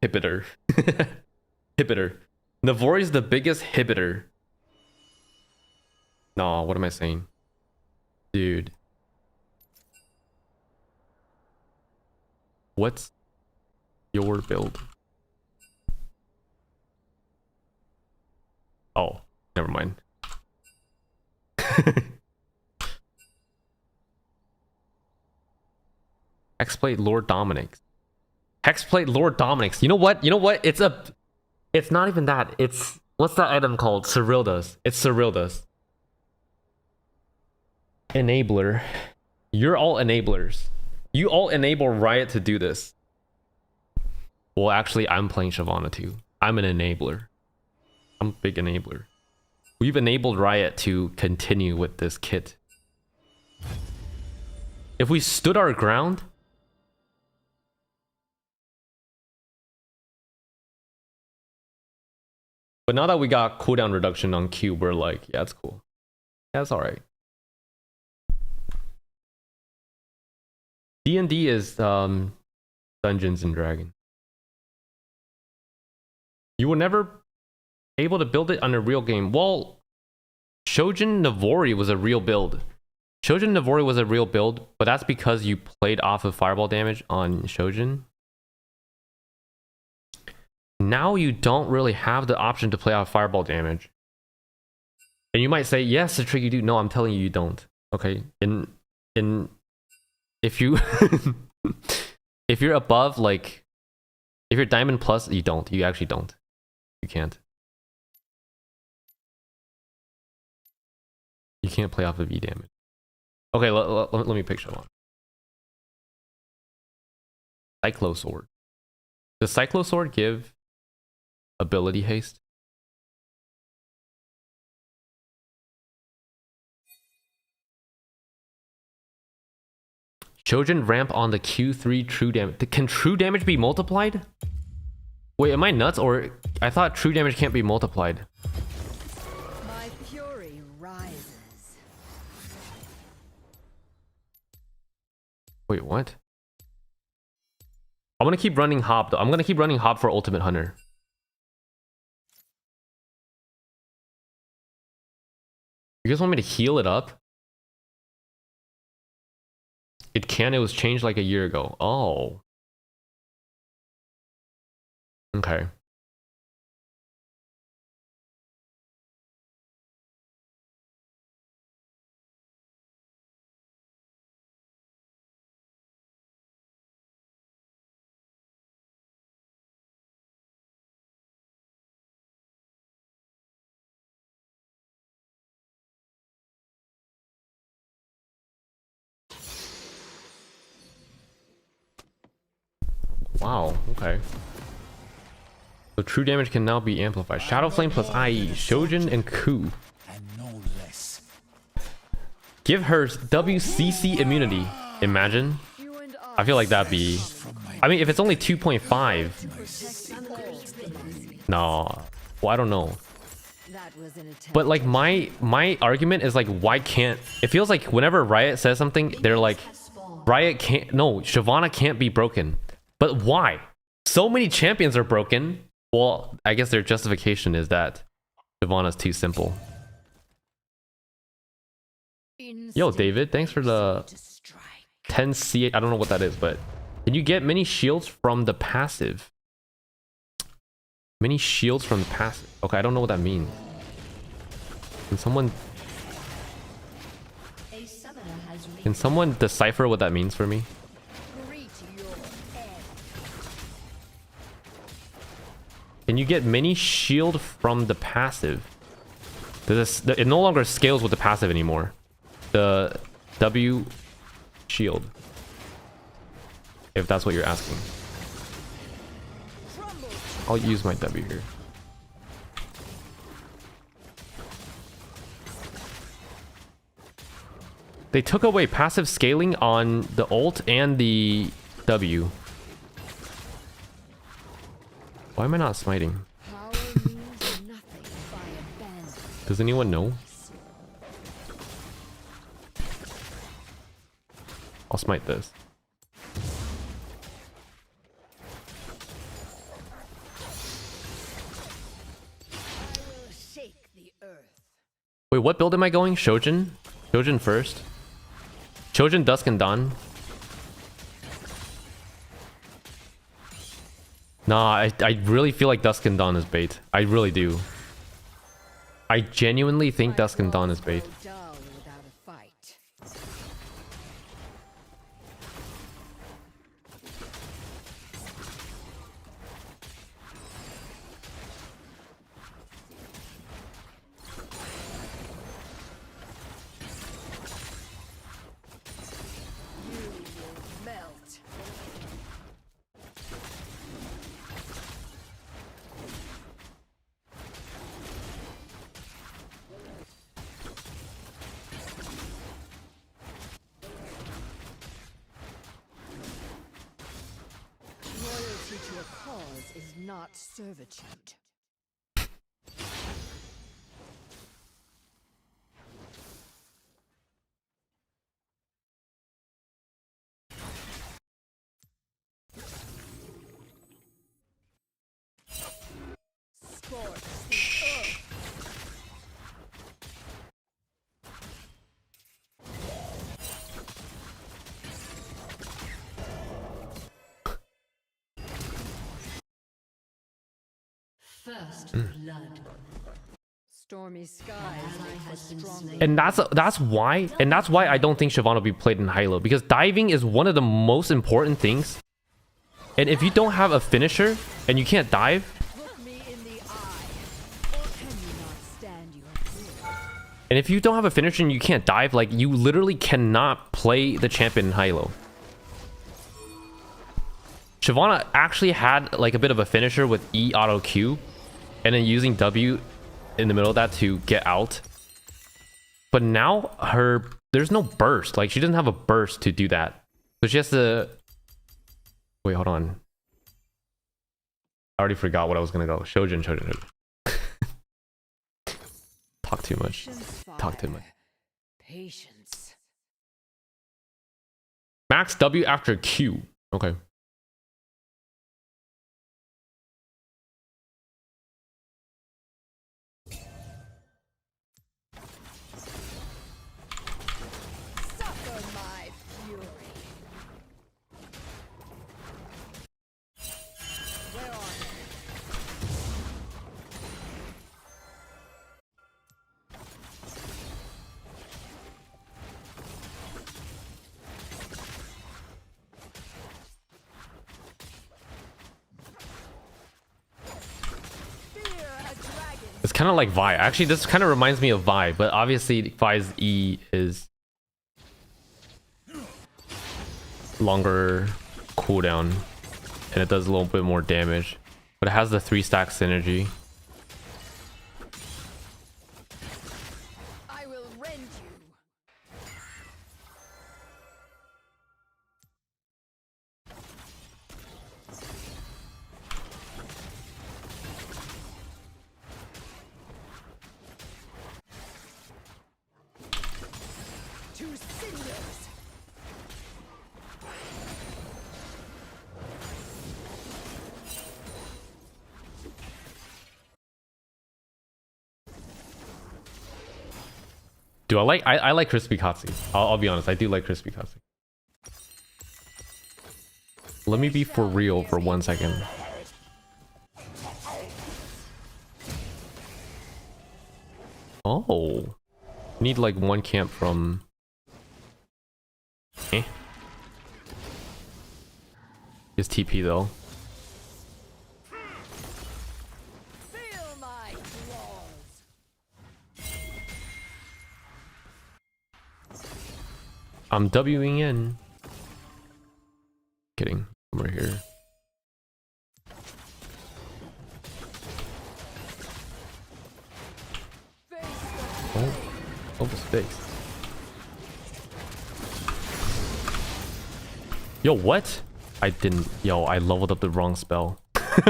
Hibitor. Hibitor. Navori is the biggest hibitor. No, what am I saying? Dude. What's your build? Oh, never mind. Hexplate Lord Dominix. Hexplate Lord Dominix. You know what? You know what? It's not even that. It's what's that item called? Cyrilda's. It's Cyrilda's. Enabler. You're all enablers. You all enable Riot to do this. Well, actually, I'm playing Shyvana too. I'm an enabler. I'm a big enabler. We've enabled Riot to continue with this kit. If we stood our ground, but now that we got cooldown reduction on Q, we're like, yeah, it's cool. Yeah, it's alright. D&D is Dungeons and Dragons. You were never able to build it on a real game. Well, Shojin Navori was a real build. Shojin Navori was a real build, but that's because you played off of fireball damage on Shojin. Now you don't really have the option to play off fireball damage. And you might say, yes, Citric, you do. No, I'm telling you, you don't. Okay? If you if you're above, like, if you're diamond plus, you don't. You actually don't. You can't. You can't play off of E damage. Okay, let me picture one. Cyclo Sword. Does Cyclo Sword give ability haste? Children ramp on the Q3 true damage. Can true damage be multiplied? Wait, am I nuts? Or I thought true damage can't be multiplied. My fury rises. Wait, what? I'm gonna keep running Hop though. I'm gonna keep running Hop for Ultimate Hunter. You guys want me to heal it up? It can. It was changed like a year ago. Oh. Okay. Wow, okay. So true damage can now be amplified. Shadow Flame plus IE, Shojin and Ku. Give her WCC immunity. Imagine. I feel like that'd be... I mean, if it's only 2.5... No. Well, I don't know. But like my argument is like, why can't... It feels like whenever Riot says something, they're like, Riot can't... No, Shyvana can't be broken. But why? So many champions are broken. Well, I guess their justification is that Shyvana's too simple. Yo, David, thanks for the 10C8. I don't know what that is, but can you get many shields from the passive? Many shields from the passive. Okay, I don't know what that means. Can someone decipher what that means for me? Can you get many shield from the passive? It no longer scales with the passive anymore. The W shield. If that's what you're asking. I'll use my W here. They took away passive scaling on the ult and the W. Why am I not smiting? Does anyone know? I'll smite this. Wait, what build am I going? Shojin? Shojin first. Shojin, Dusk, and Dawn. Nah, I really feel like Dusk and Dawn is bait. I really do. I genuinely think Dusk and Dawn is bait. Is not servitude. First blood. Stormy skies make for strong. And that's why I don't think Shyvana will be played in Hilo, because diving is one of the most important things. And if you don't have a finisher and you can't dive, Look me in the eye, or can you not stand your fear? and if you don't have a finisher and you can't dive, like, you literally cannot play the champion in Hilo. Shyvana actually had like a bit of a finisher with E auto Q, and then using W in the middle of that to get out. But now there's no burst. Like, she doesn't have a burst to do that. So she has to... Wait, hold on. I already forgot what I was gonna go. Shojin. Talk too much. Patience, Talk too fire. much. Patience. Max W after Q. Okay. Suffer my fury. Where are they? Fear a dragon. It's kind of like Vi. Actually, this kind of reminds me of Vi, but obviously Vi's E is longer cooldown and it does a little bit more damage, but it has the 3-stack synergy. I will rend you. To cinders. Do I like crispy katsu. I'll be honest, I do like crispy katsu. Let me be for real for 1 second. Oh, need like 1 camp from. Eh. His TP though. Feel my claws. I'm Wing in. Kidding. I'm right here. Oh, over space. Yo, what? I didn't. Yo, I leveled up the wrong spell.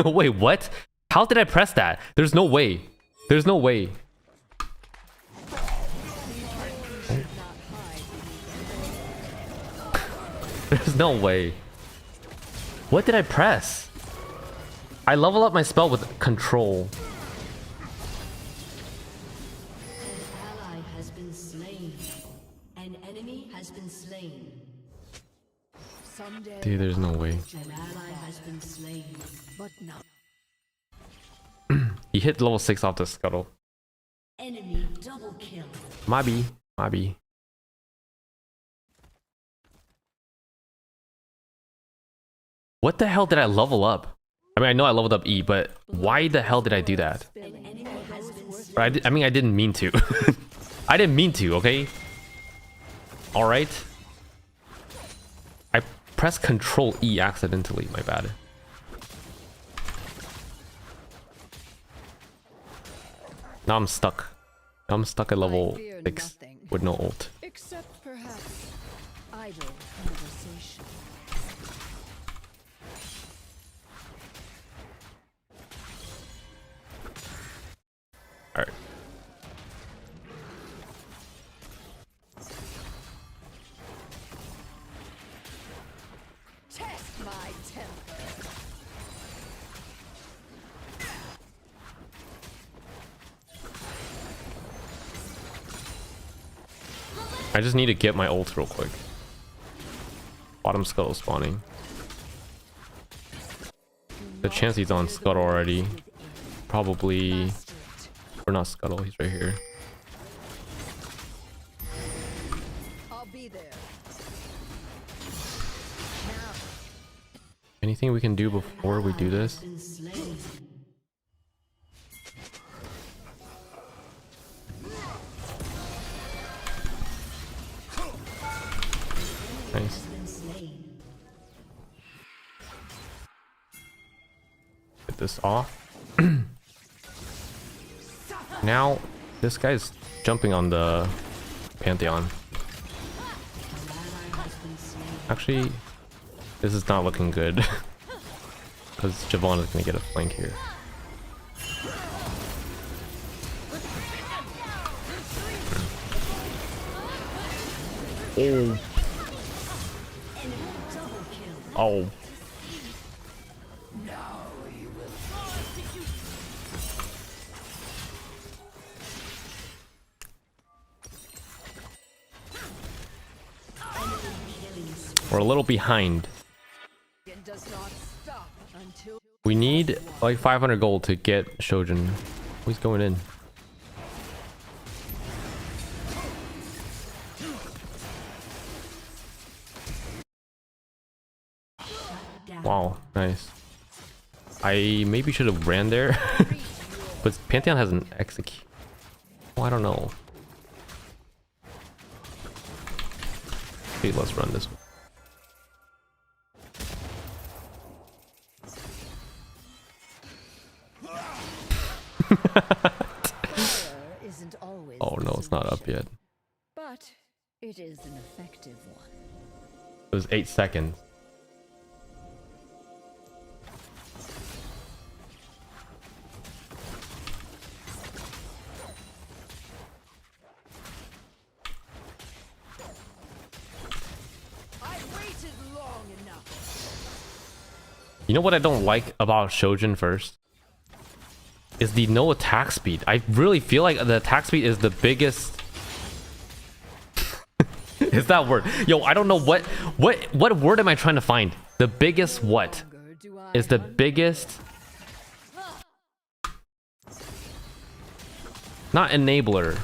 Wait, what? How did I press that? There's no way. There's no way. There's no way. What did I press? I level up my spell with control. An ally has been slain. An enemy has been slain. Someday, Dude, there's no way. An ally has been slain. but not. He hit level 6 off the scuttle. Enemy double kill. Mabi. Mabi. What the hell did I level up? I mean, I know I leveled up E, but why the hell did I do that? An enemy has been slain. Or I mean, I didn't mean to. I didn't mean to, okay? Alright. I pressed Control E accidentally, my bad. Now I'm stuck. Now I'm stuck at level I fear 6 nothing. with no ult. Except perhaps idle conversation. Alright. Test my temper. I just need to get my ult real quick. Bottom scuttle spawning. The chance he's on scuttle already. Probably. Master it. Or not scuttle, he's right here. I'll be there. Now, Anything we can do before we do this? Been slain. Nice. Been slain. Get this off. Now, this guy's jumping on the Pantheon. has been slain. Actually, this is not looking good. Because Shyvana is going to get a flank here. Oh. Oh. We're a little behind. It does not stop until We need like 500 gold to get Shojin. He's going in. Wow, nice. I maybe should have ran there. But Pantheon has an execute. Oh, I don't know. Okay, let's run this one. fire isn't always Oh the no, it's not up solution, yet. but it is an effective one. It was 8 seconds. I waited long enough. You know what I don't like about Shojin first? Is the no attack speed. I really feel like the attack speed is the biggest. Is that word? Yo, I don't know what word am I trying to find? The biggest what? Longer do I Is the hunt. biggest. Not enabler.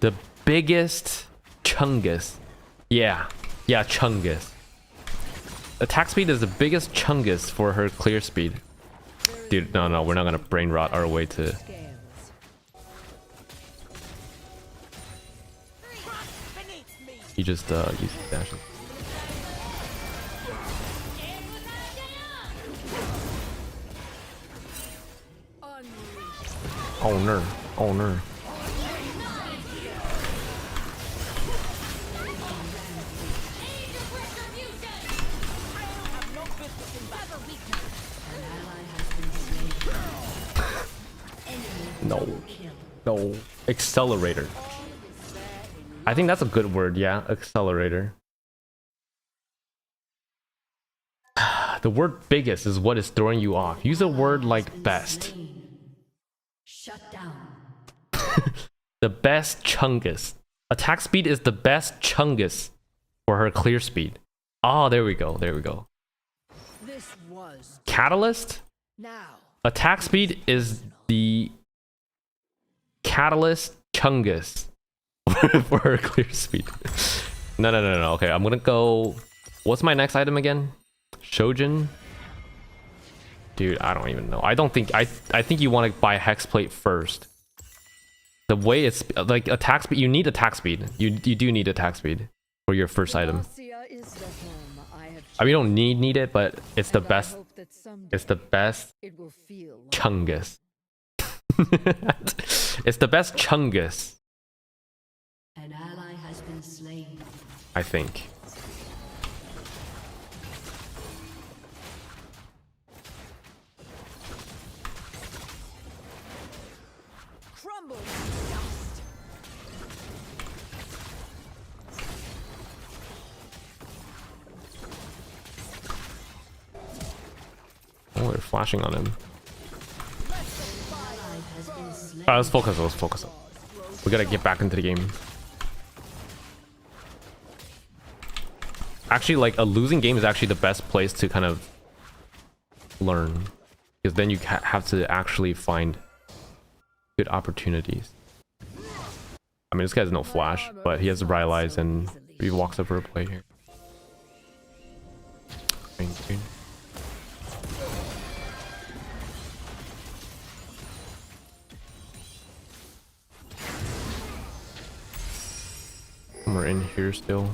The biggest chungus. Yeah. Yeah, chungus. Attack speed is the biggest chungus for her clear speed. Dude, no, we're not gonna brain rot our way to. Scales. He just used his dash. Unleashed. Oh no. Oh no. No. No. Accelerator. I think that's a good word, yeah. Accelerator. The word biggest is what is throwing you off. Use a word like best. Shut down. The best chungus. Attack speed is the best chungus for her clear speed. Oh, there we go. There we go. This was Catalyst? now. Attack speed is the catalyst chungus for her clear speed. No. Okay, I'm gonna go. What's my next item again? Shojin? Dude, I don't even know. I don't think I think you want to buy hex plate first. The way it's like attack speed, you need attack speed. You do need attack speed for your first item. Demacia is the home I have I mean, you don't need it, but it's the and I best. hope that someday It's the best it will feel like chungus. It's the best chungus, An ally has been slain. I think. crumble to dust. Oh, we're flashing on him. Ally has been slain. Let's focus. Let's focus. We gotta get back into the game. Actually, like a losing game is actually the best place to kind of learn, because then you have to actually find good opportunities. I mean, this guy has no flash, but he has the Rylai's and he walks up for a play here. Thank you. We're in here still.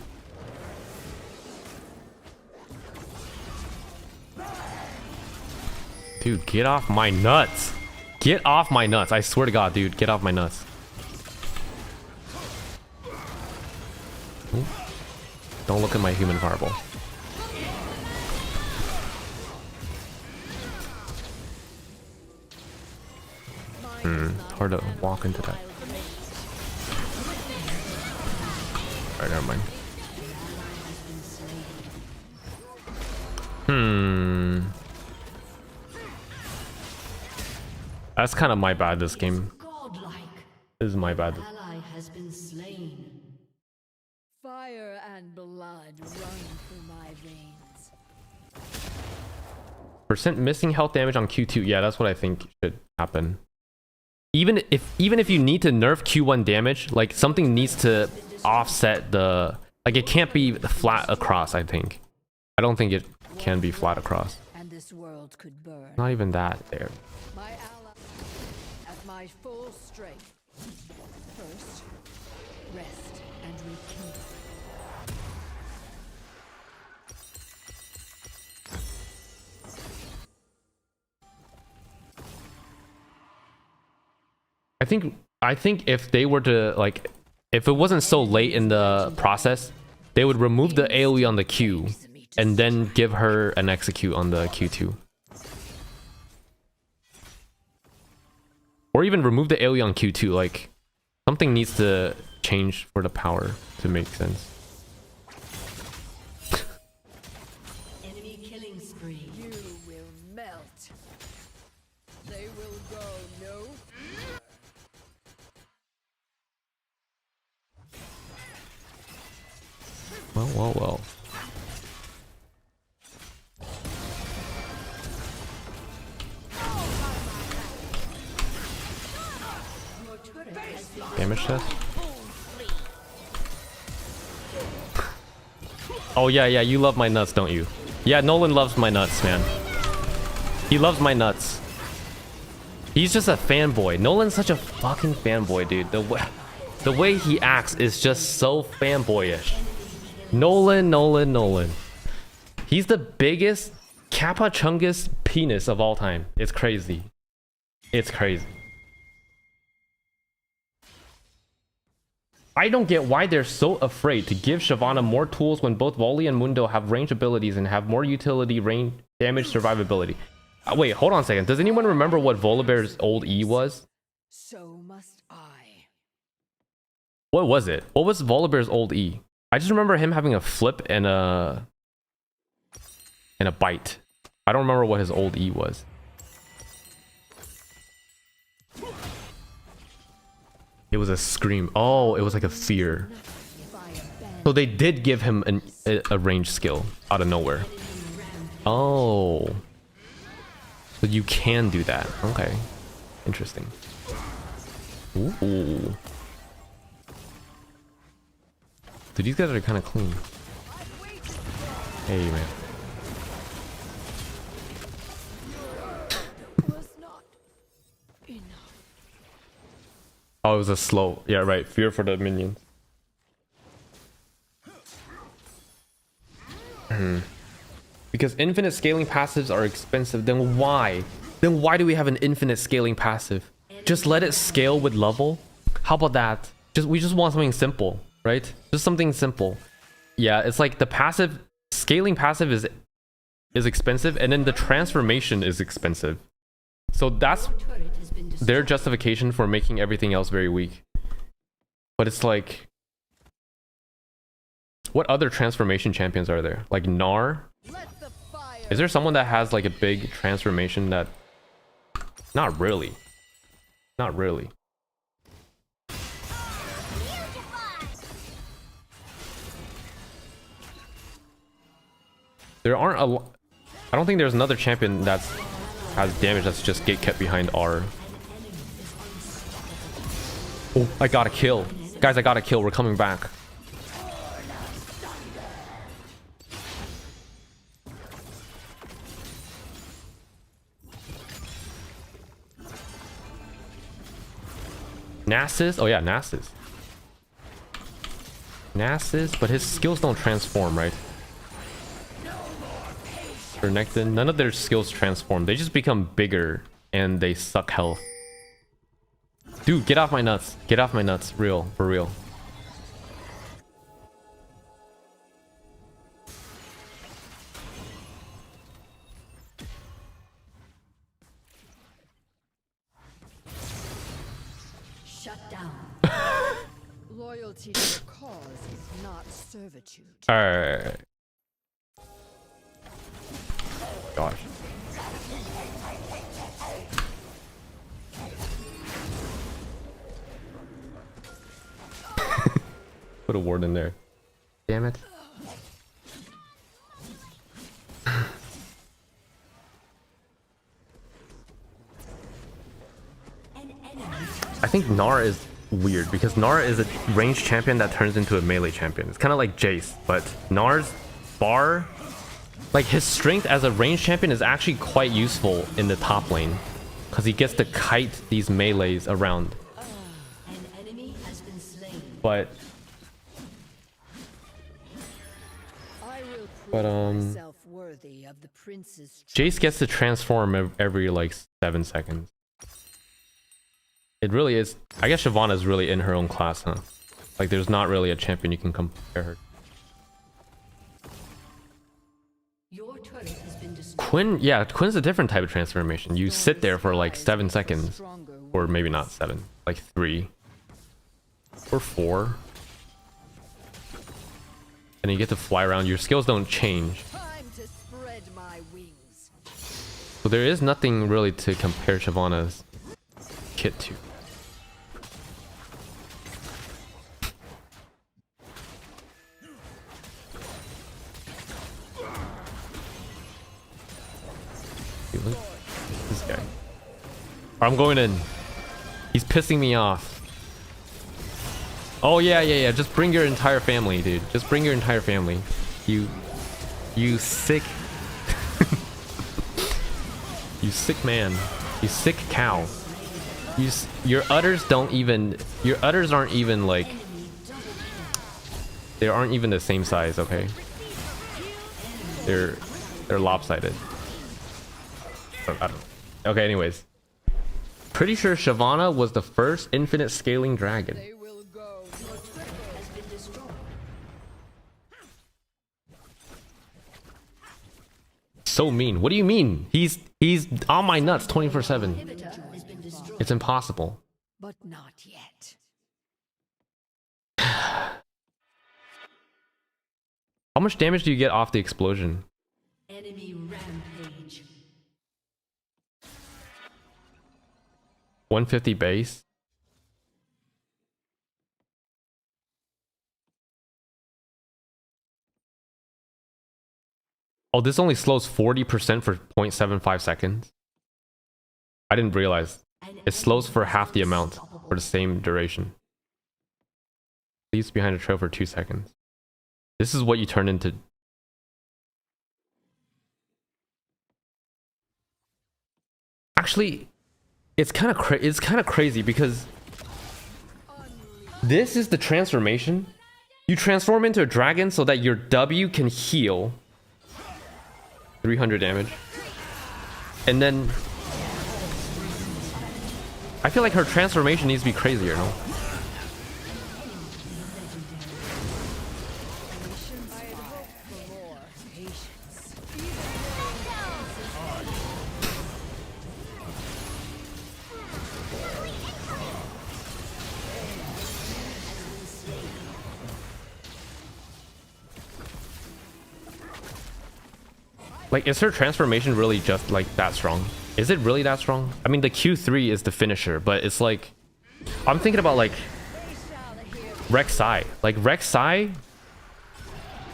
Dude, get off my nuts. Get off my nuts. I swear to God, dude, get off my nuts. Ooh. Don't look at my human fireball. Hard to walk into that. Alright, never mind. That's kind of my bad this game. This is my bad. Ally has been slain. Fire and blood run through my veins. Percent missing health damage on Q2. Yeah, that's what I think should happen. Even if you need to nerf Q1 damage, like something needs to offset the, like it can't be flat across, I think. I don't think it can be flat across. And this world could burn. Not even that there. My ally at my full strength. First, rest and rekindle. I think if they were to, like, if it wasn't so late in the process, they would remove the AoE on the Q and then give her an execute on the Q2. Or even remove the AoE on Q2, like something needs to change for the power to make sense. Enemy killing spree. You will melt. They will go no. Well. Damage test? Oh yeah, you love my nuts, don't you? Yeah, Nolan loves my nuts, man. He loves my nuts. He's just a fanboy. Nolan's such a fucking fanboy, dude. The way he acts is just so fanboyish. Nolan. He's the biggest Kappa Chungus penis of all time. It's crazy. It's crazy. I don't get why they're so afraid to give Shyvana more tools when both Volley and Mundo have range abilities and have more utility, range, damage, survivability. Wait, hold on a second. Does anyone remember what Volibear's old E was? So must I. What was it? What was Volibear's old E? I just remember him having a flip and a bite. I don't remember what his old E was. It was a scream. Oh, it was like a fear. So they did give him a range skill out of nowhere. Oh. So you can do that. Okay. Interesting. Ooh. Dude, these guys are kind of clean. Hey, man. Oh, it was a slow. Yeah, right. Fear for the minions. Because infinite scaling passives are expensive. Then why? Then why do we have an infinite scaling passive? Just let it scale with level. How about that? We just want something simple, right? Just something simple. Yeah, it's like the passive scaling passive is expensive, and then the transformation is expensive. So that's their justification for making everything else very weak. But it's like, what other transformation champions are there? Like Gnar? Is there someone that has like a big transformation that... Not really. Not really. There aren't a lot... I don't think there's another champion that's has damage that's just get kept behind R. Oh, I got a kill. Guys, I got a kill. We're coming back. Nasus? Oh yeah, Nasus. Nasus, but his skills don't transform, right? Renekton, none of their skills transform. They just become bigger and they suck health. Dude, get off my nuts. Get off my nuts. Real, for real. Shut down. Loyalty to your cause is not servitude. Alright. Gosh. Put a ward in there. Damn it. I think Gnar is weird because Gnar is a ranged champion that turns into a melee champion. It's kind of like Jace, but Gnar's bar, like his strength as a ranged champion is actually quite useful in the top lane because he gets to kite these melees around. An enemy has been slain. I will prove myself worthy of the prince's Jace gets to transform every like 7 seconds. It really is. I guess Shyvana is really in her own class, huh? Like there's not really a champion you can compare her. Your turret has been destroyed. Quinn, yeah, Quinn's a different type of transformation. You sit there for like 7 seconds, or maybe not 7, like 3 or 4, and you get to fly around. Your skills don't change, time to spread my wings. so there is nothing really to compare Shyvana's kit to. This guy. I'm going in. He's pissing me off. Oh yeah. Just bring your entire family, dude. Just bring your entire family. You sick. You sick man. You sick cow. Your udders don't even. Your udders aren't even like. They aren't even the same size. Okay. They're lopsided. I don't know. Okay, anyways. Pretty sure Shyvana was the first infinite scaling dragon. They will go. Your turret has been destroyed. So mean. What do you mean? He's on my nuts 24/7. Inhibitor has been destroyed. It's impossible. But not yet. How much damage do you get off the explosion? Enemy rampage. 150 base. Oh, this only slows 40% for 0.75 seconds. I didn't realize. It slows for half the amount for the same duration. Leaves behind a trail for 2 seconds. This is what you turn into. Actually, it's kind of crazy because this is the transformation. You transform into a dragon so that your W can heal 300 damage. And then I feel like her transformation needs to be crazier, no? I'd hope for more patience. Like, is her transformation really just like that strong? Is it really that strong? I mean, the Q3 is the finisher, but it's like, I'm thinking about like Rek'Sai. Like Rek'Sai,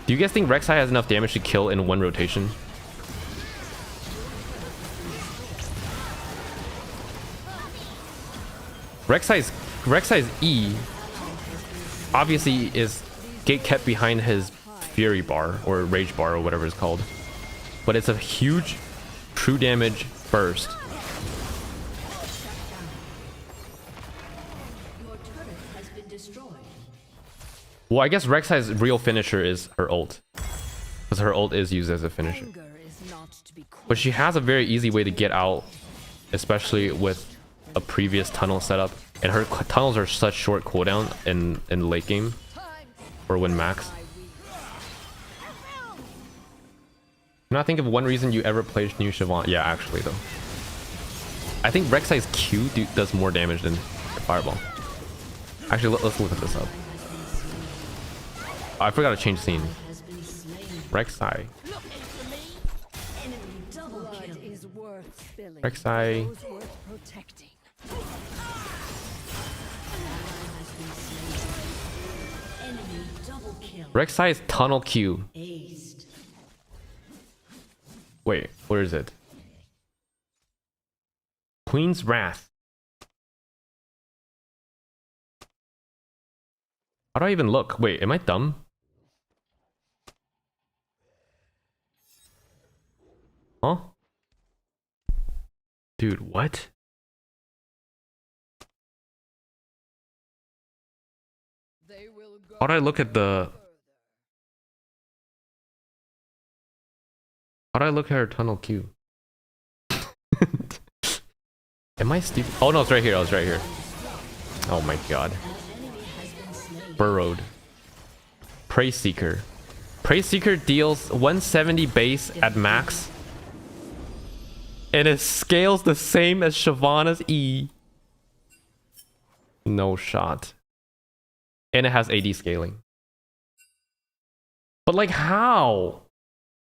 do you guys think Rek'Sai has enough damage to kill in one rotation? Rek'Sai's E obviously is kept behind his Fury bar or Rage bar or whatever it's called. But it's a huge true damage burst. Your turret has been destroyed. Well, I guess Rek'Sai's real finisher is her ult. Because her ult is used as a finisher. Anger is not to be But she has a very easy way to get out, especially with a previous tunnel setup. And her tunnels are such short cooldown in late game or when max. Can I think of one reason you ever played new Shyvana? Yeah, actually though. I think Rek'Sai's Q does more damage than Fireball. Actually, let's look at this up. I forgot to change scene. Rek'Sai. Blood is worth spilling. Rek'Sai. Those worth protecting. Enemy double kill. Rek'Sai is tunnel Q. Aced. Wait, where is it? Queen's Wrath. How do I even look? Wait, am I dumb? Huh? Dude, what? They will go How do I look at the... How do I look at her tunnel Q? Am I stupid? Oh no, it's right here. I was right here. Oh my god. Burrowed. Prey Seeker. Prey Seeker deals 170 base at max. And it scales the same as Shyvana's E. No shot. And it has AD scaling. But like how?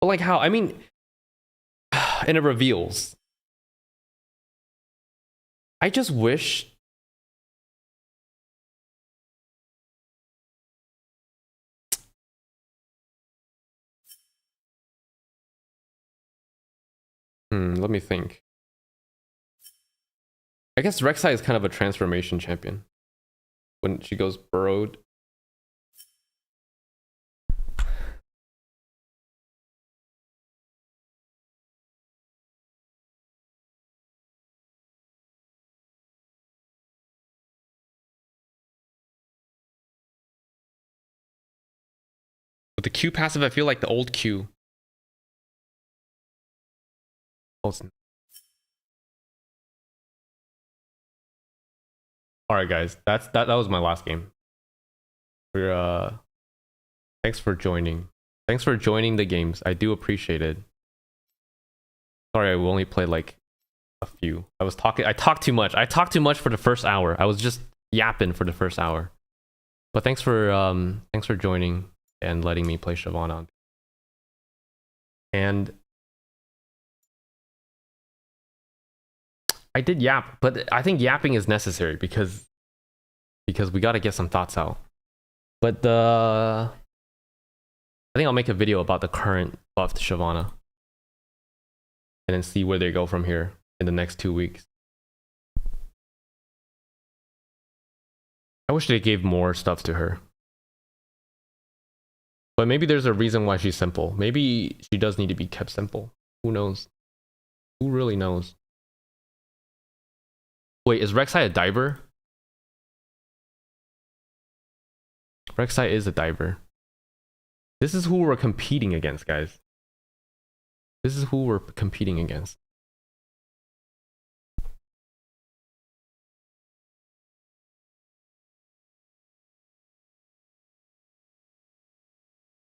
But like how? I mean, and it reveals. I just wish. Let me think. I guess Rek'Sai is kind of a transformation champion. When she goes burrowed. With the Q passive, I feel like the old Q. Oh, alright guys, that was my last game. We're thanks for joining. Thanks for joining the games. I do appreciate it. Sorry, I only played like a few. I talked too much. I talked too much for the first hour. I was just yapping for the first hour. But thanks for joining and letting me play Shyvana. And I did yap, but I think yapping is necessary because we got to get some thoughts out. But I think I'll make a video about the current buffed Shyvana and then see where they go from here in the next 2 weeks. I wish they gave more stuff to her. But maybe there's a reason why she's simple. Maybe she does need to be kept simple. Who knows? Who really knows? Wait, is Rek'Sai a diver? Rek'Sai is a diver. This is who we're competing against, guys. This is who we're competing against.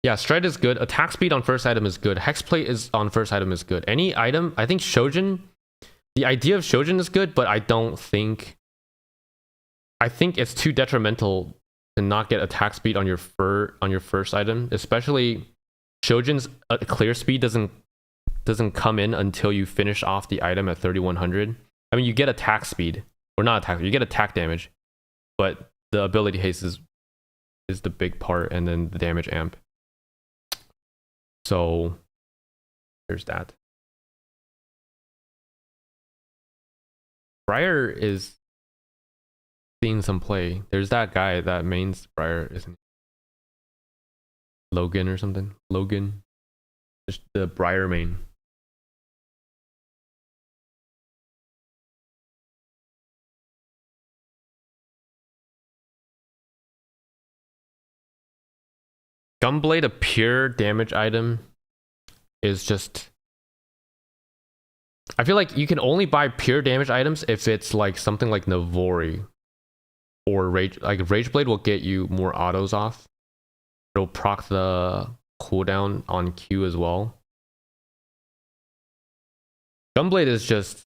Yeah, stride is good. Attack speed on first item is good. Hexplate is on first item is good. Any item, I think Shojin, the idea of Shojin is good, but I think it's too detrimental to not get attack speed on your first item, especially Shojin's clear speed doesn't come in until you finish off the item at 3100. I mean, you get attack speed, or not attack, you get attack damage, but the ability haste is the big part, and then the damage amp. So there's that. Briar is seeing some play. There's that guy that mains Briar, isn't he? Logan or something. Logan. Just the Briar main. Gunblade, a pure damage item, is just... I feel like you can only buy pure damage items if it's like something like Navori or Rage. Like Rageblade will get you more autos off. It'll proc the cooldown on Q as well. Gunblade is just...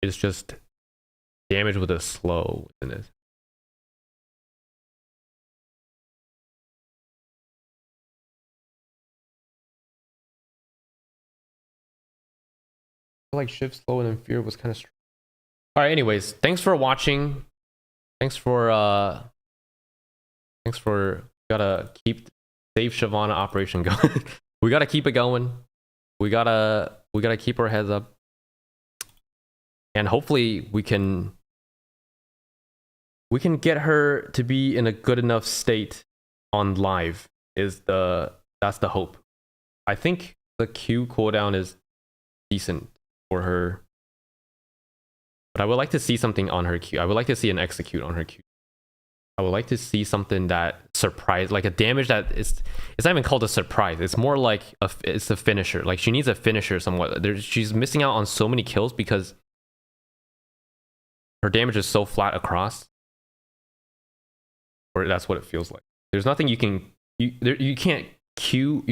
It's just damage with a slow in this. I feel like Shiv slow and then Fear was kind of strong. All right, anyways, thanks for watching. Thanks for gotta keep save Shyvana operation going. We gotta keep it going. We gotta keep our heads up. And hopefully we can get her to be in a good enough state on live. That's the hope. I think the Q cooldown is decent for her. But I would like to see something on her Q. I would like to see an execute on her Q. I would like to see something that surprise, like a damage that it's not even called a surprise. It's more like it's a finisher. Like she needs a finisher somewhat. She's missing out on so many kills because her damage is so flat across. Or that's what it feels like. There's nothing you can't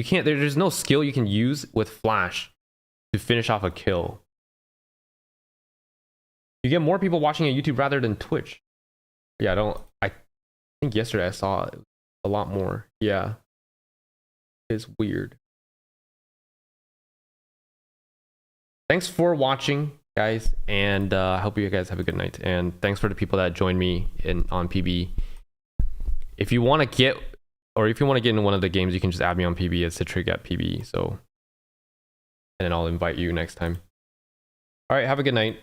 there's no skill you can use with flash to finish off a kill. You get more people watching on YouTube rather than Twitch. Yeah, I think yesterday I saw a lot more. Yeah. It's weird. Thanks for watching, guys, and I hope you guys have a good night. And thanks for the people that joined me on PB. If you want to get in one of the games, you can just add me on PB at Citric at PB. So, and then I'll invite you next time. All right, have a good night.